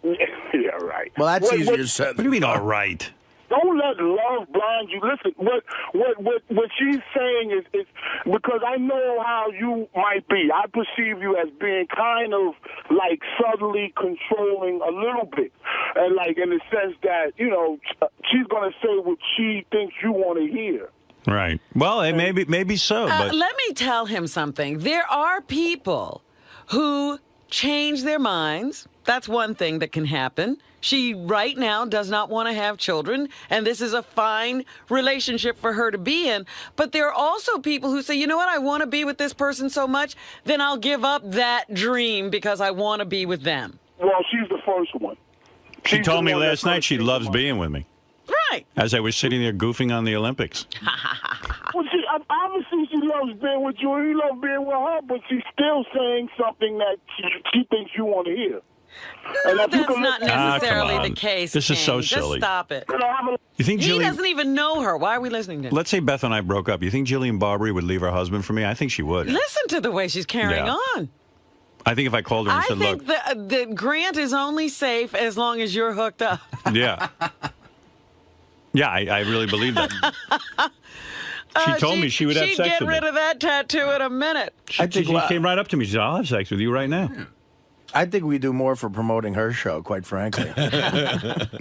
Yeah, right. Well, that's easier said. What do you mean, all right? Don't let love blind you. Listen, what she's saying is because I know how you might be. I perceive you as being kind of like subtly controlling a little bit, and like in the sense that she's gonna say what she thinks you want to hear. Right. Well, maybe so. But let me tell him something. There are people who change their minds. That's one thing that can happen. She right now does not want to have children, and this is a fine relationship for her to be in. But there are also people who say, you know what, I want to be with this person so much, then I'll give up that dream because I want to be with them. Well, she's the first one. She told me last night she loves being with me. Right. As I was sitting there goofing on the Olympics. Well, obviously she loves being with you, and you love being with her, but she's still saying something that she thinks you want to hear. No, that's not necessarily the case. This is so silly. Just stop it. You think he doesn't even know her. Why are we listening to him? Let's say Beth and I broke up. You think Jillian Barbary would leave her husband for me? I think she would. Listen to the way she's carrying on. I think if I called her and said, look. I think the Grant is only safe as long as you're hooked up. Yeah. Yeah, I really believe that. She told me she would have sex with me. She'd get rid of that tattoo in a minute. She came right up to me. She said, I'll have sex with you right now. I think we do more for promoting her show, quite frankly.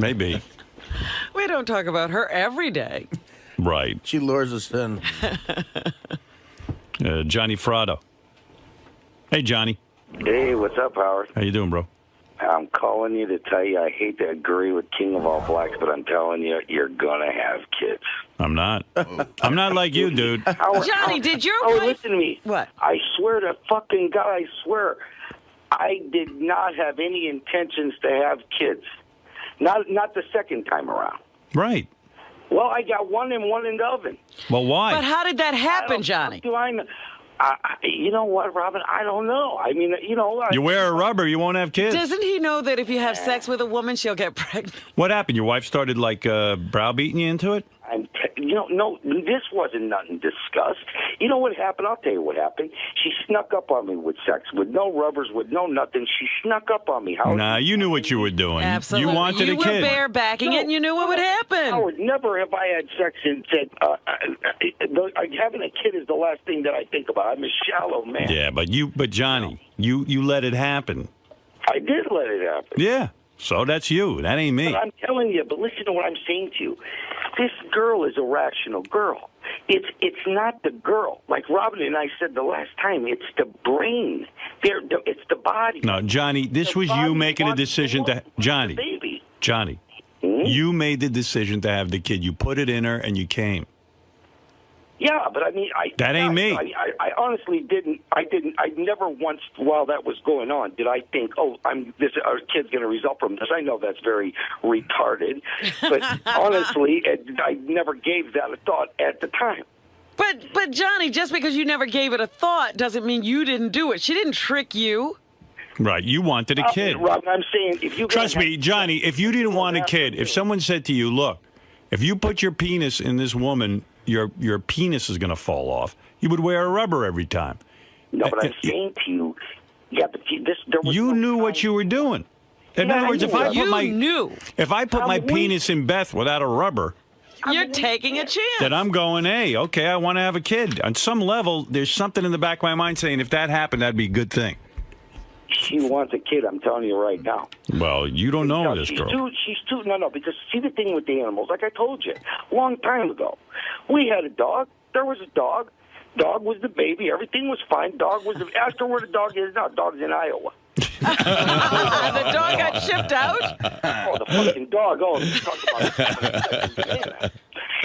Maybe. We don't talk about her every day. Right. She lures us in. Johnny Frado. Hey, Johnny. Hey, what's up, Howard? How you doing, bro? I'm calling you to tell you I hate to agree with King of All Blacks, but I'm telling you, you're going to have kids. I'm not. I'm not like you, dude. Johnny, did your wife... listen to me. What? I swear to fucking God, I swear, I did not have any intentions to have kids. Not the second time around. Right. Well, I got one in the oven. Well, why? But how did that happen, Johnny? You know what, Robin? I don't know. I mean, you wear a rubber, you won't have kids. Doesn't he know that if you have sex with a woman, she'll get pregnant? What happened? Your wife started, browbeating you into it? No, this wasn't nothing discussed. You know what happened? I'll tell you what happened. She snuck up on me with sex, with no rubbers, with no nothing. She snuck up on me. Howard. Nah, you knew what you were doing. Absolutely. You wanted a kid. You were barebacking it, and you knew what would happen. Howard, never have I had sex and said, having a kid is the last thing that I think about. I'm a shallow man. Yeah, but Johnny, you let it happen. I did let it happen. Yeah. So that's you. That ain't me. But I'm telling you, but listen to what I'm saying to you. This girl is a rational girl. It's not the girl. Like Robin and I said the last time, it's the brain. It's the body. No, Johnny, this was you making a decision to... Johnny, you made the decision to have the kid. You put it in her and you came. Yeah, but I mean, that ain't me. I honestly didn't. I never once, while that was going on, did I think, oh, our kid's going to result from this. I know that's very retarded, but honestly, I never gave that a thought at the time. But Johnny, just because you never gave it a thought doesn't mean you didn't do it. She didn't trick you. Right, you wanted a kid. Rob, I'm saying, if you trust me, Johnny, if you didn't want a kid, if someone said to you, look, if you put your penis in this woman, your penis is going to fall off, you would wear a rubber every time. No, but I'm saying to you, yeah, but there was you knew what you were doing. In other words, if I put my penis in Beth without a rubber, you're taking a chance. Then I'm going, hey, okay, I want to have a kid. On some level, there's something in the back of my mind saying if that happened, that'd be a good thing. She wants a kid, I'm telling you right now. Well, you don't know this girl. No, because see the thing with the animals, like I told you, a long time ago, we had a dog. There was a dog. Dog was the baby. Everything was fine. Ask her where the dog is now. Dog's in Iowa. The dog got shipped out? Oh, the fucking dog. Oh, talk about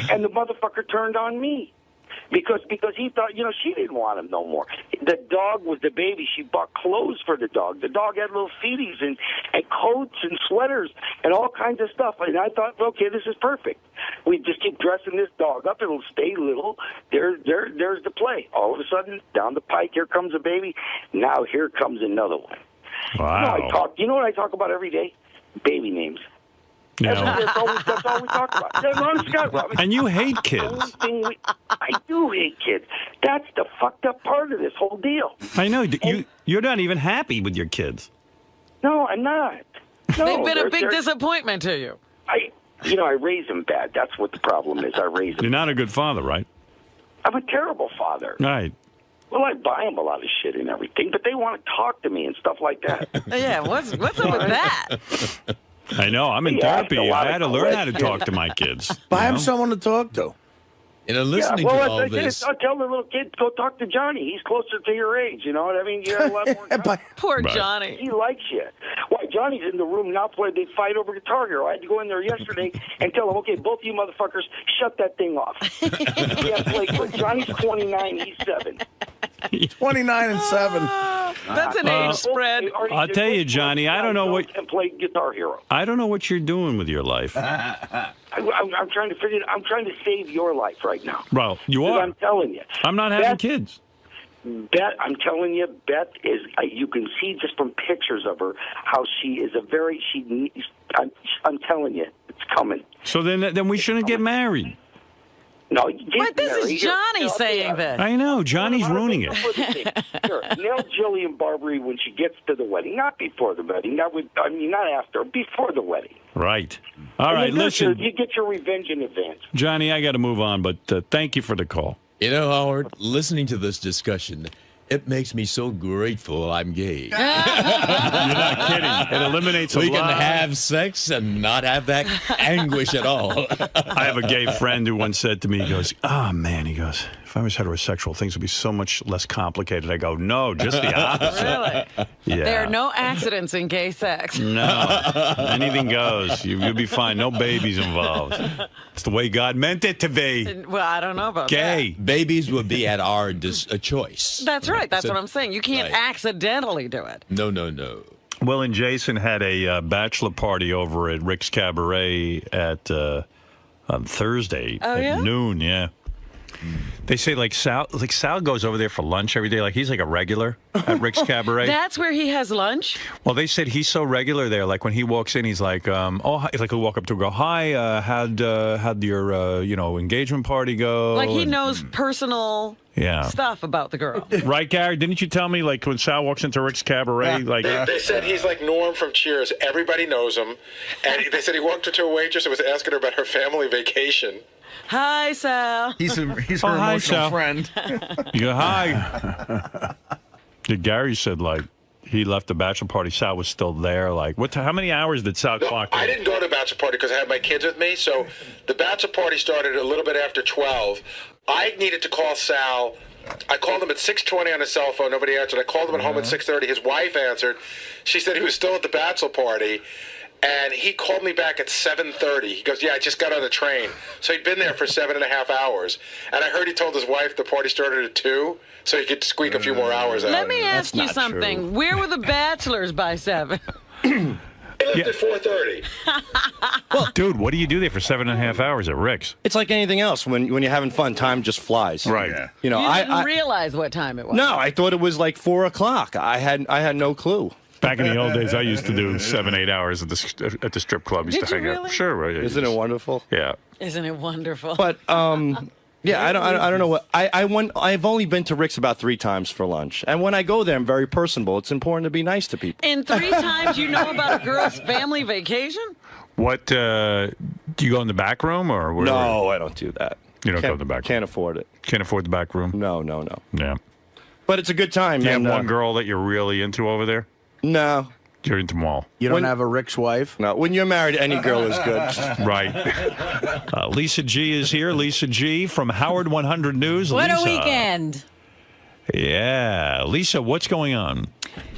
and the motherfucker turned on me. Because he thought, she didn't want him no more. The dog was the baby. She bought clothes for the dog. The dog had little feeties and coats and sweaters and all kinds of stuff. And I thought, okay, this is perfect. We just keep dressing this dog up. It'll stay little. There's the play. All of a sudden, down the pike, here comes a baby. Now here comes another one. Wow. You know what I talk about every day? Baby names. No. That's all we talk about. And you hate kids. I do hate kids. That's the fucked up part of this whole deal. I know. You're not even happy with your kids. No, I'm not. No, they've been a big disappointment to you. I raise them bad. That's what the problem is. I raise them. You're not a good father, right? I'm a terrible father. Right. Well, I buy them a lot of shit and everything, but they want to talk to me and stuff like that. Yeah, what's up with that? I know. I'm in therapy. I had to learn how to talk to my kids. Buy him someone to talk to. Listening to all this. I'll tell the little kid, go talk to Johnny. He's closer to your age. You know what I mean? You have a lot more time. Poor Johnny. He likes you. Why, Johnny's in the room now playing. They fight over Guitar Hero. I had to go in there yesterday and tell him, okay, both of you motherfuckers, shut that thing off. Johnny's 29. He's 7. 29 and 7. That's an age spread. I'll tell you, Johnny, I don't know what... And play Guitar Hero. I don't know what you're doing with your life. I'm trying to figure it. I'm trying to save your life right now. Well, you are. I'm telling you. I'm not having kids. Beth, I'm telling you, Beth is. You can see just from pictures of her how she is a very. I'm telling you, it's coming. So then we shouldn't get married. No, but this is Johnny saying this. I know. Johnny's ruining it. Sure. Nail Jillian Barbary when she gets to the wedding, not before the wedding. Not after, before the wedding. Right. All right, listen. You get your revenge in advance. Johnny, I got to move on, but thank you for the call. You know, Howard, listening to this discussion, it makes me so grateful I'm gay. You're not kidding. It eliminates a lot. We can have sex and not have that anguish at all. I have a gay friend who once said to me, he goes, oh, man, he goes, if I was heterosexual, things would be so much less complicated. I go, no, just the opposite. Really? Yeah. There are no accidents in gay sex. No. Anything goes. You'll be fine. No babies involved. It's the way God meant it to be. Well, I don't know about gay. that. Babies would be at our choice. That's right. That's what I'm saying. You can't accidentally do it. No. Will and Jason had a bachelor party over at Rick's Cabaret on Thursday at noon. Yeah. They say Sal goes over there for lunch every day. Like he's like a regular at Rick's Cabaret. That's where he has lunch? Well, they said he's so regular there. Like when he walks in, he's like, he'll walk up to her, go, hi, how'd your engagement party go? Like he knows personal stuff about the girl. Right, Gary? Didn't you tell me like when Sal walks into Rick's Cabaret, they said he's like Norm from Cheers. Everybody knows him, and they said he walked into a waitress and was asking her about her family vacation. Hi, Sal. He's her emotional friend. You go, hi. Gary said, like, he left the bachelor party, Sal was still there. Like, how many hours did Sal clock in? I didn't go to the bachelor party because I had my kids with me. So the bachelor party started a little bit after 12. I needed to call Sal. I called him at 6:20 on his cell phone. Nobody answered. I called him at home at 6:30. His wife answered. She said he was still at the bachelor party. And he called me back at 7:30. He goes, yeah, I just got on the train. So he'd been there for 7.5 hours. And I heard he told his wife the party started at 2, so he could squeak a few more hours out. Let me ask you something. True. Where were the bachelors by 7? They left at 4:30. Well, dude, what do you do there for 7.5 hours at Rick's? It's like anything else. When you're having fun, time just flies. Right. Yeah. You know, you didn't realize what time it was. No, I thought it was like 4 o'clock. I had no clue. Back in the old days, I used to do 7, 8 hours at the strip club. Used Did to you hang really? out. Sure, right. Isn't it wonderful? Yeah. Isn't it wonderful? But yeah, I don't know what I've only been to Rick's about 3 times for lunch, and when I go there, I'm very personable. It's important to be nice to people. And 3 times you know about a girl's family vacation? What do you go in the back room or where? No, I don't do that. You don't go in the back room. Can't afford it. Can't afford the back room? No. Yeah. But it's a good time. Do you have one girl that you're really into over there? No. You're into them all. You don't have a Rick's wife? No. When you're married, any girl is good. Right. Lisa G is here. Lisa G from Howard 100 News. What Lisa. a weekend. Yeah. Lisa, what's going on?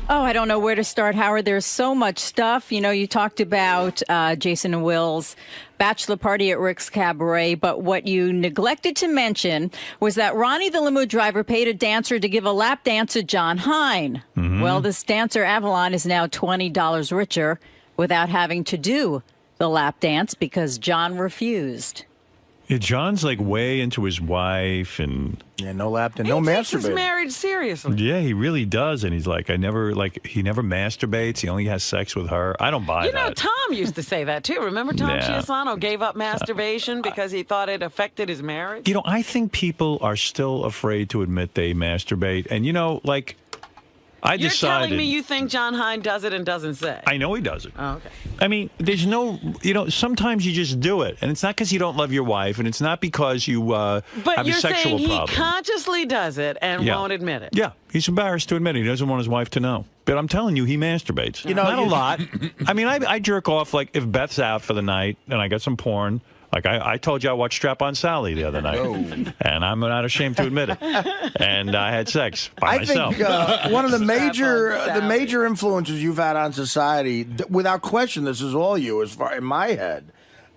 Oh, I don't know where to start, Howard. There's so much stuff. You know, you talked about Jason and Will's bachelor party at Rick's Cabaret, but what you neglected to mention was that Ronnie the limo driver paid a dancer to give a lap dance to John Hine. Mm-hmm. Well, this dancer, Avalon, is now $20 richer without having to do the lap dance because John refused. Yeah, John's like way into his wife and no lap dance, no masturbating. He takes his marriage seriously. Yeah, he really does, and he's like, he never masturbates. He only has sex with her. I don't buy that. You know, Tom used to say that too. Remember, Tom Chiasano gave up masturbation because he thought it affected his marriage. You know, I think people are still afraid to admit they masturbate, and you know, like. You're telling me you think John Hine does it and doesn't say? I know he does it. Oh, okay. I mean, there's no, sometimes you just do it. And it's not because you don't love your wife, and it's not because you have a sexual problem. But you're saying he consciously does it and won't admit it. Yeah, he's embarrassed to admit it. He doesn't want his wife to know. But I'm telling you, he masturbates. You know, not a lot. I mean, I jerk off, like, if Beth's out for the night and I got some porn. Like, I told you I watched Strap-on Sally the other night, and I'm not ashamed to admit it. And I had sex by myself. I think one of the major influences you've had on society, without question, this is all you, as far in my head,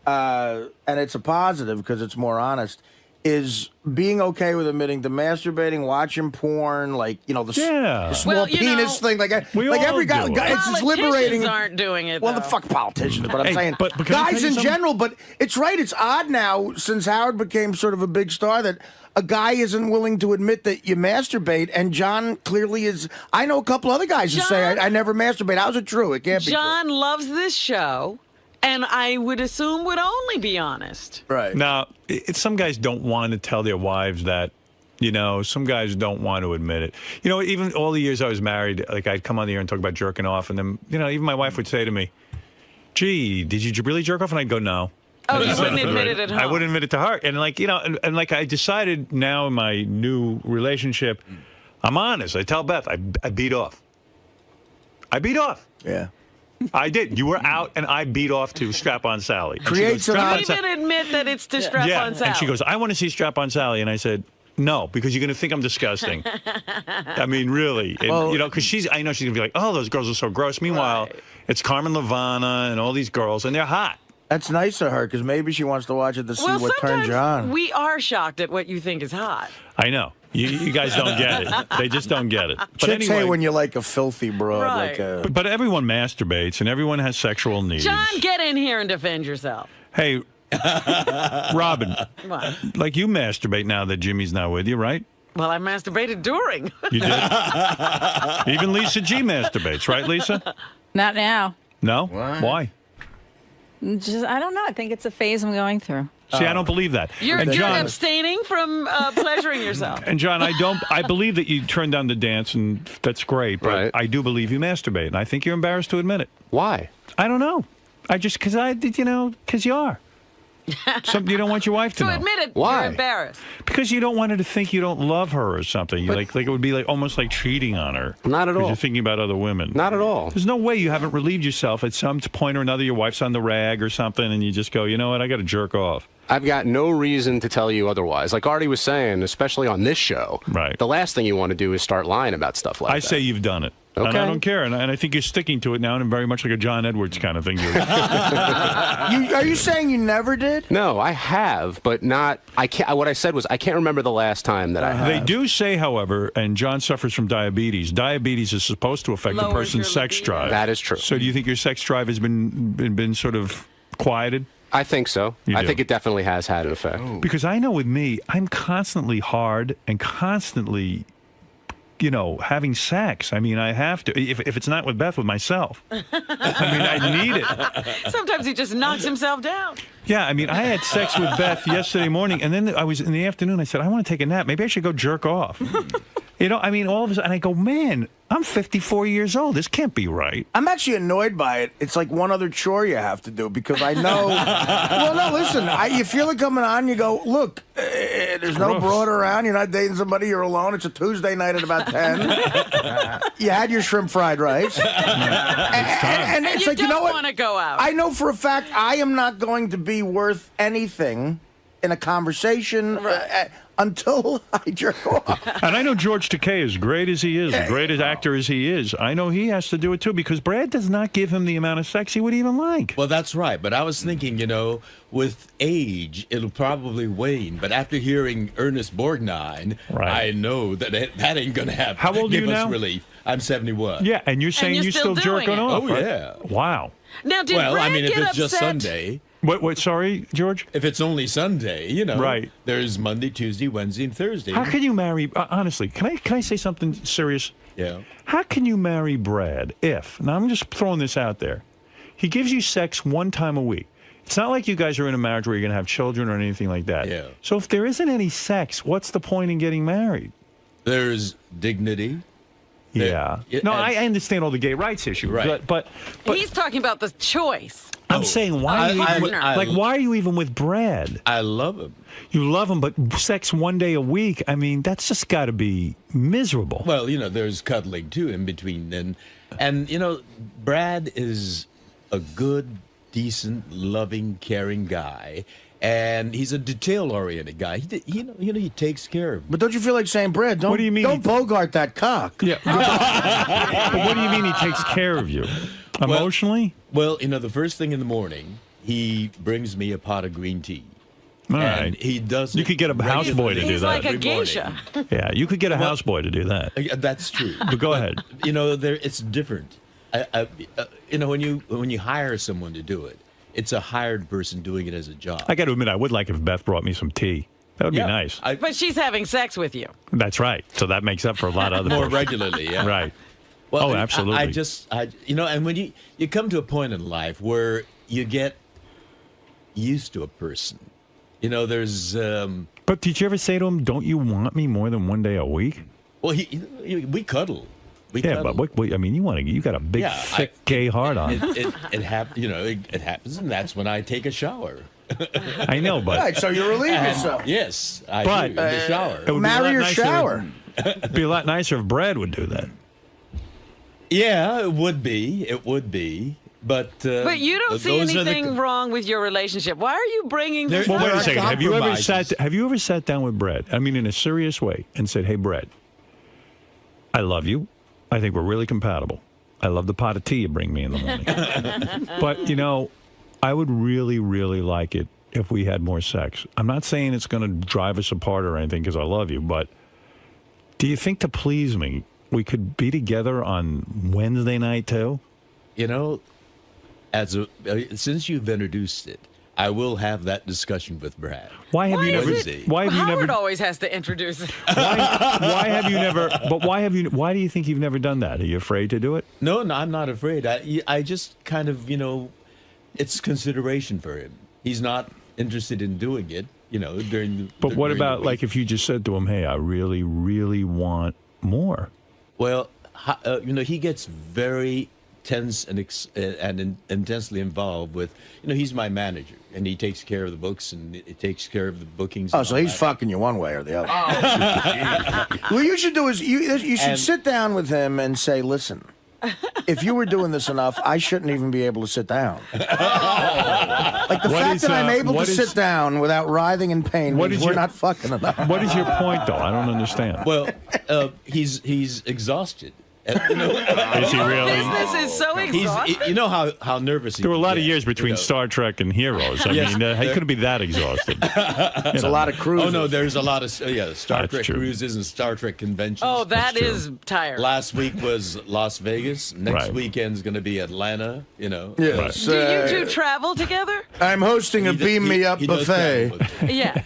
and it's a positive because it's more honest, is being okay with admitting to masturbating, watching porn, like, you know, the small penis thing. Like every guy, it's liberating. Politicians aren't doing it, Well, the fuck politicians, but I'm saying guys in general. But it's right. It's odd now, since Howard became sort of a big star, that a guy isn't willing to admit that you masturbate, and John clearly is. I know a couple other guys who say, I never masturbate. How's it true? It can't be true. John loves this show. And I would assume would only be honest. Right. Now, some guys don't want to tell their wives that, you know, some guys don't want to admit it. You know, even all the years I was married, like, I'd come on the air and talk about jerking off, and then, you know, even my wife would say to me, gee, did you really jerk off? And I'd go, no. Oh, you wouldn't admit it at home. I wouldn't admit it to her. And, like, you know, and like, I decided now in my new relationship, I'm honest. I tell Beth, I beat off. I beat off. Yeah. I did. You were out, and I beat off to Strap-on Sally. You even admit that it's to Strap-on Sally. And she goes, I want to see Strap-on Sally. And I said, no, because you're going to think I'm disgusting. I mean, really. And, you know, because I know she's going to be like, oh, those girls are so gross. Meanwhile, it's Carmen Levana and all these girls, and they're hot. That's nice of her, because maybe she wants to watch it to see what turns you on. We are shocked at what you think is hot. I know. You guys don't get it. They just don't get it. But Chicks hate when you're like a filthy broad. Right. Like but everyone masturbates, and everyone has sexual needs. John, get in here and defend yourself. Hey, Robin, What? like, you masturbate now that Jimmy's not with you, right? Well, I masturbated during. You did? Even Lisa G masturbates, right, Lisa? Not now. No? Why? I don't know. I think it's a phase I'm going through. See, I don't believe that. You're abstaining from pleasuring yourself. And John, I believe that you turned down the dance, and that's great, but I do believe you masturbate, and I think you're embarrassed to admit it. Why? I don't know. Because you are. Something you don't want your wife to So know. admit it. Why? You're embarrassed. Because you don't want her to think you don't love her or something. Like it would be like almost like cheating on her. Not at all. You're thinking about other women. Not at all. There's no way you haven't relieved yourself at some point or another. Your wife's on the rag or something, and you just go, you know what? I got to jerk off. I've got no reason to tell you otherwise. Like Artie was saying, especially on this show, right? The last thing you want to do is start lying about stuff like that. I say you've done it. Okay. And I don't care, and I think you're sticking to it now, and very much like a John Edwards kind of thing. Are you saying you never did? No, I have, but not. I can't. What I said was I can't remember the last time that I have. They do say, however, and John suffers from diabetes. Diabetes is supposed to affect a person's sex drive. That is true. So, do you think your sex drive has been sort of quieted? I think so. I think it definitely has had an effect. Because I know with me, I'm constantly hard and constantly, having sex. I mean, I have to. If it's not with Beth, with myself. I mean, I need it. Sometimes he just knocks himself down. Yeah, I mean, I had sex with Beth yesterday morning, and then I was in the afternoon. I said, I want to take a nap. Maybe I should go jerk off. I mean, all of a sudden, I go, man, I'm 54 years old. This can't be right. I'm actually annoyed by it. It's like one other chore you have to do because I know. Well, no, listen. You feel it coming on. You go, look, there's no broad around. You're not dating somebody. You're alone. It's a Tuesday night at about 10. You had your shrimp fried rice. And it's you like, you know don't what? want to go out. I know for a fact I am not going to be worth anything in a conversation until I jerk off. And I know George Takei, as great as he is, the greatest actor as he is, I know he has to do it too because Brad does not give him the amount of sex he would even like. Well, that's right. But I was thinking, with age, it'll probably wane. But after hearing Ernest Borgnine, I know that ain't going to happen. How old are you Give us now? relief. I'm 71. Yeah, and you're saying you're still jerking off. Oh, right? yeah. Wow. Now, did well, Brad I mean, if get it's just upset? Sunday. What? Sorry, George? If it's only Sunday, Right. There's Monday, Tuesday, Wednesday, and Thursday. How can you marry, honestly, can I say something serious? Yeah. How can you marry Brad if, now I'm just throwing this out there, he gives you sex one time a week. It's not like you guys are in a marriage where you're going to have children or anything like that. Yeah. So if there isn't any sex, what's the point in getting married? There's dignity. Yeah. No, I understand all the gay rights issues. Right. But He's talking about the choice. I'm saying, why are you even with Brad? I love him. You love him, but sex one day a week, I mean, that's just got to be miserable. Well, there's cuddling, too, in between. And Brad is a good, decent, loving, caring guy. And he's a detail-oriented guy. He takes care of. But don't you feel like saying, Brad, don't, What do you mean don't bogart that cock? Yeah. But what do you mean he takes care of you? Emotionally? Well, the first thing in the morning, he brings me a pot of green tea. All And right. he does. You could get a houseboy to do He's that. like a every morning. geisha. Yeah, you could get a houseboy to do that. That's true. But go ahead. It's different. When you hire someone to do it, it's a hired person doing it as a job. I got to admit, I would like if Beth brought me some tea. That would be nice. But she's having sex with you. That's right. So that makes up for a lot of other More things. regularly, yeah. Right. Well, Oh, absolutely. And when you come to a point in life where you get used to a person, there's. But did you ever say to him, "Don't you want me more than one day a week"? Well, we cuddle. Yeah, but you got a big, thick, gay heart on. It happens, and that's when I take a shower. I know, but Right, so you relieve yourself. Yes, I But, do in the shower. it would be a Marry lot your nicer- shower. It'd be a lot nicer if Brad would do that. Yeah, it would be. It would be. But you don't see those are the- anything wrong with your relationship. Why are you bringing this Well, up? wait a second. Have you compromises. ever sat down with Brad? I mean, in a serious way, and said, "Hey, Brad, I love you. I think we're really compatible. I love the pot of tea you bring me in the morning. But I would really, really like it if we had more sex. I'm not saying it's going to drive us apart or anything because I love you, but do you think to please me, we could be together on Wednesday night too?" Since you've introduced it, I will have that discussion with Brad. Why have you never? Wednesday. Why have you Howard never? always has to introduce it. Why have you never? But why do you think you've never done that? Are you afraid to do it? No, I'm not afraid. I just kind of, it's consideration for him. He's not interested in doing it, during the. But what during about the like if you just said to him, "Hey, I really, really want more"? Well, he gets very tense and intensely involved with, he's my manager, and he takes care of the books, and he takes care of the bookings. Oh, so he's fucking you one way or the other. What you should do is you should sit down with him and say, listen, if you were doing this enough, I shouldn't even be able to sit down. Like the fact that I'm able to sit down without writhing in pain means we're not fucking enough. What is your point, though? I don't understand. Well, he's exhausted. Is he really? Business is so exhausting. You know how nervous he There were a lot of years between Star Trek and Heroes. I mean, he couldn't be that exhausted. It's a lot of cruises. Oh, no, there's a lot of Star Trek cruises and Star Trek conventions. Oh, that is tiring. Last week was Las Vegas. Next weekend's going to be Atlanta, Yes. Do you two travel together? I'm hosting a Beam Me Up buffet. Yeah.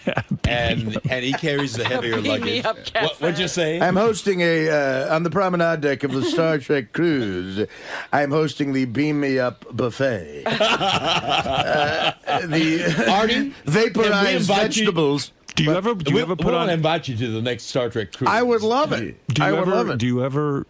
And he carries the heavier luggage. Me Up cafe. What'd you say? I'm hosting on the promenade deck of the Star Trek cruise. I'm hosting the Beam Me Up buffet. The Artie, vaporized vegetables. Do you ever put on? We'll invite you to the next Star Trek cruise. I would love it. Do you ever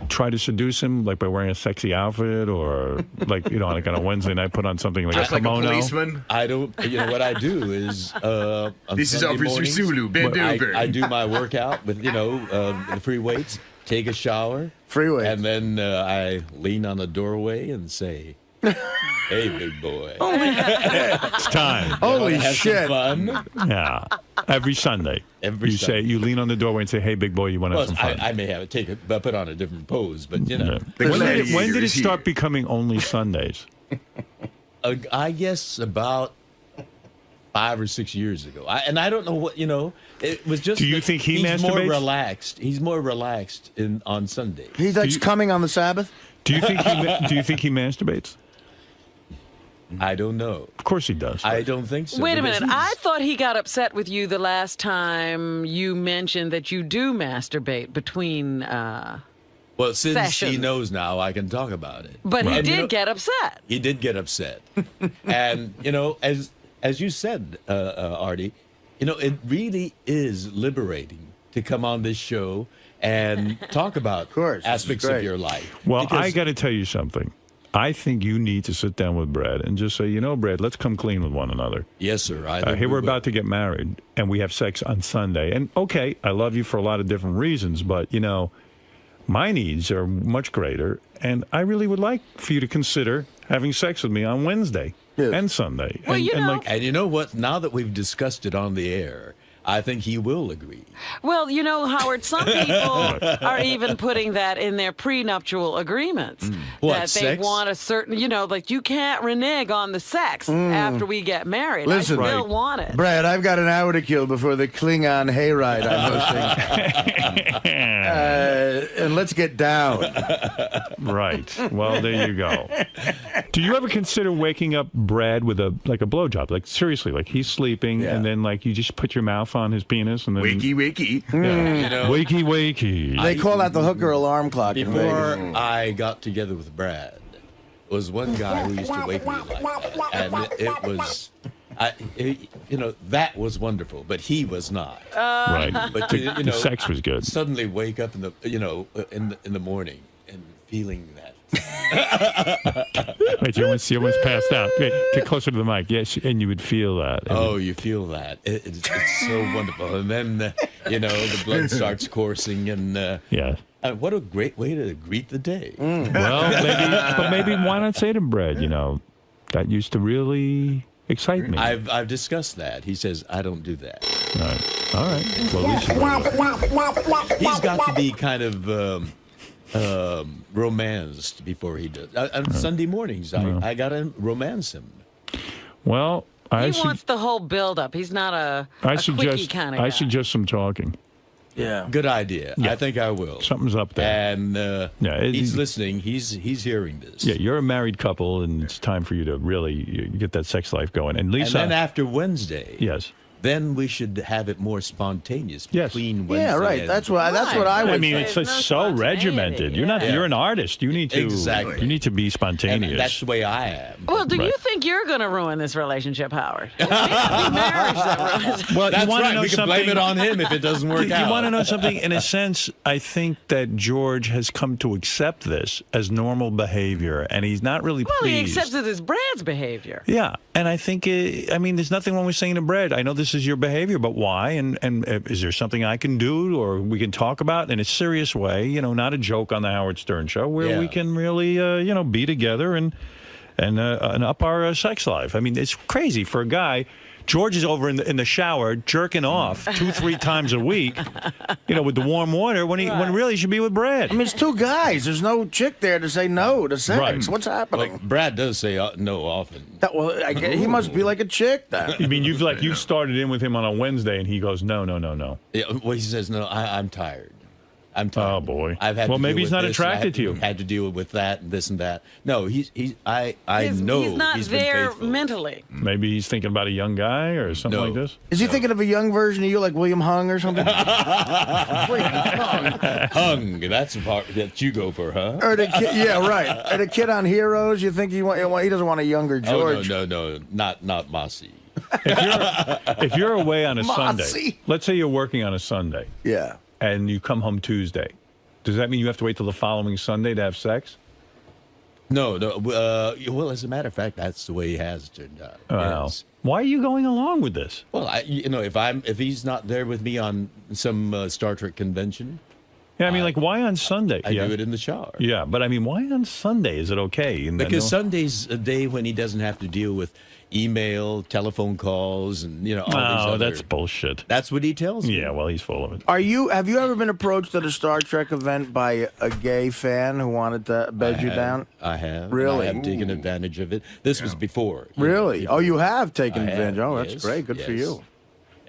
try to seduce him, like by wearing a sexy outfit, or like like on a Wednesday night, put on something like just a kimono? Like a policeman? I don't. What I do is on this Sunday is Officer mornings, Sulu. Bend over. I do my workout with the free weights. Take a shower. Free weights. And then I lean on the doorway and say, "Hey, big boy, It's time." Holy have shit! some fun?" Yeah, every Sunday. You lean on the doorway and say, "Hey, big boy, you want to have some fun?" I may have put on a different pose, but When did it start becoming only Sundays? I guess about 5 or 6 years ago. I don't know what It was just. Do you think he's more masturbates? relaxed? He's more relaxed on Sundays. He likes coming on the Sabbath. Do you think he masturbates? I don't know. Of course he does. I don't think so. Wait a minute. I thought he got upset with you the last time you mentioned that you do masturbate between. Well, since sessions. he knows now, I can talk about it. But he did get upset. He did get upset, and as you said, Artie, it really is liberating to come on this show and talk about aspects of your life. Well, I got to tell you something. I think you need to sit down with Brad and just say, Brad, let's come clean with one another. Yes, sir. Here we're about to get married, and we have sex on Sunday. And, okay, I love you for a lot of different reasons, but, my needs are much greater, and I really would like for you to consider having sex with me on Wednesday and Sunday. Well, and you know what? Now that we've discussed it on the air, I think he will agree. Well, Howard, some people are even putting that in their prenuptial agreements. What, that they sex? want a certain, like you can't renege on the sex after we get married. Listen, I still want it. Brad, I've got an hour to kill before the Klingon hayride I'm hosting. And let's get down. Right. Well, there you go. Do you ever consider waking up Brad with a blowjob? Like, seriously, like he's sleeping, and then like you just put your mouth on his penis and then wakey. Yeah. Wakey. They call that the hooker alarm clock. Before I got together with Brad, was one guy who used to wake me like that, and it was. That was wonderful, but he was not. Right. But the sex was good. Suddenly wake up in the morning and feeling that. Wait, you almost passed out. Get closer to the mic. Yes, and you would feel that. Oh, you feel that. It's so wonderful. And then, the blood starts coursing, and what a great way to greet the day. Well, maybe why not say to Brad, that used to really excite me. I've discussed that. He says, I don't do that. All right. Well, he's got to be kind of romanced before he does. On Sunday mornings, I got to romance him. Well, he wants the whole build-up. He's not a quickie kind of guy. I suggest some talking. Yeah. Good idea. Yeah. I think I will. Something's up there. And he's listening. He's hearing this. Yeah, you're a married couple, and it's time for you to really get that sex life going. And Lisa. And then after Wednesday, yes, then we should have it more spontaneous. Yes. Between Wednesday Yeah, right. and- That's what I would. I mean, it's so regimented. You're not. Yeah. You're an artist. You need to. Exactly. You need to be spontaneous. And that's the way I am. Well, do Right. you think you're going to ruin this relationship, Howard? It can't be marriage that ruins it. Well, That's you want right. to know We can something? blame it on him if it doesn't work out. You want to know something? In a sense, I think that George has come to accept this as normal behavior, and he's not really Well, pleased. he accepts it as Brad's behavior. Yeah, and I think, I mean, there's nothing wrong with saying to Brad, I know this is your behavior, but why? And is there something I can do or we can talk about in a serious way, not a joke on the Howard Stern show, where we can really, be together and up our sex life. I mean, it's crazy for a guy. George is over in the shower jerking off 2-3 times a week, with the warm water when really he should be with Brad. I mean, it's two guys. There's no chick there to say no to sex. Right. What's happening? Like, Brad does say no often. He must be like a chick then. You mean you've started in with him on a Wednesday and he goes, no. Yeah, well, he says, no, I'm tired. I'm tired. Oh, boy. I've had Well, to maybe deal he's with not this, attracted to you. Had to deal with that and this and that. No, I know He's not been there faithful. mentally. Maybe he's thinking about a young guy or something like this. Is he thinking of a young version of you, like William Hung or something? Hung. That's the part that you go for, huh? Or the kid, yeah, right. Or the kid on Heroes. You think he doesn't want a younger George? Oh, no, not Mossy. If you're away on a Mossy. Sunday, let's say you're working on a Sunday. Yeah. And you come home Tuesday. Does that mean you have to wait till the following Sunday to have sex? No. Well, as a matter of fact, that's the way he has turned out. Wow. Yes. Why are you going along with this? Well, if he's not there with me on some Star Trek convention, Yeah, I mean, why on Sunday? I do it in the shower. Yeah, but I mean, why on Sunday? Is it okay? Because Sunday's a day when he doesn't have to deal with email, telephone calls, and all these other... that's bullshit. That's what he tells me. Yeah, well, he's full of it. Have you ever been approached at a Star Trek event by a gay fan who wanted to bed you down? I have. Really? I have taken advantage of it. This was before. Really? Oh, you have taken I advantage. have, Oh, that's yes, great. Good for yes. you.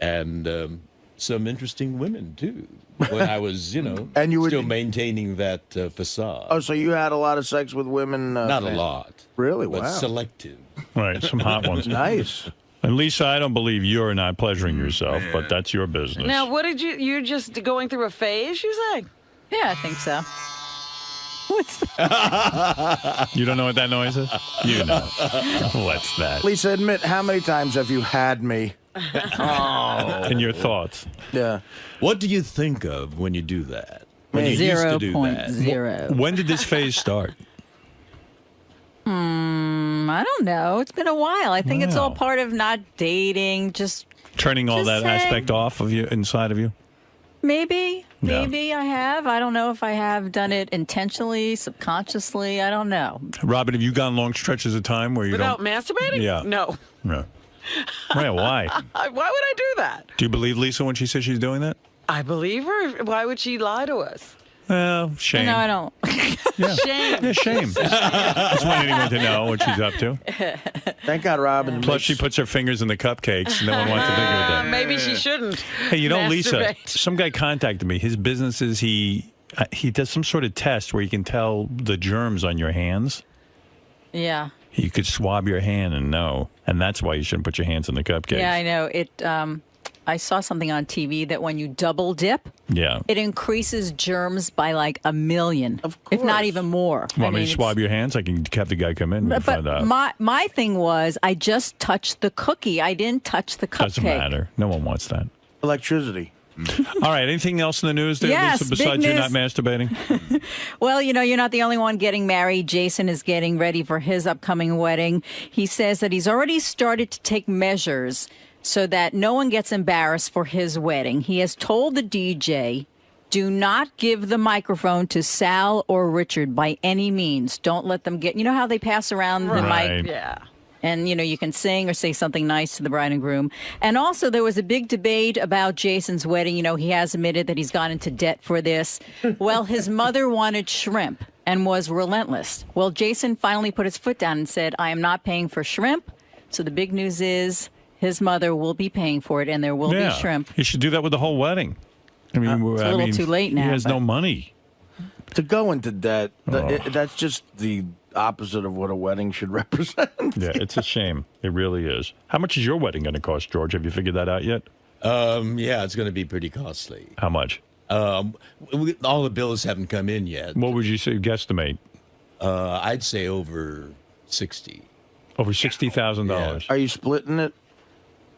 And some interesting women, too, when I was, And you still maintaining that facade. Oh, so you had a lot of sex with women? Not a lot. Really? But Wow. selective. Right, some hot ones. Nice. And Lisa, I don't believe you're not pleasuring yourself, but that's your business. Now, what did you're just going through a phase, you say? Yeah, I think so. What's that? You don't know what that noise is? You know. What's that? Lisa, admit, how many times have you had me? And your thoughts? Yeah. What do you think of when you do that? When you used to do that? 0.0. When did this phase start? I don't know. It's been a while. I think it's all Wow. part of not dating. Just Turning all that saying. aspect off of you, inside of you? maybe Yeah. I have. I don't know if I have done it intentionally, subconsciously. I don't know. Robin, have you gone long stretches of time where you Without don't... masturbating? Yeah. No. No. Well, why? Why would I do that? Do you believe Lisa when she says she's doing that? I believe her. Why would she lie to us? Well, shame. No, I don't. Yeah. Shame. Yeah, shame. Just want anyone to know what she's up to. Thank God, Robin. Plus, she puts her fingers in the cupcakes. No one wants to think of that. Maybe she shouldn't. Hey, Lisa, masturbate. some guy contacted me. His business is he does some sort of test where you can tell the germs on your hands. Yeah. You could swab your hand and know, and that's why you shouldn't put your hands in the cupcakes. Yeah, I know. It. I saw something on TV that when you double dip, Yeah. it increases germs by like 1 million, if not even more. Want me to it's- swab your hands? I can have the guy come in and But find out. my thing was, I just touched the cookie. I didn't touch the cupcake. Doesn't matter. No one wants that. Electricity. All right. Anything else in the news there, Yes, Lisa, big besides you're not news. masturbating? Well, you're not the only one getting married. Jason is getting ready for his upcoming wedding. He says that he's already started to take measures so that no one gets embarrassed for his wedding. He has told the DJ, do not give the microphone to Sal or Richard by any means. Don't let them get, how they pass around the Right. mic? Yeah. And, you can sing or say something nice to the bride and groom. And also, there was a big debate about Jason's wedding. He has admitted that he's gone into debt for this. Well, his mother wanted shrimp and was relentless. Well, Jason finally put his foot down and said, I am not paying for shrimp. So the big news is his mother will be paying for it, and there will be shrimp. You should do that with the whole wedding. I mean, It's a little too late now, He has no but- money. To go into debt, that's just the opposite of what a wedding should represent. Yeah, it's a shame. It really is. How much is your wedding going to cost, George? Have you figured that out yet? Yeah, it's going to be pretty costly. How much? All the bills haven't come in yet. What would you say, guesstimate? I'd say over 60. Over $60,000. Are you splitting it?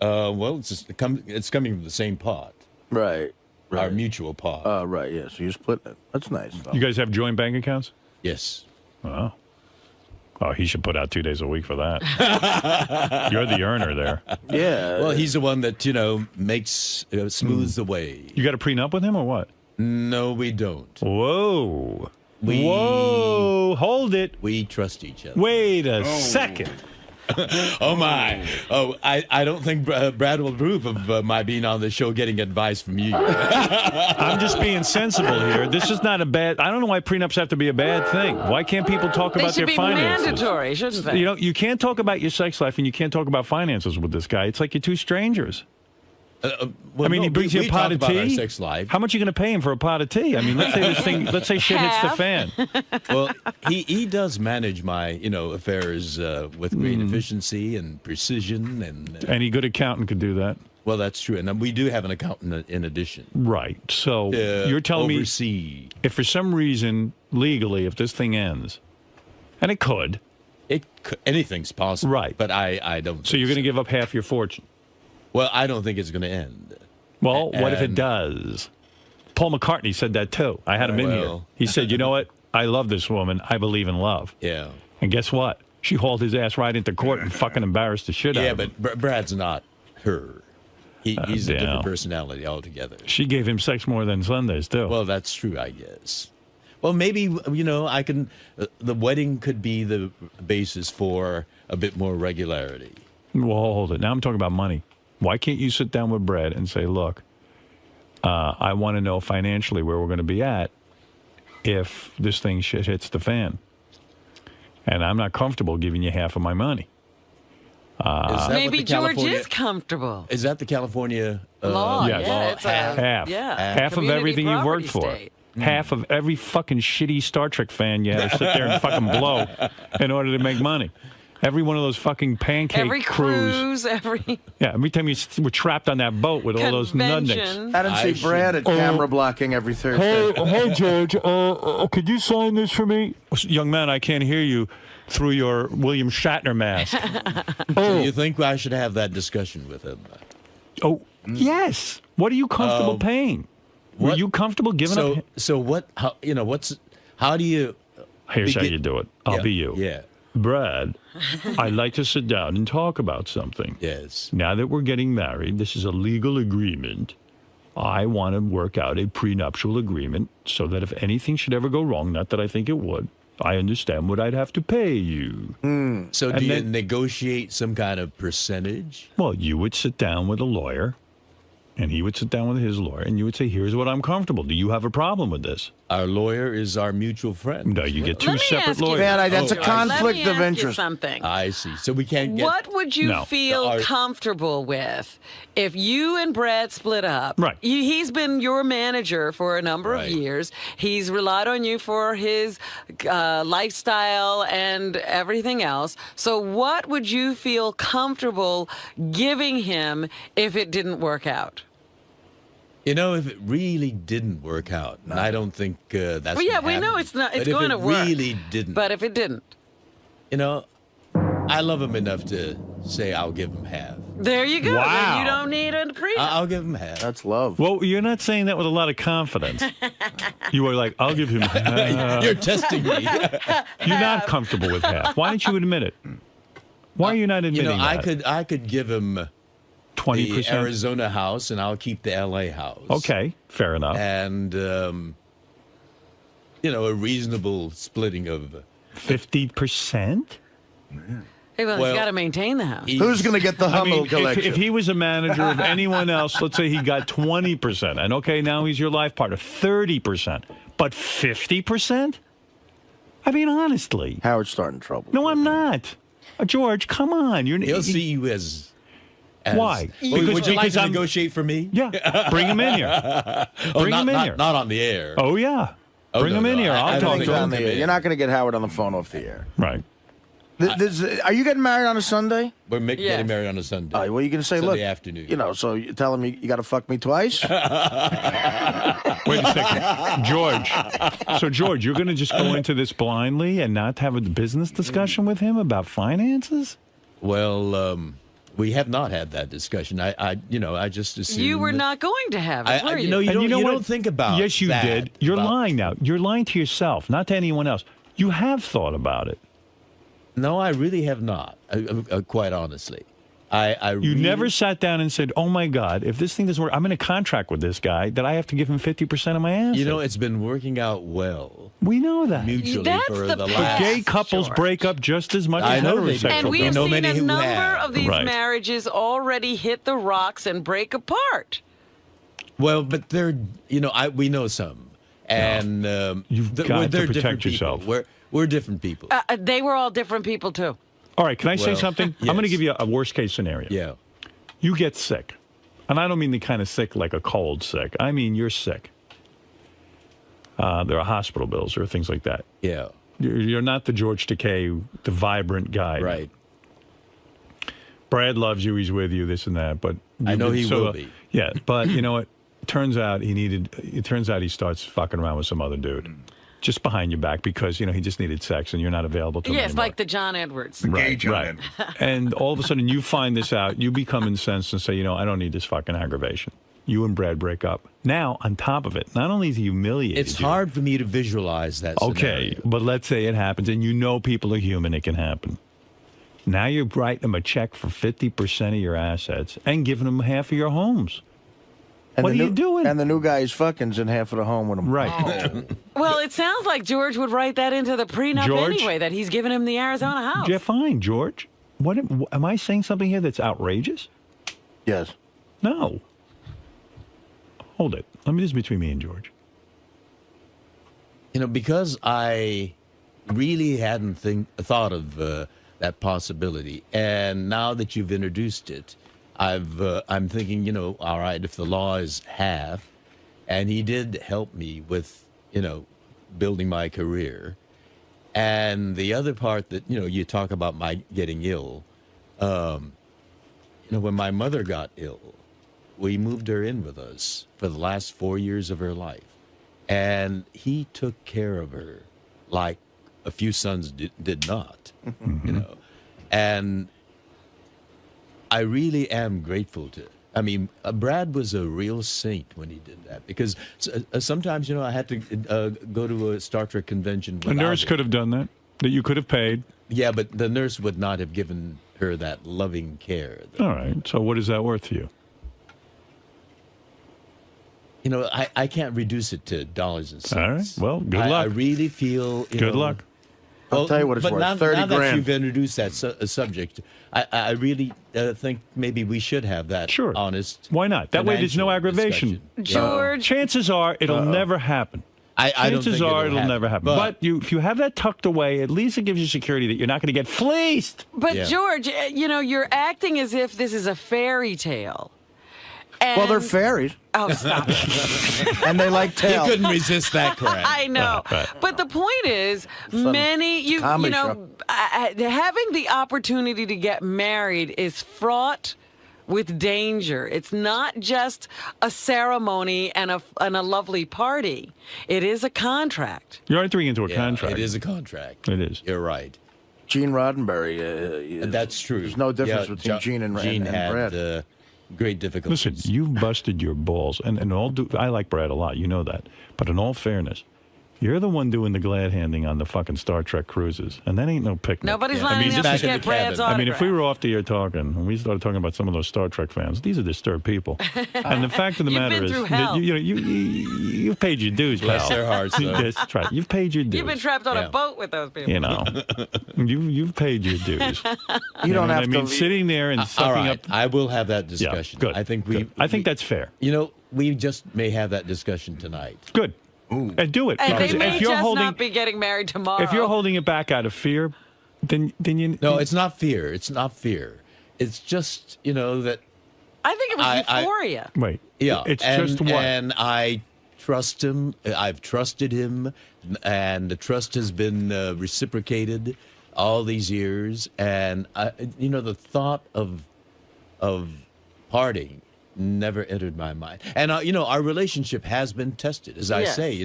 Well, it's coming from the same pot. Right. Our mutual pot. Right, yeah. So you're splitting it. That's nice. Though. You guys have joint bank accounts? Yes. Oh. Oh, he should put out 2 days a week for that. You're the earner there. Yeah. Well, he's the one that, makes, smooths the way. You got a prenup with him or what? No, we don't. Whoa. Whoa. Hold it. We trust each other. Wait a second. Oh, my. Oh, I don't think Brad will approve of my being on the show getting advice from you. I'm just being sensible here. This is not a bad... I don't know why prenups have to be a bad thing. Why can't people talk about their finances? They should be mandatory, shouldn't they? You can't talk about your sex life and you can't talk about finances with this guy. It's like you're two strangers. He brings you a pot of tea. Our sex life. How much are you going to pay him for a pot of tea? I mean, let's say shit hits the fan. Well, he does manage my, affairs with great efficiency and precision. And any good accountant could do that. Well, that's true. And we do have an accountant in addition. Right. So you're telling me if for some reason, legally, if this thing ends, and it could. Anything's possible. Right. But I don't. So you're going to give up half your fortune. Well, I don't think it's going to end. Well, what if it does? Paul McCartney said that, too. I had him in here. He said, you know what? I love this woman. I believe in love. Yeah. And guess what? She hauled his ass right into court and fucking embarrassed the shit out of him. Yeah, but Brad's not her. He's a different personality altogether. She gave him sex more than Sundays, too. Well, that's true, I guess. Well, maybe, I can... the wedding could be the basis for a bit more regularity. Well, hold it. Now I'm talking about money. Why can't you sit down with Brad and say, look, I want to know financially where we're going to be at if this thing shit hits the fan. And I'm not comfortable giving you half of my money. Maybe George is comfortable. Is that the California law? Yes. Yeah, it's half. Half of everything you've worked for. Half of every fucking shitty Star Trek fan you had to sit there and fucking blow in order to make money. Every one of those fucking pancake every cruise, every time you were trapped on that boat with all those nudniks. I didn't see Brad at camera blocking every Thursday. Hey, George, could you sign this for me? Young man, I can't hear you through your William Shatner mask. So you think I should have that discussion with him? Oh, yes. What are you comfortable paying? Were you comfortable giving up? So what? How do you? Here's how you do it. I'll be you. Yeah. Brad, I'd like to sit down and talk about something. Yes. Now that we're getting married, this is a legal agreement. I want to work out a prenuptial agreement so that if anything should ever go wrong, not that I think it would, I understand what I'd have to pay you. So do you negotiate some kind of percentage? Well, you would sit down with a lawyer, and he would sit down with his lawyer, and you would say, here's what I'm comfortable. Do you have a problem with this? Our lawyer is our mutual friend. No, you get two separate lawyers. Man, that's a conflict of interest. Something. I see. So we can't get... What would you feel comfortable with if you and Brad split up? Right. He's been your manager for a number of years. He's relied on you for his lifestyle and everything else. So what would you feel comfortable giving him if it didn't work out? If it really didn't work out, and I don't think that's. Well, yeah, we know it's not. It's going to work. If it really didn't. But if it didn't, I love him enough to say I'll give him half. There you go. Wow. Then you don't need a prenup. I'll give him half. That's love. Well, you're not saying that with a lot of confidence. You were like, I'll give him half. You're testing me. You're not comfortable with half. Why don't you admit it? Why are you not admitting that? I could give him 20%? The Arizona house, and I'll keep the L.A. house. Okay, fair enough. And, a reasonable splitting of... 50%? Hey, well, he's got to maintain the house. Who's going to get the Hummel collection? If he was a manager of anyone else, let's say he got 20%, and okay, now he's your life partner, 30%, but 50%? I mean, honestly. Howard's starting trouble. No, I'm not. George, come on. He'll see you as why? Would you like to negotiate for me? Yeah. Bring him in here. Bring him in here. Not on the air. Oh, yeah. Bring him in here. I'll talk to him. You're not going to get Howard on the phone off the air. Right. Are you getting married on a Sunday? We're getting married on a Sunday. All right, what are you going to say? Sunday Look, afternoon. You know, so you tell him you got to fuck me twice? Wait a second. George. So, George, you're going to just go into this blindly and not have a business discussion with him about finances? Well, we have not had that discussion. I just assumed. You were not going to have it, were you? You don't think about Yes, you that, did. You're lying now. You're lying to yourself, not to anyone else. You have thought about it. No, I really have not, quite honestly. You never sat down and said, oh, my God, if this thing doesn't work, I'm in a contract with this guy that I have to give him 50% of my assets. You know, it's been working out well. We know that. Mutually That's for the the past, last... But gay couples break up just as much as heterosexual And we've couples. seen a number of these marriages already hit the rocks and break apart. Well, but they're, we know some. And You've got to protect yourself. We're different people. They were all different people, too. All right, can I say Well, something? yes. I'm going to give you a worst-case scenario. Yeah. You get sick. And I don't mean the kind of sick like a cold sick. I mean you're sick. There are hospital bills or things like that. Yeah. You're not the George Takei, the vibrant guy. Right. Brad loves you. He's with you, this and that. But I know he will be. Yeah, but you know what? Turns out he starts fucking around with some other dude. Just behind your back because, he just needed sex and you're not available to him Yes, anymore. like the John Edwards. Right. And all of a sudden you find this out, you become incensed and say, I don't need this fucking aggravation. You and Brad break up. Now, on top of it, not only is he humiliated It's hard for me to visualize that Okay, scenario. but let's say it happens, and people are human, it can happen. Now you're writing him a check for 50% of your assets and giving him half of your homes. And what are you doing? And the new guy is fucking's in half of the home with him. Right. Well, it sounds like George would write that into the prenup George? anyway, that he's giving him the Arizona house. Yeah, fine, George. What am I saying something here that's outrageous? Yes. No. Hold it. Let me, this is between me and George. Because I really hadn't thought of that possibility, and now that you've introduced it, I'm thinking, all right, if the law is half, and he did help me with, building my career, and the other part that, you talk about my getting ill, when my mother got ill, we moved her in with us for the last 4 years of her life, and he took care of her like a few sons did not, and I really am grateful to. I mean, Brad was a real saint when he did that because sometimes, I had to go to a Star Trek convention. A nurse could have done that you could have paid. Yeah, but the nurse would not have given her that loving care. All right. So what is that worth to you? I can't reduce it to dollars and cents. All right. Well, good luck. I really feel. Good luck. I'll tell you what it's worth. Now 30 that grand. you've introduced that subject, I really think maybe we should have that honest. Why not? That way there's no aggravation. George. Chances are it'll never happen. I don't Chances think are it'll never happen. But if you have that tucked away, at least it gives you security that you're not going to get fleeced. But, George, you're acting as if this is a fairy tale. And Well, they're fairies. Oh, stop. And they like tail. You couldn't resist that crap. I know. But the point is, comedy having the opportunity to get married is fraught with danger. It's not just a ceremony and a lovely party. It is a contract. You're entering into a contract. It is a contract. It is. You're right. Gene Roddenberry. That's true. There's no difference between Gene and had, Brad. Great difficulties. Listen, you've busted your balls, and I like Brad a lot, you know that. But in all fairness, you're the one doing the glad handing on the fucking Star Trek cruises, and that ain't no picnic. Nobody's lining up to get Brad's autograph. I mean, if we were off the air talking, and we started talking about some of those Star Trek fans, these are disturbed people. And the fact of the matter is, that you've paid your dues, pal. Bless their hearts, though. That's right. You've paid your dues. You've been trapped on a boat with those people. You've paid your dues. You don't have to. Sitting there and sucking up. I will have that discussion. Yeah, good. I think that's fair. We just may have that discussion tonight. Good. And do it. And because they may if you're just holding, not be getting married tomorrow. if you're holding it back out of fear, then you. No, it's not fear. It's not fear. It's just that. I think it was euphoria. Wait. Yeah. It's just what? And I trust him. I've trusted him, and the trust has been reciprocated all these years. And the thought of parting never entered my mind. And our relationship has been tested, as I say.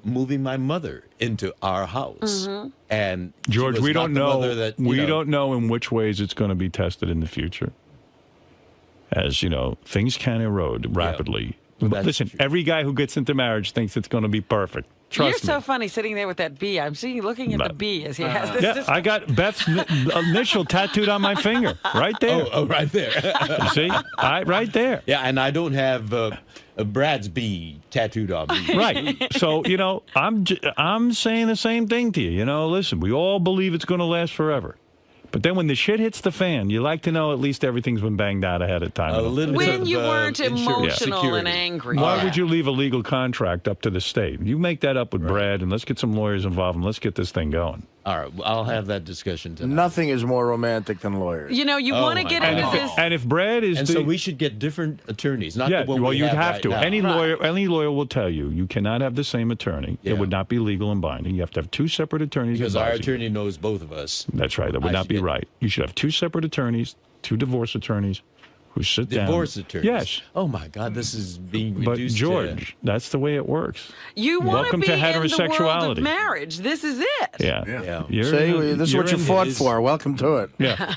Moving my mother into our house, and George, we don't know. We don't know in which ways it's going to be tested in the future. As you know, things can erode rapidly. But listen, every guy who gets into marriage thinks it's going to be perfect. Trust You're me. so funny sitting there with that bee. I'm looking at the bee as he has this. Yeah, I got Beth's initial tattooed on my finger, right there. Oh, right there. You see, right there. Yeah, and I don't have Brad's bee tattooed on me. Right. So I'm saying the same thing to you. Listen, we all believe it's going to last forever. But then when the shit hits the fan, you like to know at least everything's been banged out ahead of time. When you weren't emotional and angry. Why would you leave a legal contract up to the state? You make that up with Brad, and let's get some lawyers involved, and let's get this thing going. All right, I'll have that discussion tonight. Nothing is more romantic than lawyers. You want to get into this. And if Brad is, so we should get different attorneys. Not the one you'd have right to. now. Any lawyer will tell you you cannot have the same attorney. It would not be legal and binding. You have to have two separate attorneys. Because our attorney knows both of us. That's right. That would not be right. You should have two separate attorneys, two divorce attorneys, who sit down. Divorce attorneys. Yes. Oh my God, this is being But reduced. George, that's the way it works. You want to Welcome be to in the heterosexuality. world of marriage. This is it. Yeah. See, this is what you fought for. Welcome to it. Yeah.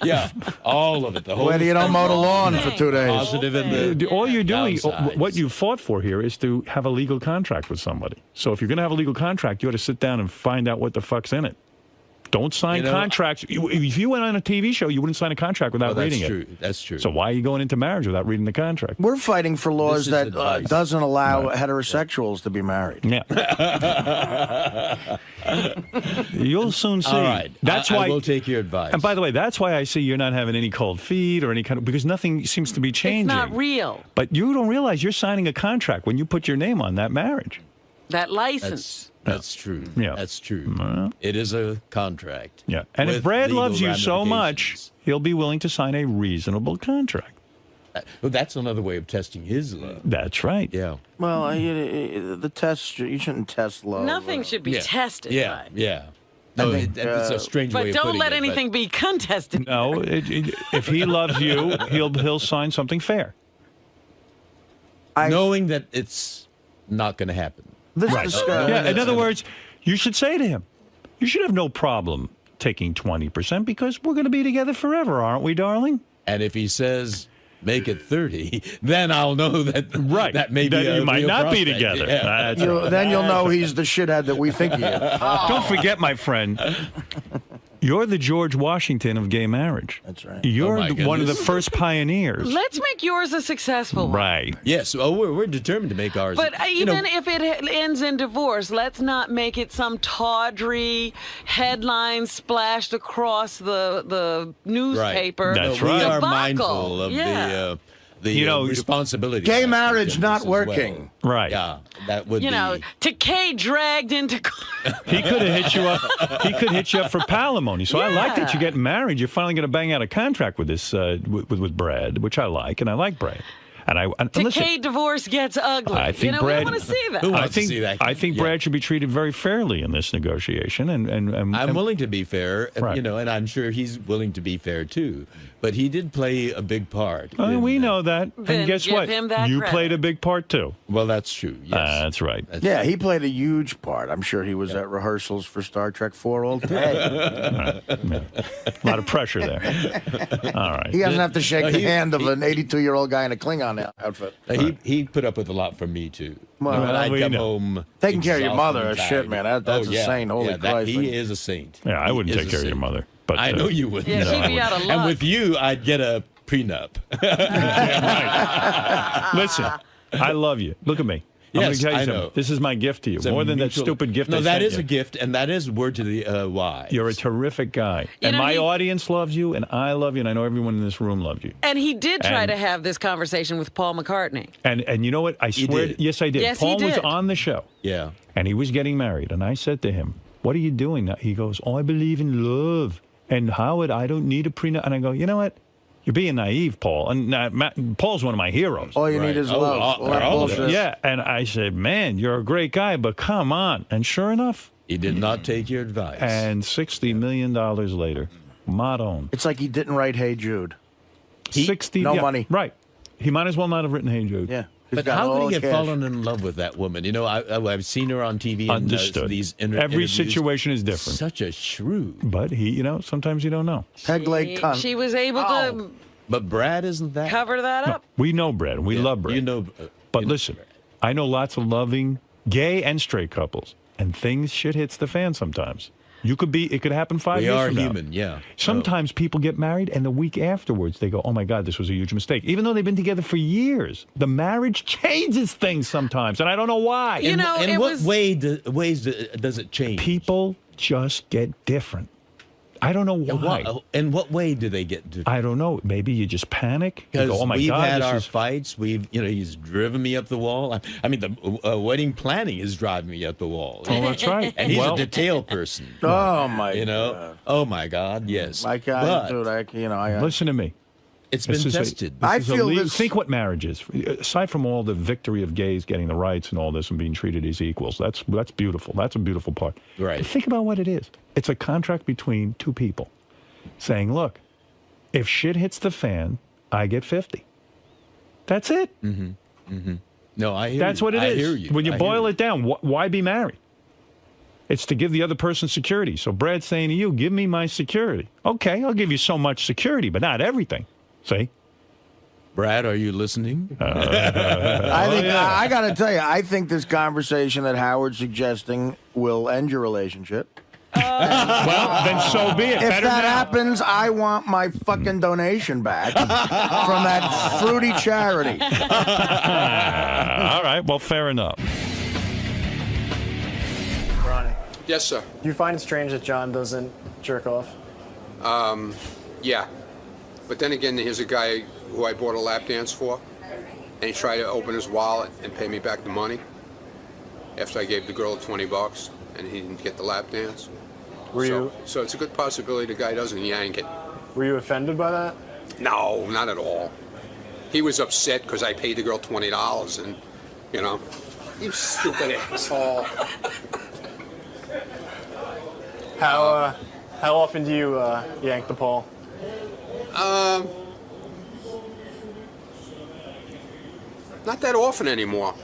Yeah. All of it. The whole. Whether you don't mow the lawn for 2 days. Positive and the all you're doing, downsides. what you fought for here is to have a legal contract with somebody. So if you're going to have a legal contract, you ought to sit down and find out what the fuck's in it. Don't sign contracts. If you went on a TV show, you wouldn't sign a contract without reading it. That's true. So why are you going into marriage without reading the contract? We're fighting for laws that doesn't allow heterosexuals to be married. Yeah. You'll soon see. All right. That's I why. will take your advice. And by the way, that's why I see you're not having any cold feet or any kind of, because nothing seems to be changing. It's not real. But you don't realize you're signing a contract when you put your name on that marriage. That license. That's true. Yeah. That's true. It is a contract. Yeah. And if Brad loves you so much, he'll be willing to sign a reasonable contract. Well, that's another way of testing his love. That's right. Yeah. Well, the test, you shouldn't test love. Nothing should be tested. Yeah. Yeah. No, it's a strange way of But putting don't let it, anything be contested. No, if he loves you, he'll sign something fair. Knowing that it's not going to happen. Yeah, in other words, you should say to him, you should have no problem taking 20% because we're going to be together forever, aren't we, darling? And if he says, make it 30, then I'll know that that may be you might real not be prospect. together. Yeah. Then you'll know he's the shithead that we think he is. Don't forget, my friend, you're the George Washington of gay marriage. That's right. You're one of the first pioneers. Let's make yours a successful one. Right. Yes. Oh, we're determined to make ours. But even if it ends in divorce, let's not make it some tawdry headline splashed across the newspaper. Right. That's We right. are Debacle. mindful of the responsibility. Gay marriage not working. Well. Right. Yeah, that would be. Takei dragged into. He could have hit you up. He could hit you up for palimony. So I like that you're getting married. You're finally going to bang out a contract with this with Brad, which I like, and I like Brad. And Takei divorce gets ugly. I think we Brad. want to see that. Who wants to see that? I think Brad should be treated very fairly in this negotiation. And I'm willing to be fair, Right. and I'm sure he's willing to be fair too. But he did play a big part. We know that. Then And guess give what? him that You credit. played a big part too. Well, that's true. Yes. That's right. Yeah, he played a huge part. I'm sure he was at rehearsals for Star Trek 4 all day. A lot of pressure there. All right. He doesn't have to shake the hand of an 82-year-old guy in a Klingon outfit. He put up with a lot from me too. Well, When I'd we come know. home, Taking care of your exhausted mother, and shit, tired. man, that's a saint. Holy Christ! He is a saint. Yeah, I wouldn't He is take a care of your saint. mother. But I know you wouldn't. Yeah, she'd be out of luck. And with you, I'd get a prenup. Listen, I love you. Look at me. I'm Yes, going to tell you I something. know. This is my gift to you. It's a More than mutual- that stupid gift No, I that sent is you. a gift, and that is word to the wise. You're a terrific guy. You And know, my audience loves you, and I love you, and I know everyone in this room loves you. And he did try And- to have this conversation with Paul McCartney. And you know what? I swear, did. yes, I did. Yes, he Paul was did. on the show, Yeah. and he was getting married, and I said to him, "What are you doing now?" He goes, "Oh, I believe in love." And Howard, I don't need a prenup. And I go, you know what? You're being naive, Paul. And Paul's one of my heroes. All you need is love. All that bullshit. Yeah, and I said, man, you're a great guy, but come on. And sure enough. He did not take your advice. And $60 million later, Madon. It's like he didn't write Hey Jude. 60 No money. Right. He might as well not have written Hey Jude. Yeah. But how could he have fallen in love with that woman? You know, I've seen her on TV. Understood. These Every interviews. situation is different. Such a shrew. But sometimes you don't know. Peg leg cunt. She was able to But Brad isn't that. cover that up. We know Brad. We love Brad. You know. But listen, I know lots of loving gay and straight couples, and shit hits the fan sometimes. It could happen 5 years from now. We are human, yeah. Sometimes people get married, and the week afterwards, they go, oh, my God, this was a huge mistake. Even though they've been together for years, the marriage changes things sometimes, and I don't know why. In what ways does it change? People just get different. I don't know why. In what way do they get different? I don't know. Maybe you just panic. You Because go, oh, my we've God, had this our is... fights. He's driven me up the wall. I mean, the wedding planning is driving me up the wall. Oh, that's right. And he's a detail person. Oh, my God. Oh, my God, yes. My God, dude, Listen to me. It's been tested. Think what marriage is. Aside from all the victory of gays getting the rights and all this and being treated as equals, that's beautiful. That's a beautiful part. Right. But think about what it is. It's a contract between two people saying, look, if shit hits the fan, I get 50. That's it. Mm-hmm. Mm-hmm. No, I hear That's you. what it is. I hear you. When you I boil hear it down, why be married? It's to give the other person security. So Brad's saying to you, give me my security. Okay, I'll give you so much security, but not everything. See? Brad, are you listening? I got to tell you, I think this conversation that Howard's suggesting will end your relationship. Well, then so be it. If Better that now. happens, I want my fucking donation back from that fruity charity. All right, well, fair enough. Ronnie. Yes, sir. Do you find it strange that John doesn't jerk off? Yeah. But then again, here's a guy who I bought a lap dance for, and he tried to open his wallet and pay me back the money after I gave the girl $20, and he didn't get the lap dance. So it's a good possibility the guy doesn't yank it. Were you offended by that? No, not at all. He was upset because I paid the girl $20, and, you stupid asshole. How often do you yank the pole? Not that often anymore.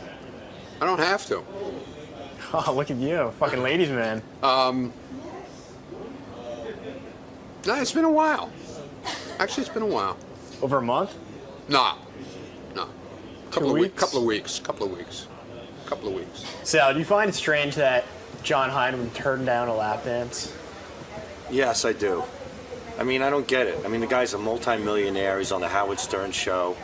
I don't have to. Oh, look at you, fucking ladies man. No, it's been a while. Actually, it's been a while. Over a month? No. Couple of weeks. Sal, do you find it strange that John Heineman turned down a lap dance? Yes, I do. I mean, I don't get it. I mean, the guy's a multimillionaire. He's on the Howard Stern show.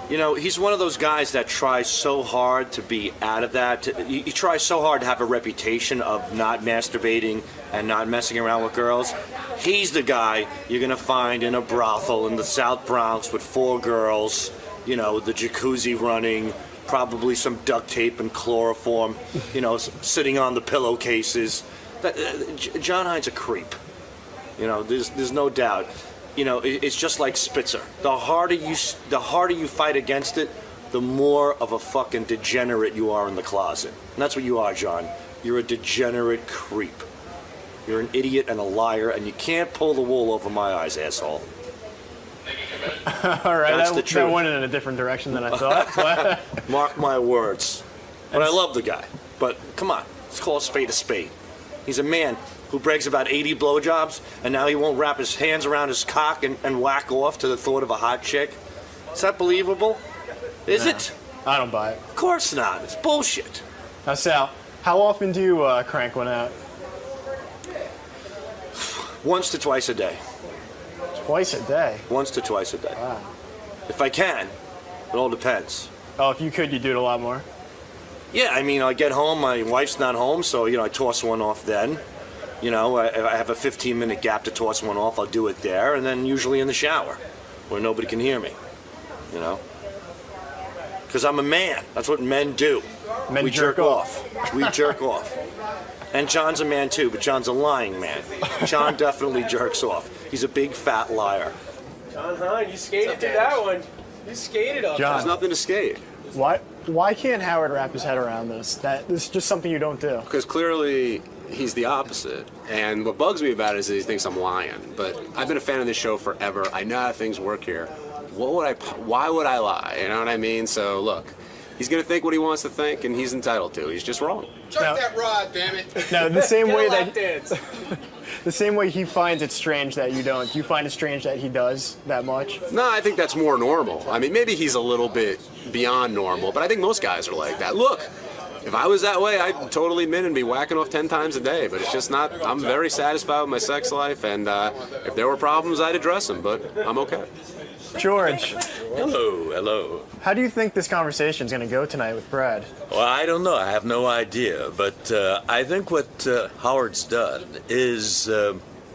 He's one of those guys that tries so hard to be out of that. He tries so hard to have a reputation of not masturbating and not messing around with girls. He's the guy you're going to find in a brothel in the South Bronx with 4 girls, the jacuzzi running, probably some duct tape and chloroform, sitting on the pillowcases. John Hine's a creep. There's no doubt. It's just like Spitzer. The harder you fight against it, the more of a fucking degenerate you are in the closet. And that's what you are, John. You're a degenerate creep. You're an idiot and a liar, and you can't pull the wool over my eyes, asshole. All right, That's the that truth. went in a different direction than I thought. Mark my words. But I love the guy. But come on, let's call a spade a spade. He's a man who brags about 80 blowjobs, and now he won't wrap his hands around his cock and whack off to the thought of a hot chick. Is that believable? Is it? I don't buy it. Of course not. It's bullshit. Now, Sal, how often do you crank one out? Once to twice a day. Twice a day? Once to twice a day. Wow. If I can. It all depends. Oh, if you could, you'd do it a lot more? Yeah, I mean, I get home, my wife's not home, so, I toss one off then. I have a 15-minute gap to toss one off. I'll do it there, and then usually in the shower, where nobody can hear me, Because I'm a man. That's what men do. Men we jerk off. We jerk off. And John's a man, too, but John's a lying man. John definitely jerks off. He's a big, fat liar. John Hine, you skated through that one. You skated up. There's nothing to skate. Why can't Howard wrap his head around this? This is just something you don't do. Because clearly he's the opposite. And what bugs me about it is that he thinks I'm lying. But I've been a fan of this show forever. I know how things work here. Why would I lie? You know what I mean? So look, he's going to think what he wants to think, and he's entitled to. He's just wrong. Chuck that rod, damn it. Now, the same way that dance. the same way he finds it strange that you don't. Do you find it strange that he does that much? No, I think that's more normal. I mean, maybe he's a little bit beyond normal, but I think most guys are like that. Look, if I was that way, I'd totally admit and be whacking off 10 times a day, but it's just not. I'm very satisfied with my sex life, and if there were problems, I'd address them, but I'm okay. George. Hello. How do you think this conversation is going to go tonight with Brad? Well, I don't know. I have no idea. But I think what Howard's done is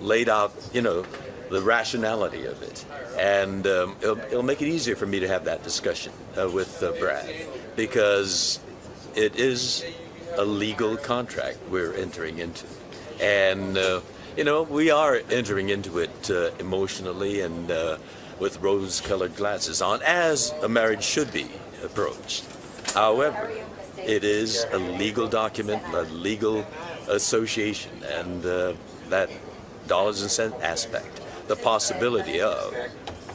laid out, the rationality of it. And it'll make it easier for me to have that discussion with Brad. Because it is a legal contract we're entering into. And, we are entering into it emotionally and with rose-colored glasses on, as a marriage should be approached. However, it is a legal document, a legal association, and that dollars and cents aspect, the possibility of,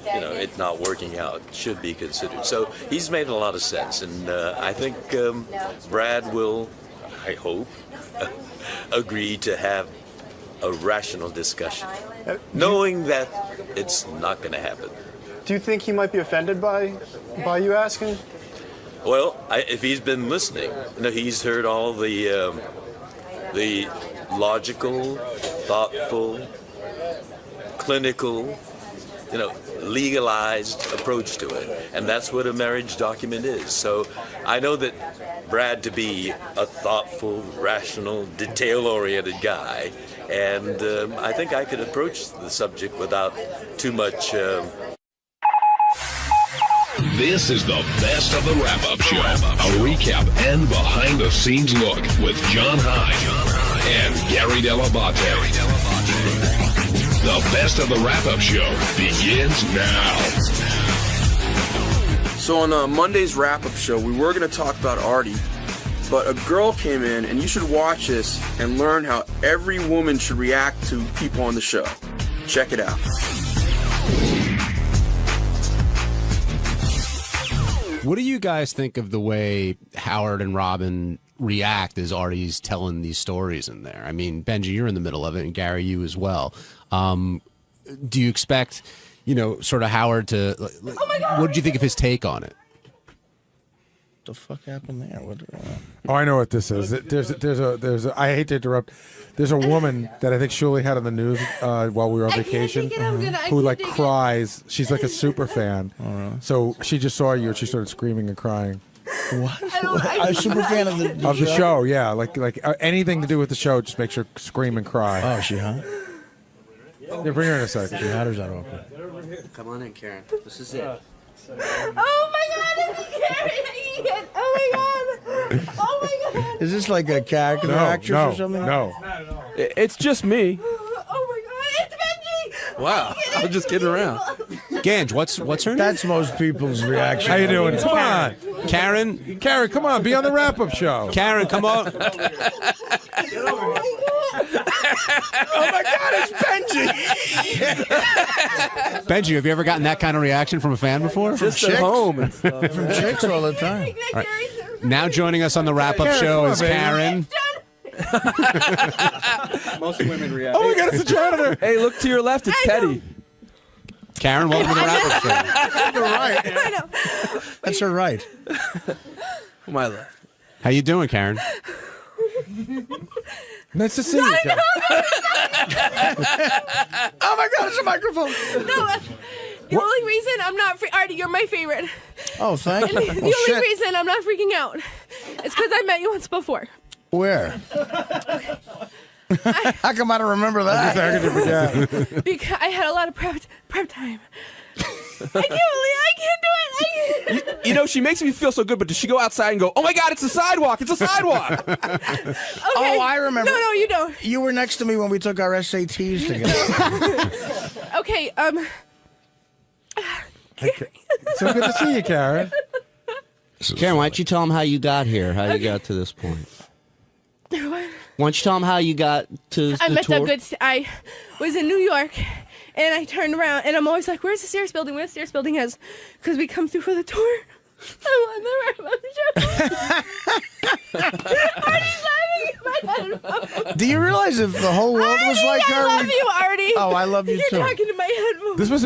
it not working out should be considered. So he's made a lot of sense, and I think Brad will, I hope, agree to have a rational discussion, knowing that it's not going to happen. Do you think he might be offended by you asking? Well, if he's been listening, he's heard all the logical, thoughtful, clinical, legalized approach to it, and that's what a marriage document is. So I know that Brad to be a thoughtful, rational, detail-oriented guy, and I think I could approach the subject without too much. This is the best of the wrap-up show. A recap and behind-the-scenes look with John Hine and Gary Dell'Abate. The best of the wrap-up show begins now. So on Monday's wrap-up show, we were going to talk about Artie, but a girl came in, and you should watch this and learn how every woman should react to people on the show. Check it out. What do you guys think of the way Howard and Robin react as Artie's telling these stories in there? I mean, Benji, you're in the middle of it, and Gary, you as well. Do you expect, sort of Howard to? What did you think of his take on it? What the fuck happened there? Oh, I know what this is. There's a. I hate to interrupt. There's a woman that I think Shuli had on the news while we were on vacation who cries. She's like a super fan. So she just saw you and she started screaming and crying. What? A super fan of the show? Yeah, like anything to do with the show just makes her scream and cry. Oh, is she hot? Yeah, bring her in a second. She hot or is that awkward? Come on in, Karen. This is it. Oh my God, this is Karen. Oh my God. Oh my God. Is this like a character actress or something? No. It's just me. Oh my God, it's Benji. Wow. I'm just kidding around. Gange, what's her name? That's most people's reaction. How you doing? Come on. Karen, come on. Be on the wrap-up show. Karen, come on. Oh my God, it's Benji. Benji, have you ever gotten that kind of reaction from a fan before? Just at home and stuff. From chicks all the time. All right. Now joining us on the wrap-up show is Karen. Most women react. Oh my God, it's the janitor. Hey, look to your left. It's Teddy. Karen, welcome to the wrap-up show. You're right. That's her right. My left. How you doing, Karen? Nice to see you. Oh my God, it's a microphone. No, the only reason I'm not Artie, you're my favorite. Oh, thank you. The only reason I'm not freaking out is because I met you once before. Where? How come I don't remember that? Because I had a lot of prep time. I can't do it. You know, she makes me feel so good, but does she go outside and go, oh my God, it's a sidewalk. It's a sidewalk. Okay. Oh, I remember. No, you don't. You were next to me when we took our SATs together. Okay, So good to see you, Karen. Karen, why don't you tell them how you got here, how you got to this point? Why don't you tell them how you got to the tour? I was in New York, and I turned around, and I'm always like, where's the Sears building? Where's the Sears building is? Because we come through for the tour. I'm on the right Artie's laughing in my head. Do you realize if the whole world was like her? I love you, Artie. Oh, I love you too. You're talking to my headphones. This must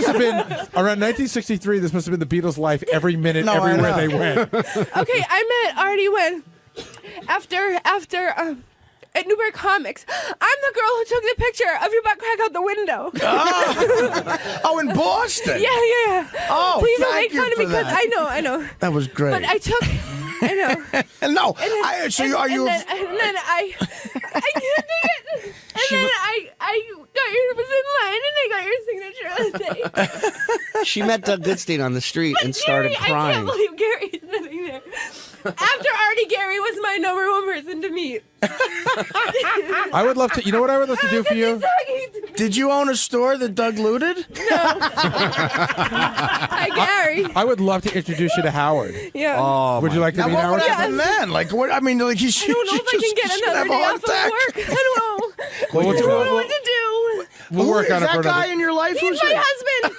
have been around 1963. This must have been the Beatles' life every minute, everywhere they went. Okay, I met Artie when after at Newbury Comics. I'm the girl who took the picture of your butt crack out the window. Oh, in Boston. Yeah. Oh, please don't thank make fun you of me for because that. I know. That was great. But I took. I know. No. And then, Are you? And then I can't take it. And then I got your was in line and I got your signature on the tape. She met Doug Goodstein on the street and started Gary, crying. I can't believe Gary's sitting there. After Artie, Gary was my #1 person to meet. I would love to. You know what I would love to do for you? Did you own a store that Doug looted? No. Hi, Gary. I would love to introduce you to Howard. Yeah. Oh, would you like to now meet what Howard? would happen then? Like, what? I mean, like, I don't know if I can get another day off of work. I don't know. Well, I don't know what to do. We'll work on it for Is that guy another. in your life? He's my husband.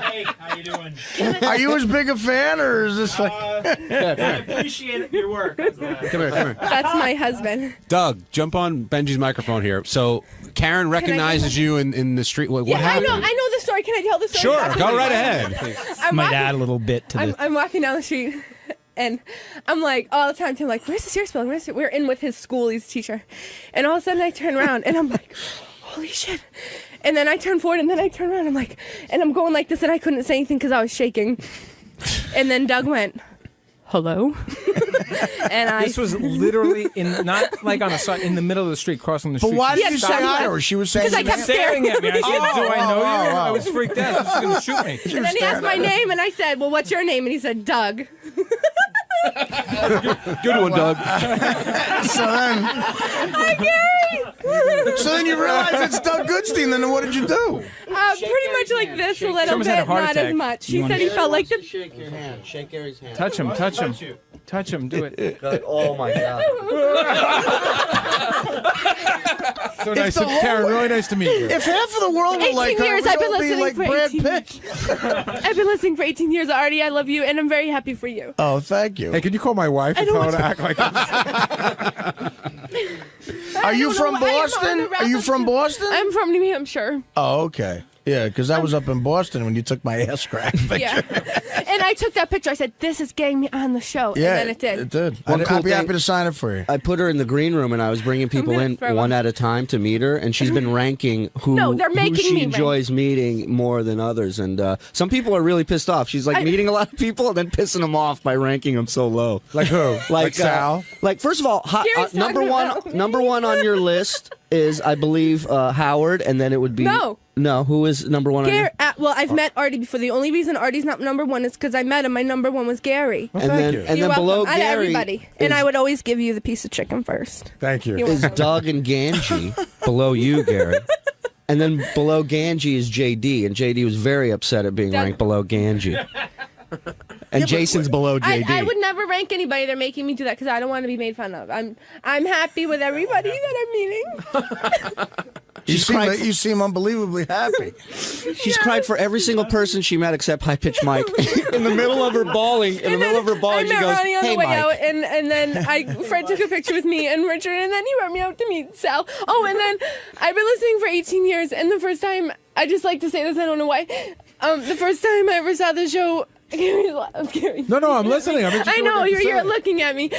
Hey, how you doing? Are you as big a fan, or is this like? I appreciate your work. Come here. That's my husband. Doug, jump on Benji's microphone here. So Karen recognizes you in the street. What Yeah, I happened? know the story. Can I tell the story? Sure, go right ahead. Might add a little bit to I'm walking down the street, and I'm like, all the time, Tim, like, where's the Sears building? We're in with his school. He's a teacher. And all of a sudden, I turn around, and I'm like, holy shit. And then I turn forward, and then I turn around. I'm like, and I'm going like this, and I couldn't say anything because I was shaking. And then Doug went, hello? And This was literally not like on a side, in the middle of the street, crossing the street. But why did you say hi to her? She was saying because I kept staring at me. I said, do I know you? I was oh. freaked out. She was going to shoot me. And then he asked my name, and I said, well, what's your name? And he said, Doug. Good one, Doug. Hi, Gary. So then you realize it's Doug Goodstein. Then what did you do? Pretty much like this, a little Someone's had a bit, heart not attack. as much. You He wanna said he felt like the. Shake your hand. Shake Gary's hand. Touch him. Touch him. Do it. Oh, my God. So nice, Karen. Really nice to meet you. If half of the world were like 18 her, years, we'd I've been all be listening like for Brad 18 Pitt. I've been listening for 18 years, Artie. I love you, and I'm very happy for you. Oh, thank you. Hey, can you call my wife and tell her to act like this? Are you from Boston? Are you from Boston? I'm from New Hampshire. Oh, okay. Yeah, because I was up in Boston when you took my ass crack picture. Yeah. And I took that picture. I said, this is getting me on the show. Yeah, and then it did. It did. One cool I'd be thing- happy to sign it for you. I put her in the green room, and I was bringing people gonna in throw one up. at a time to meet her, and she's been ranking who, No, they're making who she me enjoys meeting more than others. And some people are really pissed off. She's like meeting a lot of people and then pissing them off by ranking them so low. Like who? Like Sal? Like, first of all, Gary's number talking one, about me. number one on your list is, I believe, Howard, and then it would be No. Who is number one on your? Well, I've met Artie before. The only reason Artie's not #1 is because I met him. My #1 was Gary. Well, And thank then- you. and You're then below welcome. Gary everybody. And I would always give you the piece of chicken first. Thank you. You're is welcome. Doug and Ganji below you, Gary. And then below Ganji is JD, and JD was very upset at being Doug- ranked below Ganji. And Jason's below JD. I would never rank anybody. They're making me do that because I don't want to be made fun of. I'm happy with everybody that I'm meeting. You seem unbelievably happy. She's cried for every single person she met except High Pitch Mike. In the middle of her bawling, I met Ronnie on "Hey, the way Mike." out, and then Fred took a picture with me and Richard, and then he brought me out to meet Sal. Oh, and then I've been listening for 18 years, and the first time, I just like to say this, I don't know why, the first time I ever saw the show, Gary's No, I'm listening. I know, you're looking at me.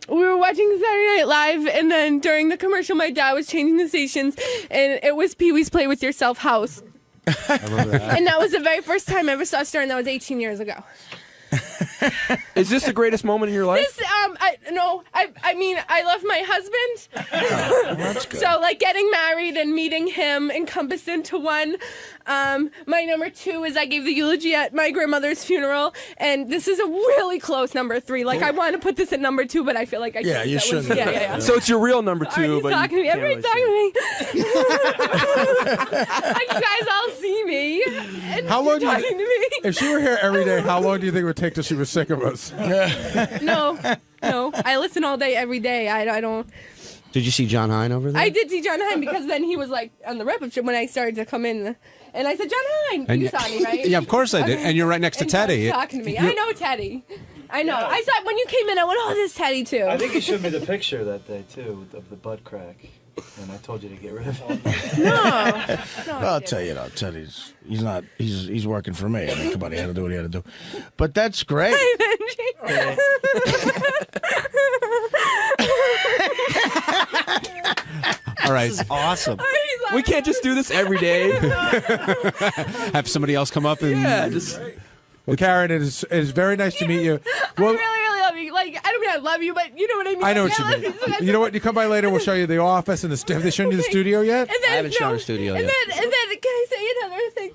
We were watching Saturday Night Live, and then during the commercial, my dad was changing the stations, and it was Pee-wee's Play With Yourself House. I remember that. And that was the very first time I ever saw Star, and that was 18 years ago. Is this the greatest moment in your life? This, I mean, I love my husband. That's good. So, like, getting married and meeting him encompassed into one. My #2 is I gave the eulogy at my grandmother's funeral, and this is a really close #3. Like, I want to put this at #2, but I feel like I can't. Yeah, you shouldn't. Yeah. So it's your real #2, Artie's but talking to me. you can't Everybody's really talking to me. You guys all see How long do you, talking to me. if she were here every day, how long do you think it would take till she was sick of us? No. I listen all day, every day. I don't. Did you see John Hine over there? I did see John Hine because then he was like on the wrap-up show when I started to come in. And I said, John Hine. And you saw me, right? Yeah, of course I did. And you're right next to And Teddy. John's talking to me. I know Teddy. I know. I saw when you came in, I went, oh, this is Teddy, too. I think you showed me the picture that day, too, of the butt crack. And I told you to get rid of it. Well, I'll tell you, Teddy's he's working for me. I mean, come on, he had to do what he had to do. But that's great. All right. This is awesome. We can't just do this every day. Have somebody else come up and... Yeah, just... Well, Karen, it is very nice to meet you. Well, I really love you. Like, I don't mean I love you, but you know what I mean. I know Like, what I you love mean. so You know what? You come by later, we'll show you the office and the have they shown you the studio yet? And then, I haven't shown her studio yet. And then, can I say another thing?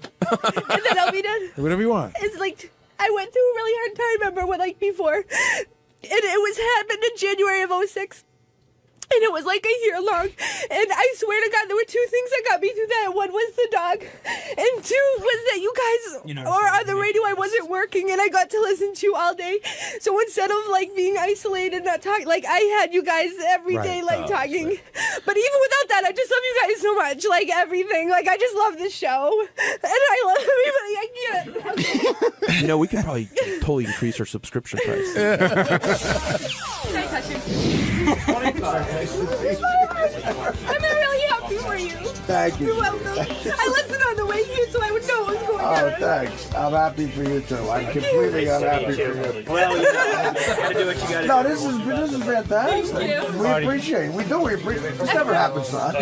And then I'll be done. Whatever you want. It's like, I went through a really hard time, remember, when, like, before. And it happened in January of 06. And it was like a year long. And I swear to God, there were two things that got me through that. One was the dog. And two was that you guys, or on the radio, I wasn't working. And I got to listen to you all day. So instead of, like, being isolated, not talking, like, I had you guys every day, like, talking. But even without that, I just love you guys so much. Like, everything. Like, I just love this show. And I love everybody. I can't. You know, we could probably totally increase our subscription price. Can I touch you? I'm really happy for you. Thank you. You're welcome. I listened on the way here so I would know what was going on. Oh, thanks. I'm happy for you too. I'm completely unhappy for you. Well, you gotta do what you gotta do. No, this is fantastic. Thank you. We appreciate it. We do. We appreciate it. This never happens to us.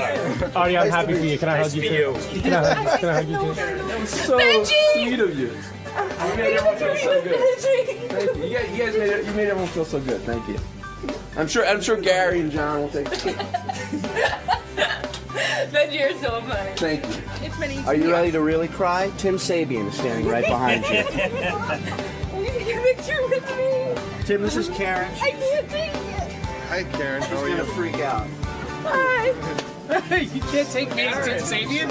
Artie, I'm happy for you. Can I hug you too? Can I hug you too? So Benji! sweet of you. You made everyone feel so good. Thank you. You guys made everyone feel so good. Thank you. I'm sure Gary and John will take it. Benji, you're so funny. Thank you. It's been easy. Are you ready to really cry? Tim Sabian is standing right behind you. Will you take a picture with me? Tim, this is Karen. I can't take it. Hi, Karen. She's going to freak out. Hi. You can't take me as Tim Sabian?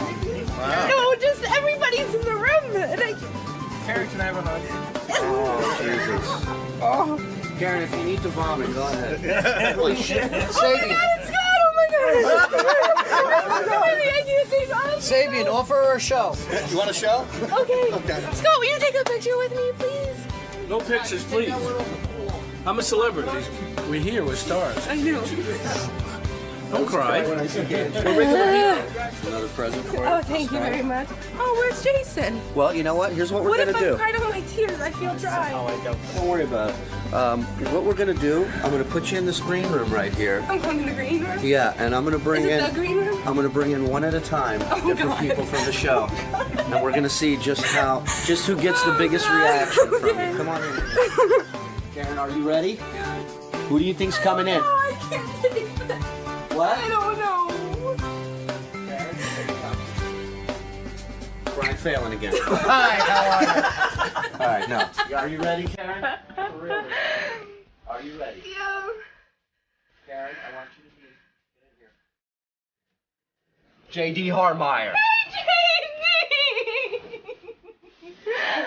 Wow. No, just everybody's in the room. And Karen, can I have a hug? Oh, Jesus. Oh. Karen, if you need to vomit, go ahead. Holy shit. Sabian. It's God. Oh, my God. I can't take off. Sabian, offer her a show. You want a show? Okay. Scott, will you take a picture with me, please? No pictures, please. I'm a celebrity. We're here. We're stars. I know. Don't cry. Another present for you. Oh, thank you very much. Oh, where's Jason? Well, you know what? Here's what we're going to do. What if I cried all my tears? I feel dry. Oh, I don't worry about it. What we're going to do, I'm going to put you in this green room right here. I'm going to the green room? Yeah, and I'm going to bring Is it the green room? I'm going to bring in one at a time different people from the show. And we're going to see just who gets the biggest reaction from you. Come on in. Karen, are you ready? Who do you think's coming in? Oh, I can't take that. What? I don't know. Brian Phelan again. Hi, how are you? All right, no. Are you ready, Karen? For real? Are you ready? Yeah. Karen, I want you to be in here. J.D. Harmeyer. Hey, JD!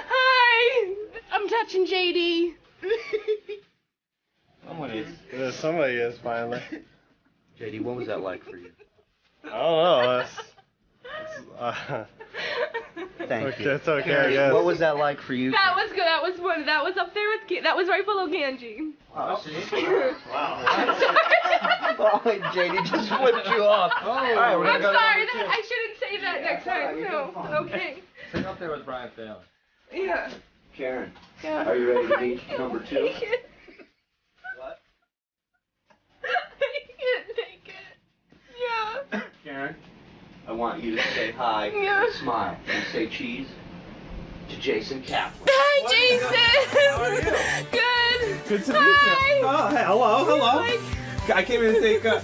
Hi. I'm touching JD. Somebody is finally. JD, what was that like for you? I don't know. Thank you. It's okay, Karen, I guess. what was that like for you? That was good. That was one. That was up there with. That was right below Ganji. Oh, see? Oh, JD just flipped you off. Oh, all right, we're I'm gonna sorry. go I shouldn't say that next time. No. Okay. Sit up there with Brian Phelan. Yeah. Karen, Yeah. are you ready to meet number 2? What? I can't take it. Yeah. Karen, I want you to say hi and smile and say cheese to Jason Kaplan. Hi, Jason. How are you? Good. Good to meet Hi. you. Oh, hey, hello. Like, I came in to take. Did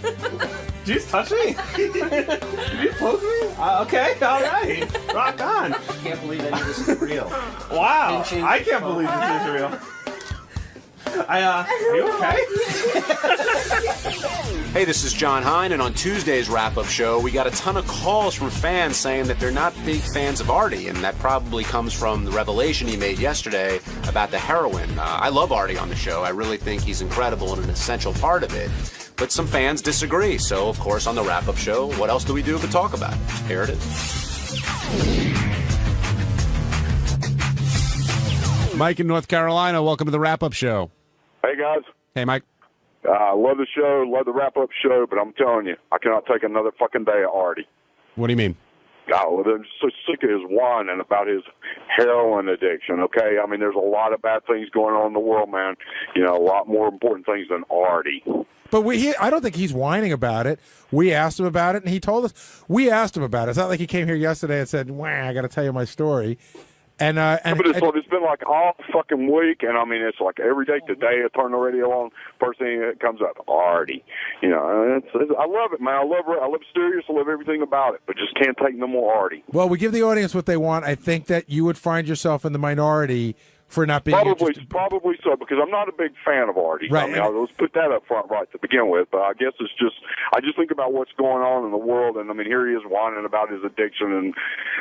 you just touch me? Did you poke me? Okay, all right. Rock on. I can't believe any of this is real. Wow. Pinching. I can't believe this is real. Are you okay? Hey, this is John Hine, and on Tuesday's wrap-up show, we got a ton of calls from fans saying that they're not big fans of Artie, and that probably comes from the revelation he made yesterday about the heroin. I love Artie on the show. I really think he's incredible and an essential part of it. But some fans disagree, so of course on the wrap-up show, what else do we do but talk about it? Here it is. Mike in North Carolina, welcome to the wrap-up show. Hey, guys. Hey, Mike. Love the show, love the wrap-up show, but I'm telling you, I cannot take another fucking day of Artie. What do you mean? Oh, I'm so sick of his whining about his heroin addiction, okay? I mean, there's a lot of bad things going on in the world, man. You know, a lot more important things than Artie. But I don't think he's whining about it. We asked him about it, and he told us. We asked him about it. It's not like he came here yesterday and said, "Wah, I got to tell you my story." But it's been like all fucking week, and I mean, it's like every day. Today, I turn the radio on. First thing that comes up, Artie. You know, I love it, man. I love Sirius. I love everything about it, but just can't take no more Artie. Well, we give the audience what they want. I think that you would find yourself in the minority for not being Probably so, because I'm not a big fan of Artie. Right. I mean, let's put that up front right to begin with. But I guess I just think about what's going on in the world, and I mean, here he is whining about his addiction, and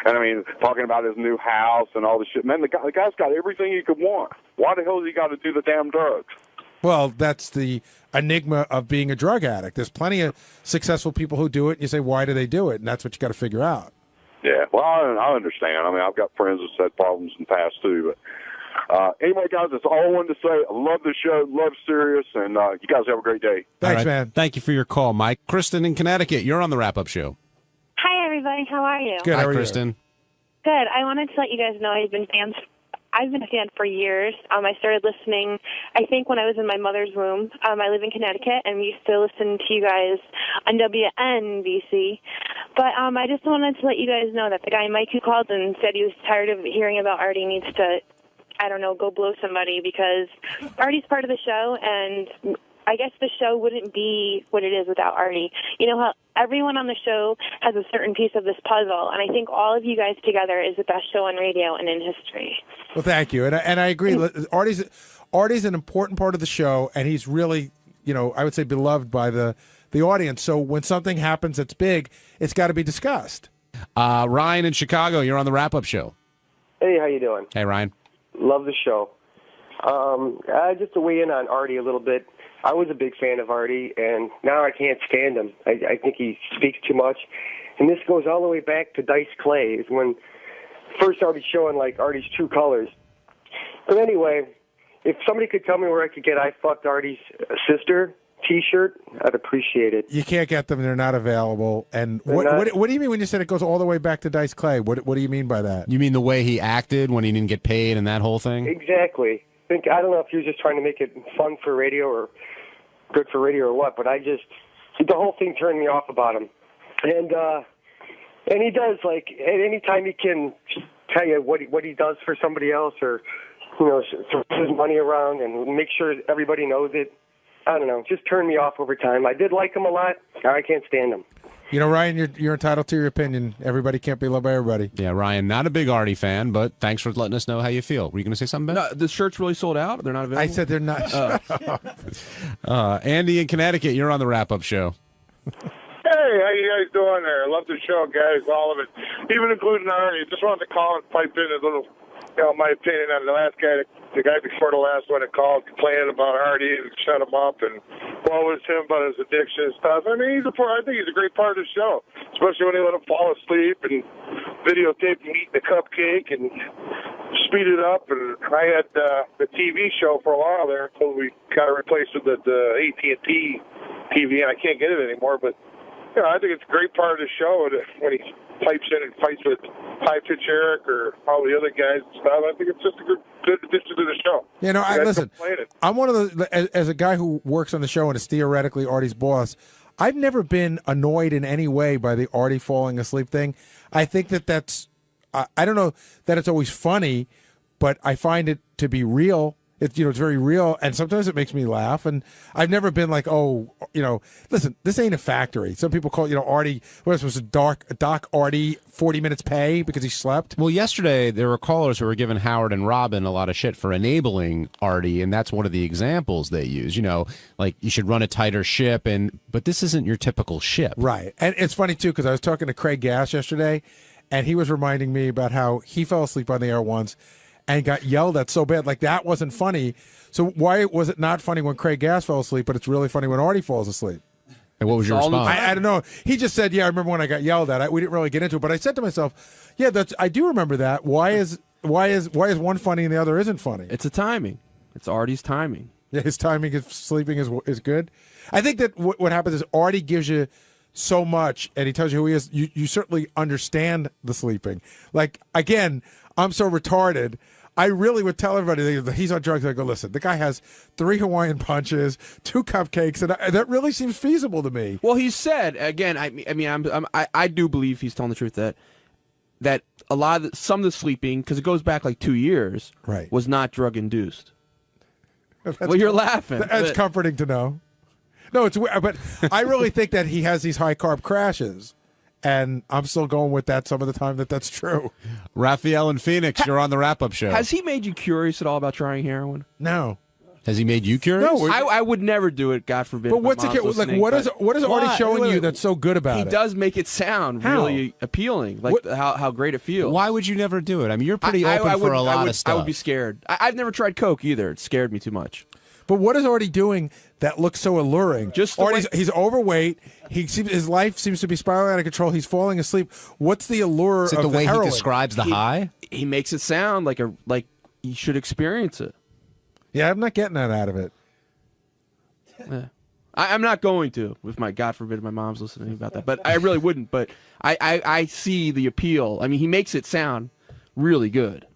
I mean, talking about his new house and all this shit. Man, the guy's got everything he could want. Why the hell has he got to do the damn drugs? Well, that's the enigma of being a drug addict. There's plenty of successful people who do it, and you say, why do they do it? And that's what you got to figure out. Yeah, well, I understand. I mean, I've got friends that's had problems in the past, too, but anyway, guys, that's all I wanted to say. I love the show, love Sirius, and you guys have a great day. Thanks, man. Thank you for your call, Mike. Kristen in Connecticut, you're on the wrap-up show. Hi, everybody. How are you? Good. Hi, Kristen. Good. I wanted to let you guys know I've been a fan for years. I started listening, I think, when I was in my mother's womb. I live in Connecticut, and we used to listen to you guys on WNBC. But I just wanted to let you guys know that the guy, Mike, who called and said he was tired of hearing about Artie, needs to, I don't know, go blow somebody, because Artie's part of the show, and I guess the show wouldn't be what it is without Artie. You know how everyone on the show has a certain piece of this puzzle, and I think all of you guys together is the best show on radio and in history. Well, thank you, and I agree. Artie's an important part of the show, and he's really, I would say, beloved by the audience. So when something happens that's big, it's got to be discussed. Ryan in Chicago, you're on the wrap-up show. Hey, how you doing? Hey, Ryan. Love the show. Just to weigh in on Artie a little bit, I was a big fan of Artie, and now I can't stand him. I think he speaks too much. And this goes all the way back to Dice Clay, is when first started showing, like, Artie's true colors. But anyway, if somebody could tell me where I could get I Fucked Artie's Sister T-shirt, I'd appreciate it. You can't get them. They're not available. And what do you mean when you said it goes all the way back to Dice Clay? What do you mean by that? You mean the way he acted when he didn't get paid and that whole thing? Exactly. I don't know if he was just trying to make it fun for radio or good for radio or what, but the whole thing turned me off about him. And he does, like, at any time he can tell you what he does for somebody else, or, throws his money around and make sure everybody knows it. I don't know, just turned me off over time. I did like him a lot. I can't stand him. Ryan, you're entitled to your opinion. Everybody can't be loved by everybody. Yeah, Ryan, not a big Artie fan, but thanks for letting us know how you feel. Were you going to say something, Ben? No, the shirt's really sold out? They're not available? I said they're not. Andy in Connecticut, you're on the wrap-up show. Hey, how you guys doing there? I love the show, guys, all of it, even including Artie. Just wanted to call and pipe in a little, my opinion on the last guy, the guy before the last one that called complaining about Artie and shut him up and what was him about his addiction and stuff. I mean, I think he's a great part of the show, especially when he let him fall asleep and videotape him eating the cupcake and speed it up. And I had the TV show for a while there until we got it replaced with the AT&T TV, and I can't get it anymore. But I think it's a great part of the show when he pipes in and fights with High Pitch Eric or all the other guys and stuff. I think it's just a good addition to the show. Listen, I'm one of the, as a guy who works on the show and is theoretically Artie's boss, I've never been annoyed in any way by the Artie falling asleep thing. I think that's, I don't know that it's always funny, but I find it to be real. It's it's very real, and sometimes it makes me laugh. And I've never been like, oh, listen, this ain't a factory. Some people call Artie. What was it? Doc Artie 40 minutes pay because he slept. Well, yesterday there were callers who were giving Howard and Robin a lot of shit for enabling Artie, and that's one of the examples they use. Like you should run a tighter ship, but this isn't your typical ship, right? And it's funny too because I was talking to Craig Gass yesterday, and he was reminding me about how he fell asleep on the air once and got yelled at so bad. Like, that wasn't funny. So why was it not funny when Craig Gass fell asleep, but it's really funny when Artie falls asleep? And what was your response? I don't know. He just said, yeah, I remember when I got yelled at. We didn't really get into it. But I said to myself, yeah, I do remember that. Why is one funny and the other isn't funny? It's a timing. It's Artie's timing. Yeah, his timing of sleeping is good. I think that what happens is Artie gives you so much, and he tells you who he is. You certainly understand the sleeping. Like, again, I'm so retarded. I really would tell everybody that he's on drugs. I go, listen, the guy has 3 Hawaiian punches, 2 cupcakes, and that really seems feasible to me. Well, he said again. I do believe he's telling the truth that a lot of some of the sleeping, because it goes back like 2 years, right, was not drug induced. Well, you're laughing. That's comforting to know. No, it's weird, but I really think that he has these high carb crashes. And I'm still going with that some of the time that's true. Raphael in Phoenix, you're on the wrap-up show. Has he made you curious at all about trying heroin? No. Has he made you curious? No. I would never do it, God forbid. But what's what is Artie showing you that's so good about it? He does make it sound really appealing, like how great it feels. Why would you never do it? I mean, you're pretty open for a lot of stuff. I would be scared. I've never tried coke either. It scared me too much. But what is Artie doing that looks so alluring? He's overweight. His life seems to be spiraling out of control. He's falling asleep. What's the allure of the way heroin? He describes the high? He makes it sound like you should experience it. Yeah, I'm not getting that out of it. Yeah. I'm not going to, if God forbid my mom's listening about that. But I really wouldn't. But I see the appeal. I mean, he makes it sound really good.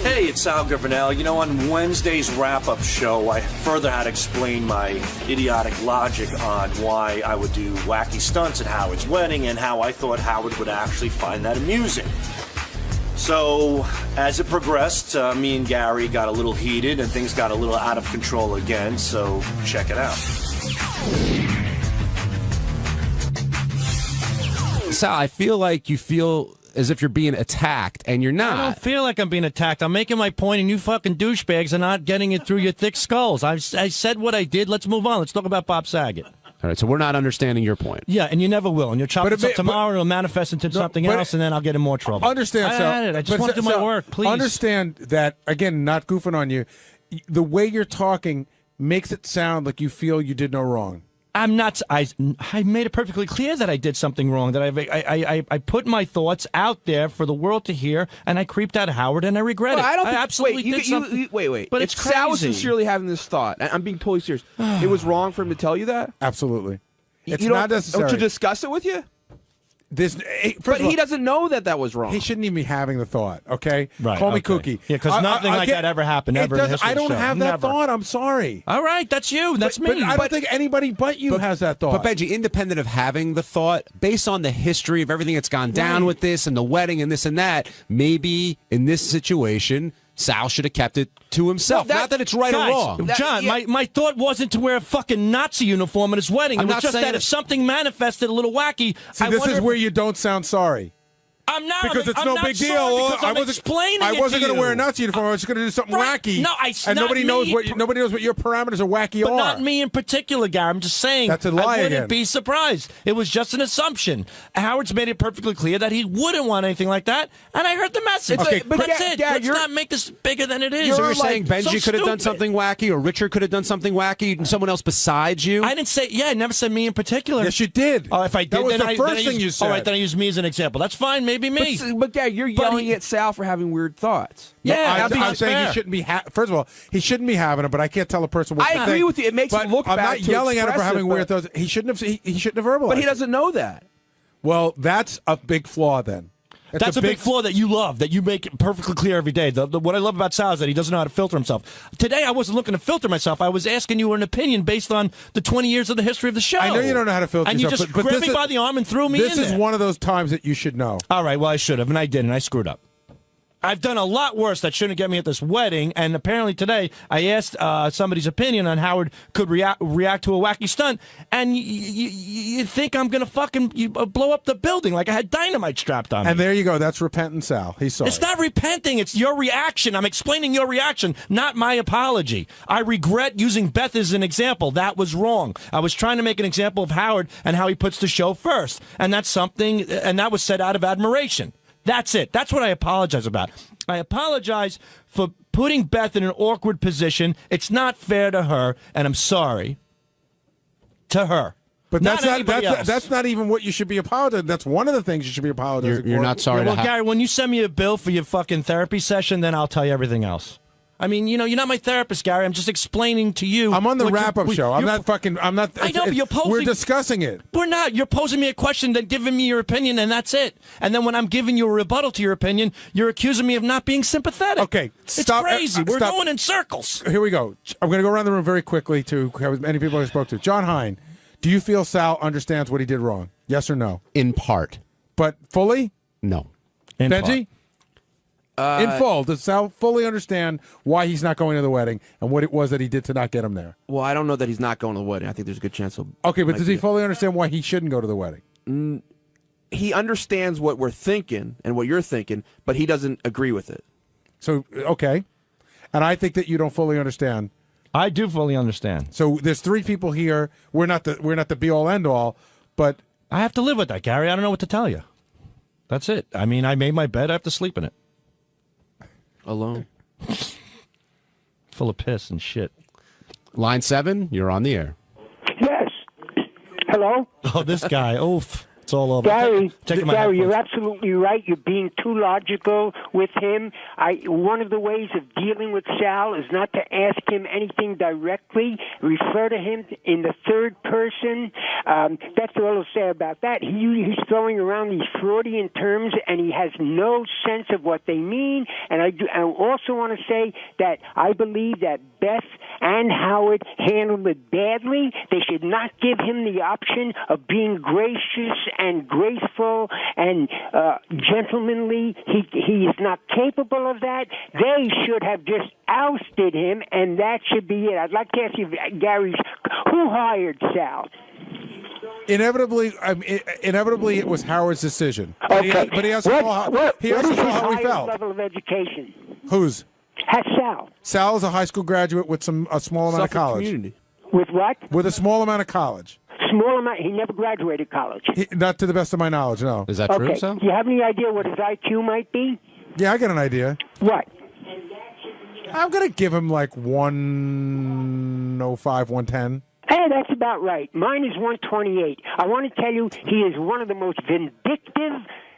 Hey, it's Sal Gravernell. On Wednesday's wrap-up show, I further had explained my idiotic logic on why I would do wacky stunts at Howard's wedding and how I thought Howard would actually find that amusing. So, as it progressed, me and Gary got a little heated and things got a little out of control again, so check it out. Sal, I feel like you feel as if you're being attacked, and you're not. I don't feel like I'm being attacked. I'm making my point, and you fucking douchebags are not getting it through your thick skulls. I said what I did. Let's move on. Let's talk about Bob Saget. All right, so we're not understanding your point. Yeah, and you never will. And you'll chop this up tomorrow, and it'll manifest into something else, and then I'll get in more trouble. Understand, Sal. I just want to do my work, please. Understand that, again, not goofing on you, the way you're talking makes it sound like you feel you did no wrong. I'm not. I made it perfectly clear that I did something wrong. That I put my thoughts out there for the world to hear, and I creeped out Howard, and I regret it. I don't think, absolutely did something. Wait. But if it's Sal was crazy. sincerely having this thought, I'm being totally serious. It was wrong for him to tell you that. Absolutely, it's you not necessary to discuss it with you. But he doesn't know that was wrong. He shouldn't even be having the thought, okay? Right, Call me okay. Kooky. Yeah, because nothing like that ever happened ever in the history I of the don't show. have that Never. thought. I'm sorry. All right, that's you. That's me. But I don't think anybody but you has that thought. But Benji, independent of having the thought, based on the history of everything that's gone down with this and the wedding and this and that, maybe in this situation, Sal should have kept it to himself. Not that it's right guys, or wrong. John, my thought wasn't to wear a fucking Nazi uniform at his wedding. I'm It was not just saying that if something manifested a little wacky, See, this is where you don't sound sorry. I'm not. Because it's I'm no not big sorry deal. because I'm explaining I it wasn't to going to wear a you. Nazi uniform. I was going to do something wacky. No, and nobody knows what your parameters of wacky but are. not me in particular, Gary. I'm just saying. That's a lie I wouldn't again. be surprised. It was just an assumption. Howard's made it perfectly clear that he wouldn't want anything like that, and I heard the message. Okay, but that's it. Let's not make this bigger than it is. So you're saying Benji so could have done stupid. something wacky, or Richard could have done something wacky, and someone else besides you? I didn't say. Yeah, I never said me in particular. Yes, you did. Oh, if I did, That was then the first thing used, you said. All right, then I use me as an example. That's fine. Maybe me. But Gary, you're yelling at Sal for having weird thoughts. Yeah, I'm saying he shouldn't be. First of all, he shouldn't be having it. But I can't tell a person what to think. I agree with you. It makes but him look I'm bad not to yelling at him for express having it, weird but- thoughts. He shouldn't have. He shouldn't have verbalized. But he doesn't know that. Well, that's a big flaw. Then That's a big flaw that you love, that you make perfectly clear every day. What I love about Sal is that he doesn't know how to filter himself. Today, I wasn't looking to filter myself. I was asking you an opinion based on the 20 years of the history of the show. I know you don't know how to filter and yourself. you just but grabbed this me is- by the arm and threw me This in is there. one of those times that you should know. All right, well, I should have, and I didn't. I screwed up. I've done a lot worse that shouldn't get me at this wedding, and apparently today I asked somebody's opinion on Howard could react to a wacky stunt, and you think I'm going to fucking blow up the building like I had dynamite strapped on me. And there you go. That's repentant Sal. He's sorry. It's not repenting. It's your reaction. I'm explaining your reaction, not my apology. I regret using Beth as an example. That was wrong. I was trying to make an example of Howard and how he puts the show first, and that's something, and that was said out of admiration. That's it. That's what I apologize about. I apologize for putting Beth in an awkward position. It's not fair to her, and I'm sorry to her. But not anybody else. That's not even what you should be apologizing. That's one of the things you should be apologizing for. You're not sorry. Well, Gary, when you send me a bill for your fucking therapy session, then I'll tell you everything else. I mean, you're not my therapist, Gary. I'm just explaining to you. I'm on the wrap-up show. I'm not. I know, but you're posing. We're discussing it. We're not. You're posing me a question, then giving me your opinion, and that's it. And then when I'm giving you a rebuttal to your opinion, you're accusing me of not being sympathetic. Okay, stop. It's crazy. We're going in circles. Here we go. I'm going to go around the room very quickly to have as many people I spoke to. John Hine, do you feel Sal understands what he did wrong? Yes or no? In part. But fully? No. In Benji? In full, does Sal fully understand why he's not going to the wedding and what it was that he did to not get him there? Well, I don't know that he's not going to the wedding. I think there's a good chance he'll. Okay, but does he fully understand why he shouldn't go to the wedding? He understands what we're thinking and what you're thinking, but he doesn't agree with it. So, okay. And I think that you don't fully understand. I do fully understand. So there's three people here. We're not the be-all, end-all, but... I have to live with that, Gary. I don't know what to tell you. That's it. I mean, I made my bed. I have to sleep in it. Alone. Full of piss and shit. Line 7, you're on the air. Yes. Hello? Oh, this guy. Oof. It's all over. Gary, Taking my Gary, you're headphones. absolutely right. You're being too logical with him. One of the ways of dealing with Sal is not to ask him anything directly. Refer to him in the third person. That's all I'll say about that. He's throwing around these Freudian terms, and he has no sense of what they mean. And I also want to say that I believe that Beth and Howard handled it badly. They should not give him the option of being gracious and graceful and gentlemanly. He is not capable of that. They should have just ousted him, and that should be it. I'd like to ask you, Gary, who hired Sal? Inevitably, it was Howard's decision. Okay. But he has to call he has to call how he felt. Level of education. Whose? Has Sal. Sal is a high school graduate with a small amount of college. Community. With what? With a small amount of college. Small amount. He never graduated college. Not to the best of my knowledge, no. Is that true, Sal? Do you have any idea what his IQ might be? Yeah, I got an idea. What? I'm going to give him like 105, 110. Hey, that's about right. Mine is 128. I want to tell you, he is one of the most vindictive,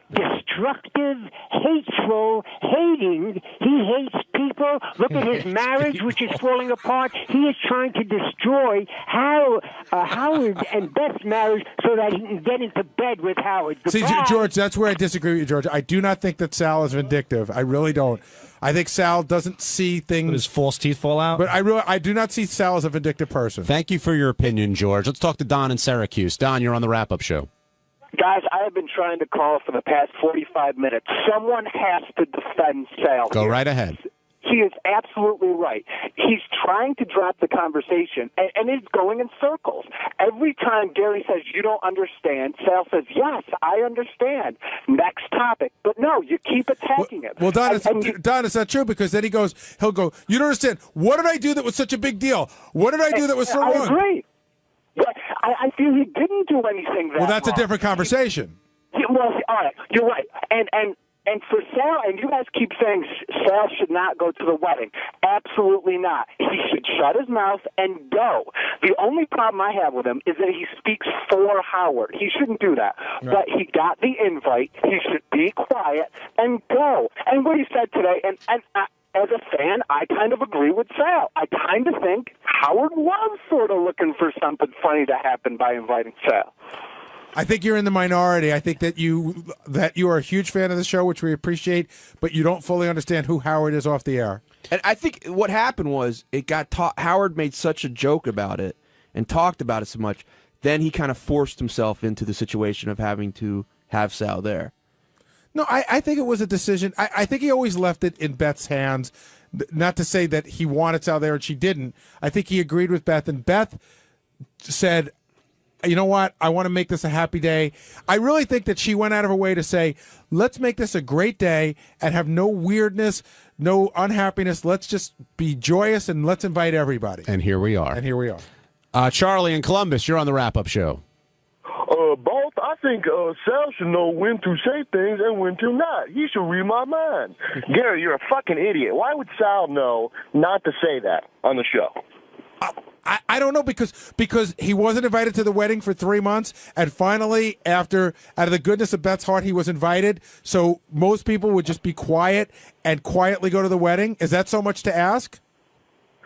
destructive, hateful, hating. He hates people. Look at his marriage, which is falling apart. He is trying to destroy Howard and Beth's marriage so that he can get into bed with Howard. See, Goodbye. George, that's where I disagree with you, George. I do not think that Sal is vindictive. I really don't. I think Sal doesn't see things. But his false teeth fall out? But I do not see Sal as a vindictive person. Thank you for your opinion, George. Let's talk to Don in Syracuse. Don, you're on the wrap-up show. Guys, I have been trying to call for the past 45 minutes. Someone has to defend Sal. Go right ahead. He is absolutely right. He's trying to drop the conversation, and it's going in circles. Every time Gary says, you don't understand, Sal says, yes, I understand. Next topic. But no, you keep attacking it. Well, Don, it's not true, because then he'll go, you don't understand. What did I do that was such a big deal? What did I do that was so wrong? I agree. I feel he didn't do anything Well, that's wrong. a different conversation. Well, all right, you're right. And for Sal, and you guys keep saying Sal should not go to the wedding. Absolutely not. He should shut his mouth and go. The only problem I have with him is that he speaks for Howard. He shouldn't do that. Right. But he got the invite. He should be quiet and go. And what he said today, and as a fan, I kind of agree with Sal. I kind of think Howard was sort of looking for something funny to happen by inviting Sal. I think you're in the minority. I think that you are a huge fan of the show, which we appreciate, but you don't fully understand who Howard is off the air. And I think what happened was it got Howard made such a joke about it and talked about it so much, then he kind of forced himself into the situation of having to have Sal there. No, I think it was a decision. I think he always left it in Beth's hands. Not to say that he wanted Sal there and she didn't. I think he agreed with Beth, and Beth said, you know what? I want to make this a happy day. I really think that she went out of her way to say, let's make this a great day and have no weirdness, no unhappiness. Let's just be joyous and let's invite everybody. And here we are. Charlie in Columbus, you're on the wrap-up show. Both. I think Sal should know when to say things and when to not. He should read my mind. Gary, you're a fucking idiot. Why would Sal know not to say that on the show? I don't know, because he wasn't invited to the wedding for 3 months, and finally, out of the goodness of Beth's heart, he was invited. So most people would just be quiet and quietly go to the wedding. Is that so much to ask?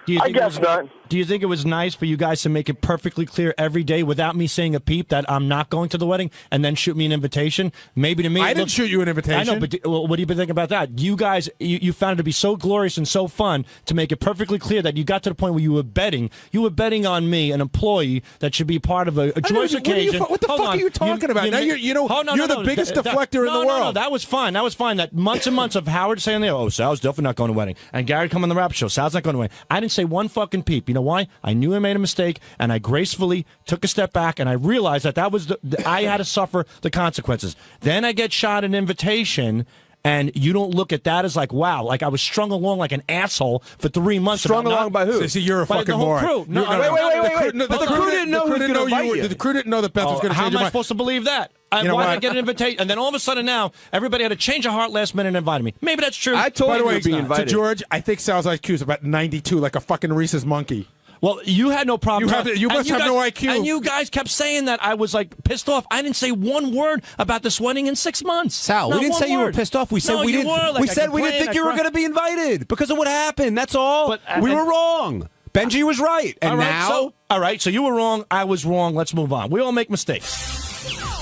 I guess not. Do you think it was nice for you guys to make it perfectly clear every day without me saying a peep that I'm not going to the wedding and then shoot me an invitation? Maybe to me, I didn't shoot you an invitation. I know, but what do you think about that? You guys, you found it to be so glorious and so fun to make it perfectly clear that you got to the point where you were betting. You were betting on me, an employee that should be part of a joyous occasion. What the fuck are you talking about? Now you're the biggest deflector in the world. No, that was fine. That was fine. That months and months of Howard saying, "Oh, Sal's definitely not going to the wedding," and Gary come on the rap show. Sal's not going to the wedding. I didn't say one fucking peep. You know why? I knew I made a mistake, and I gracefully took a step back, and I realized that was I had to suffer the consequences. Then I get shot an invitation, and you don't look at that as like, wow, like I was strung along like an asshole for 3 months. Strung along by who? See, you're a fucking the whole moron. crew. No, wait. The crew didn't know who was going to invite you. The crew didn't know that Beth was going to change How am her I mind. supposed to believe that? You know why what? did I get an invitation? And then all of a sudden now, everybody had a change of heart last minute and invited me. Maybe that's true. By the way, to George, I think Sal's IQ is about 92, like a fucking Rhesus monkey. Well, you had no problem. You must have no IQ. And you guys kept saying that I was like pissed off. I didn't say one word about this wedding in 6 months. Sal, we didn't say you were pissed off. We said we didn't. We said we didn't think you were going to be invited because of what happened. That's all. But, we were wrong. Benji was right, and now. All right, so you were wrong. I was wrong. Let's move on. We all make mistakes.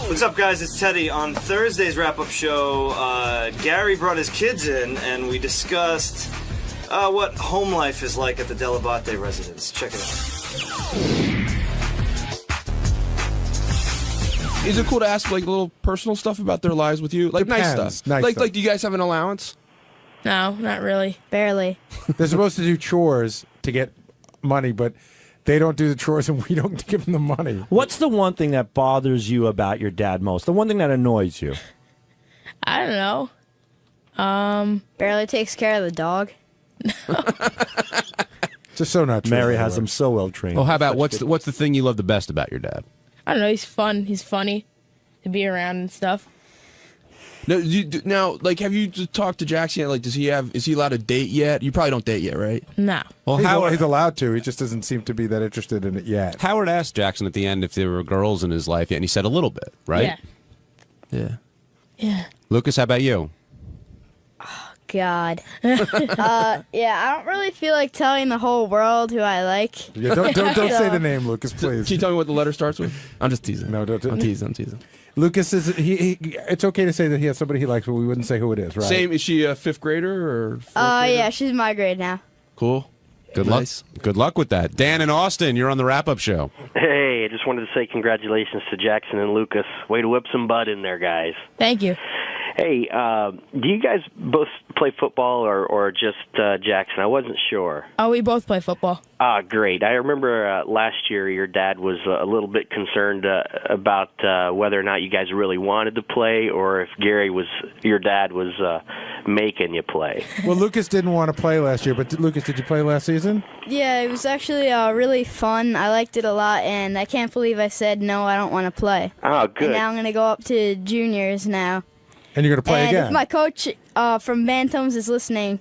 What's up, guys? It's Teddy. On Thursday's wrap-up show, Gary brought his kids in, and we discussed what home life is like at the Delabate residence. Check it out. Is it cool to ask like little personal stuff about their lives with you? Like nice stuff. Like, do you guys have an allowance? No, not really. Barely. They're supposed to do chores to get money, but they don't do the chores and we don't give them the money. What's the one thing that bothers you about your dad most? The one thing that annoys you? I don't know. Barely takes care of the dog. Just so not true. Mary has them so well trained. Well, how about what's the thing you love the best about your dad? I don't know. He's fun. He's funny to be around and stuff. Now, like, have you talked to Jackson yet? Like, is he allowed to date yet? You probably don't date yet, right? No. Well, he's allowed to. He just doesn't seem to be that interested in it yet. Howard asked Jackson at the end if there were girls in his life yet, and he said a little bit, right? Yeah. Yeah. Lucas, how about you? God. I don't really feel like telling the whole world who I like. Yeah, don't say the name, Lucas, please. Can you tell me what the letter starts with? I'm just teasing. No, don't. I'm teasing. Lucas is it's okay to say that he has somebody he likes, but we wouldn't say who it is, right? Same. Is she a fifth grader or? Yeah, she's my grade now. Cool. Good luck. Good luck with that. Dan and Austin, you're on the wrap-up show. Hey, I just wanted to say congratulations to Jackson and Lucas. Way to whip some butt in there, guys. Thank you. Hey, do you guys both play football or just Jackson? I wasn't sure. Oh, we both play football. Great. I remember last year your dad was a little bit concerned about whether or not you guys really wanted to play or if your dad was making you play. Well, Lucas didn't want to play last year, but Lucas, did you play last season? Yeah, it was actually really fun. I liked it a lot, and I can't believe I said, no, I don't want to play. Oh, good. And now I'm going to go up to juniors now. And you're going to play again? And if my coach from Bantams is listening,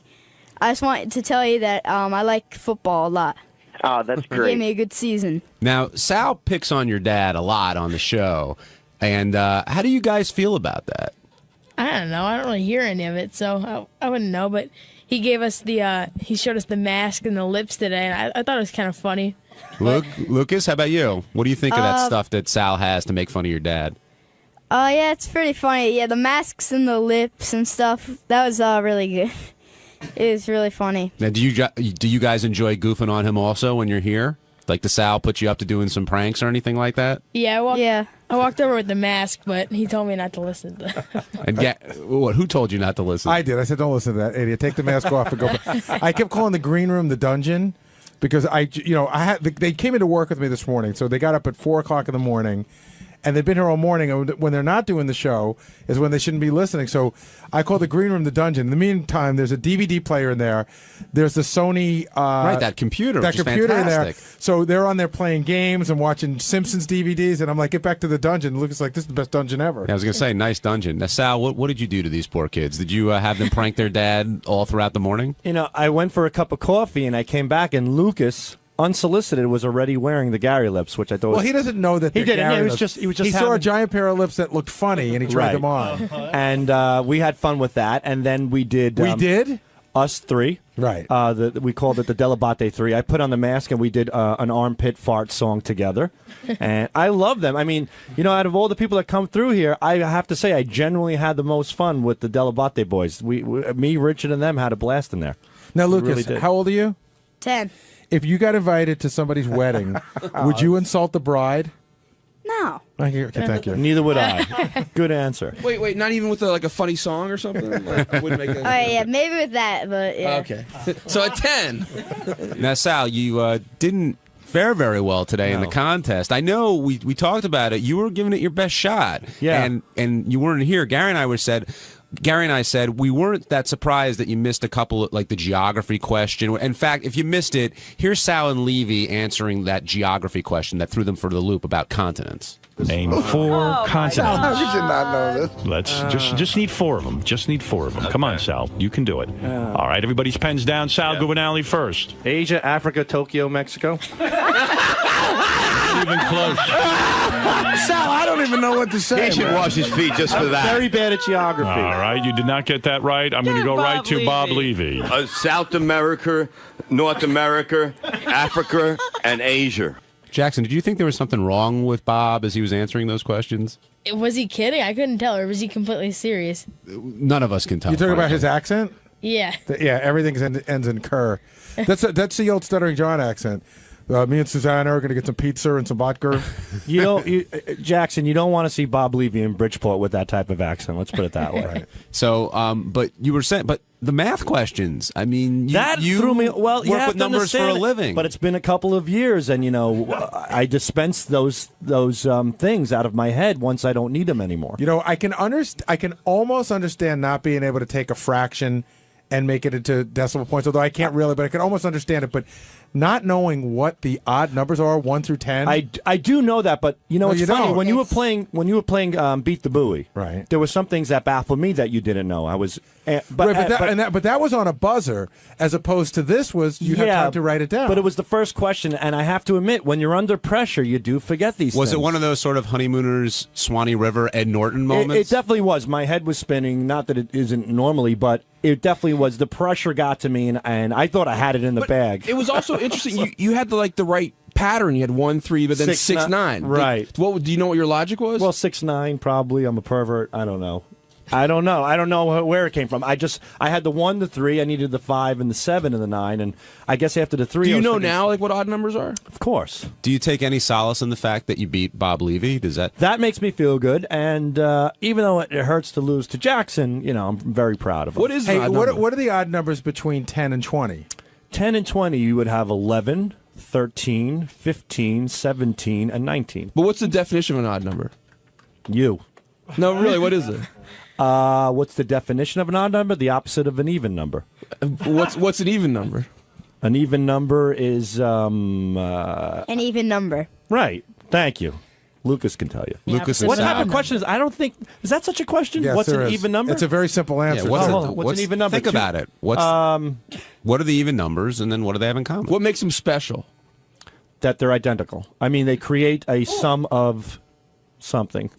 I just want to tell you that I like football a lot. Oh, that's He great. gave me a good season. Now, Sal picks on your dad a lot on the show, and how do you guys feel about that? I don't know. I don't really hear any of it, so I wouldn't know. But he gave us he showed us the mask and the lips today, and I thought it was kind of funny. Lucas, how about you? What do you think of that stuff that Sal has to make fun of your dad? Yeah, it's pretty funny. Yeah, the masks and the lips and stuff, that was really good. It was really funny. Now, do you guys enjoy goofing on him also when you're here? Like, does Sal put you up to doing some pranks or anything like that? Yeah, well, I walked over with the mask, but he told me not to listen. And who told you not to listen? I did. I said, don't listen to that idiot. Take the mask off and go back. I kept calling the green room the dungeon because they came into work with me this morning. So they got up at 4 o'clock in the morning. And they've been here all morning, and when they're not doing the show is when they shouldn't be listening. So I call the green room the dungeon. In the meantime, there's a DVD player in there. There's the Sony that computer, that which is computer in there. fantastic. So they're on there playing games and watching Simpsons DVDs, and I'm like, get back to the dungeon. Lucas is like, this is the best dungeon ever. Yeah, I was gonna say, nice dungeon. Now, Sal, what did you do to these poor kids? Did you have them prank their dad all throughout the morning? I went for a cup of coffee, and I came back, and Lucas, unsolicited, was already wearing the Gary lips, which I thought. Well, he doesn't know that he they're didn't. Gary He was lips. just. He saw a giant pair of lips that looked funny, and he tried them on. And we had fun with that, and then we did. We did? Us three. Right. We called it the Delabate 3. I put on the mask, and we did an armpit fart song together. And I love them. I mean, out of all the people that come through here, I have to say I genuinely had the most fun with the Delabate boys. Me, Richard, and them had a blast in there. Now, We Lucas, really did. how old are you? 10. If you got invited to somebody's wedding, would you insult the bride? No. Okay, thank you. Neither would I. Good answer. Wait, not even with a funny song or something? Like, wouldn't make Oh, yeah, maybe with that, but yeah. Okay. So at 10. Now, Sal, you didn't fare very well today in the contest. I know we talked about it. You were giving it your best shot. Yeah. And you weren't here. Gary and I said we weren't that surprised that you missed a couple of, like the geography question. In fact, if you missed it, here's Sal and Levy answering that geography question that threw them for the loop about continents. Name 4 continents. How could you not know this? Let's just need 4 of them. Just need 4 of them. Come on, Sal. You can do it. All right, everybody's pens down. Sal Gouvenali first. Asia, Africa, Tokyo, Mexico. Even close. Sal, I don't even know what to say. He should man. wash his feet just for that. Very bad at geography. All right, you did not get that right. I'm going to go right to Bob Levy. South America, North America, Africa, and Asia. Jackson, did you think there was something wrong with Bob as he was answering those questions? Was he kidding? I couldn't tell. Or was he completely serious? None of us can tell. You talking about frankly. his accent? Yeah. Yeah, everything ends in cur. That's the old Stuttering John accent. Me and Susanna are going to get some pizza and some vodka. Jackson, you don't want to see Bob Levy in Bridgeport with that type of accent. Let's put it that way. Right. So, but you were saying, but the math questions. I mean, you threw me. Well, you work have with to numbers for a understand it, living. but it's been a couple of years, and I dispense those things out of my head once I don't need them anymore. I can almost understand not being able to take a fraction and make it into decimal points, although I can't really, but I can almost understand it. But not knowing what the odd numbers are, 1 through 10. I do know that, but it's you funny don't. when you were playing Beat the Buoy. Right. There were some things that baffled me that you didn't know. I was, but that was on a buzzer, as opposed to this was you had time to write it down. But it was the first question, and I have to admit, when you're under pressure, you do forget these things. Was it one of those sort of honeymooners, Swanee River, Ed Norton moments? It definitely was. My head was spinning. Not that it isn't normally, but it definitely was. The pressure got to me, and I thought I had it in the bag. It was also interesting. You had the right pattern. You had 1, 3, but then 6, 9. Right. Do you know what your logic was? Well, 6, 9 probably. I'm a pervert. I don't know. I don't know where it came from. I had the 1, the 3. I needed the 5 and the 7 and the 9, and I guess after the 3. Do you know now what odd numbers are? Of course. Do you take any solace in the fact that you beat Bob Levy? Does that makes me feel good? And even though it hurts to lose to Jackson, I'm very proud of him. What are the odd numbers between 10 and 20? 10 and 20, you would have 11, 13, 15, 17, and 19. But what's the definition of an odd number? You. No, really, what is it? What's the definition of an odd number? The opposite of an even number. What's an even number? An even number is an even number. Right. Thank you. Lucas can tell you. Yeah, Lucas. What type of question is? I don't think is that such a question. Yes, what's there an is. even number? It's a very simple answer. What's an even number? Think about it. What are the even numbers, and then what do they have in common? What makes them special? That they're identical. I mean, they create a sum of something.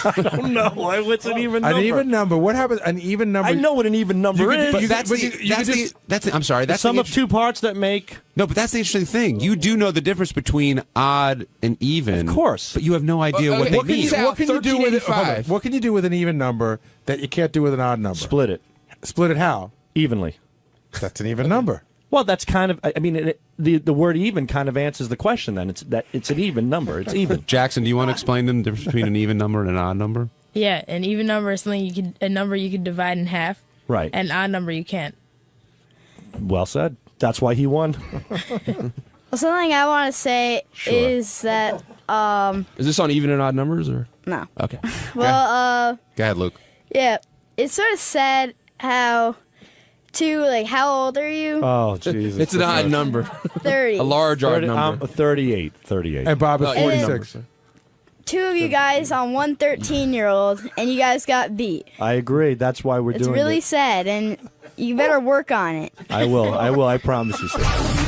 I don't know. What's an even number? An even number. What happens? An even number. I know what an even number is. But I'm sorry. The sum of two parts that make. No, but that's the interesting thing. You do know the difference between odd and even. Of course. But you have no idea what they mean. What can you do with it? What can you do with an even number that you can't do with an odd number? Split it. Split it how? Evenly. That's an even number. Well, that's kind of. I mean, the word even kind of answers the question. Then it's an even number. It's even. Jackson, do you want to explain the difference between an even number and an odd number? Yeah, an even number is a number you could divide in half. Right. And an odd number you can't. Well said. That's why he won. Well, something I want to say is that Is this on even and odd numbers or no? Okay. Well, Go ahead, Luke. yeah, it's sort of sad how how old are you? Oh, Jesus. It's an odd number. 30. A large odd number. 38. And Bob is No, 46. Two of you guys on one 13-year-old, and you guys got beat. I agree. That's why we're It's doing really it. sad, and you better work on it. I will. I promise you, sir.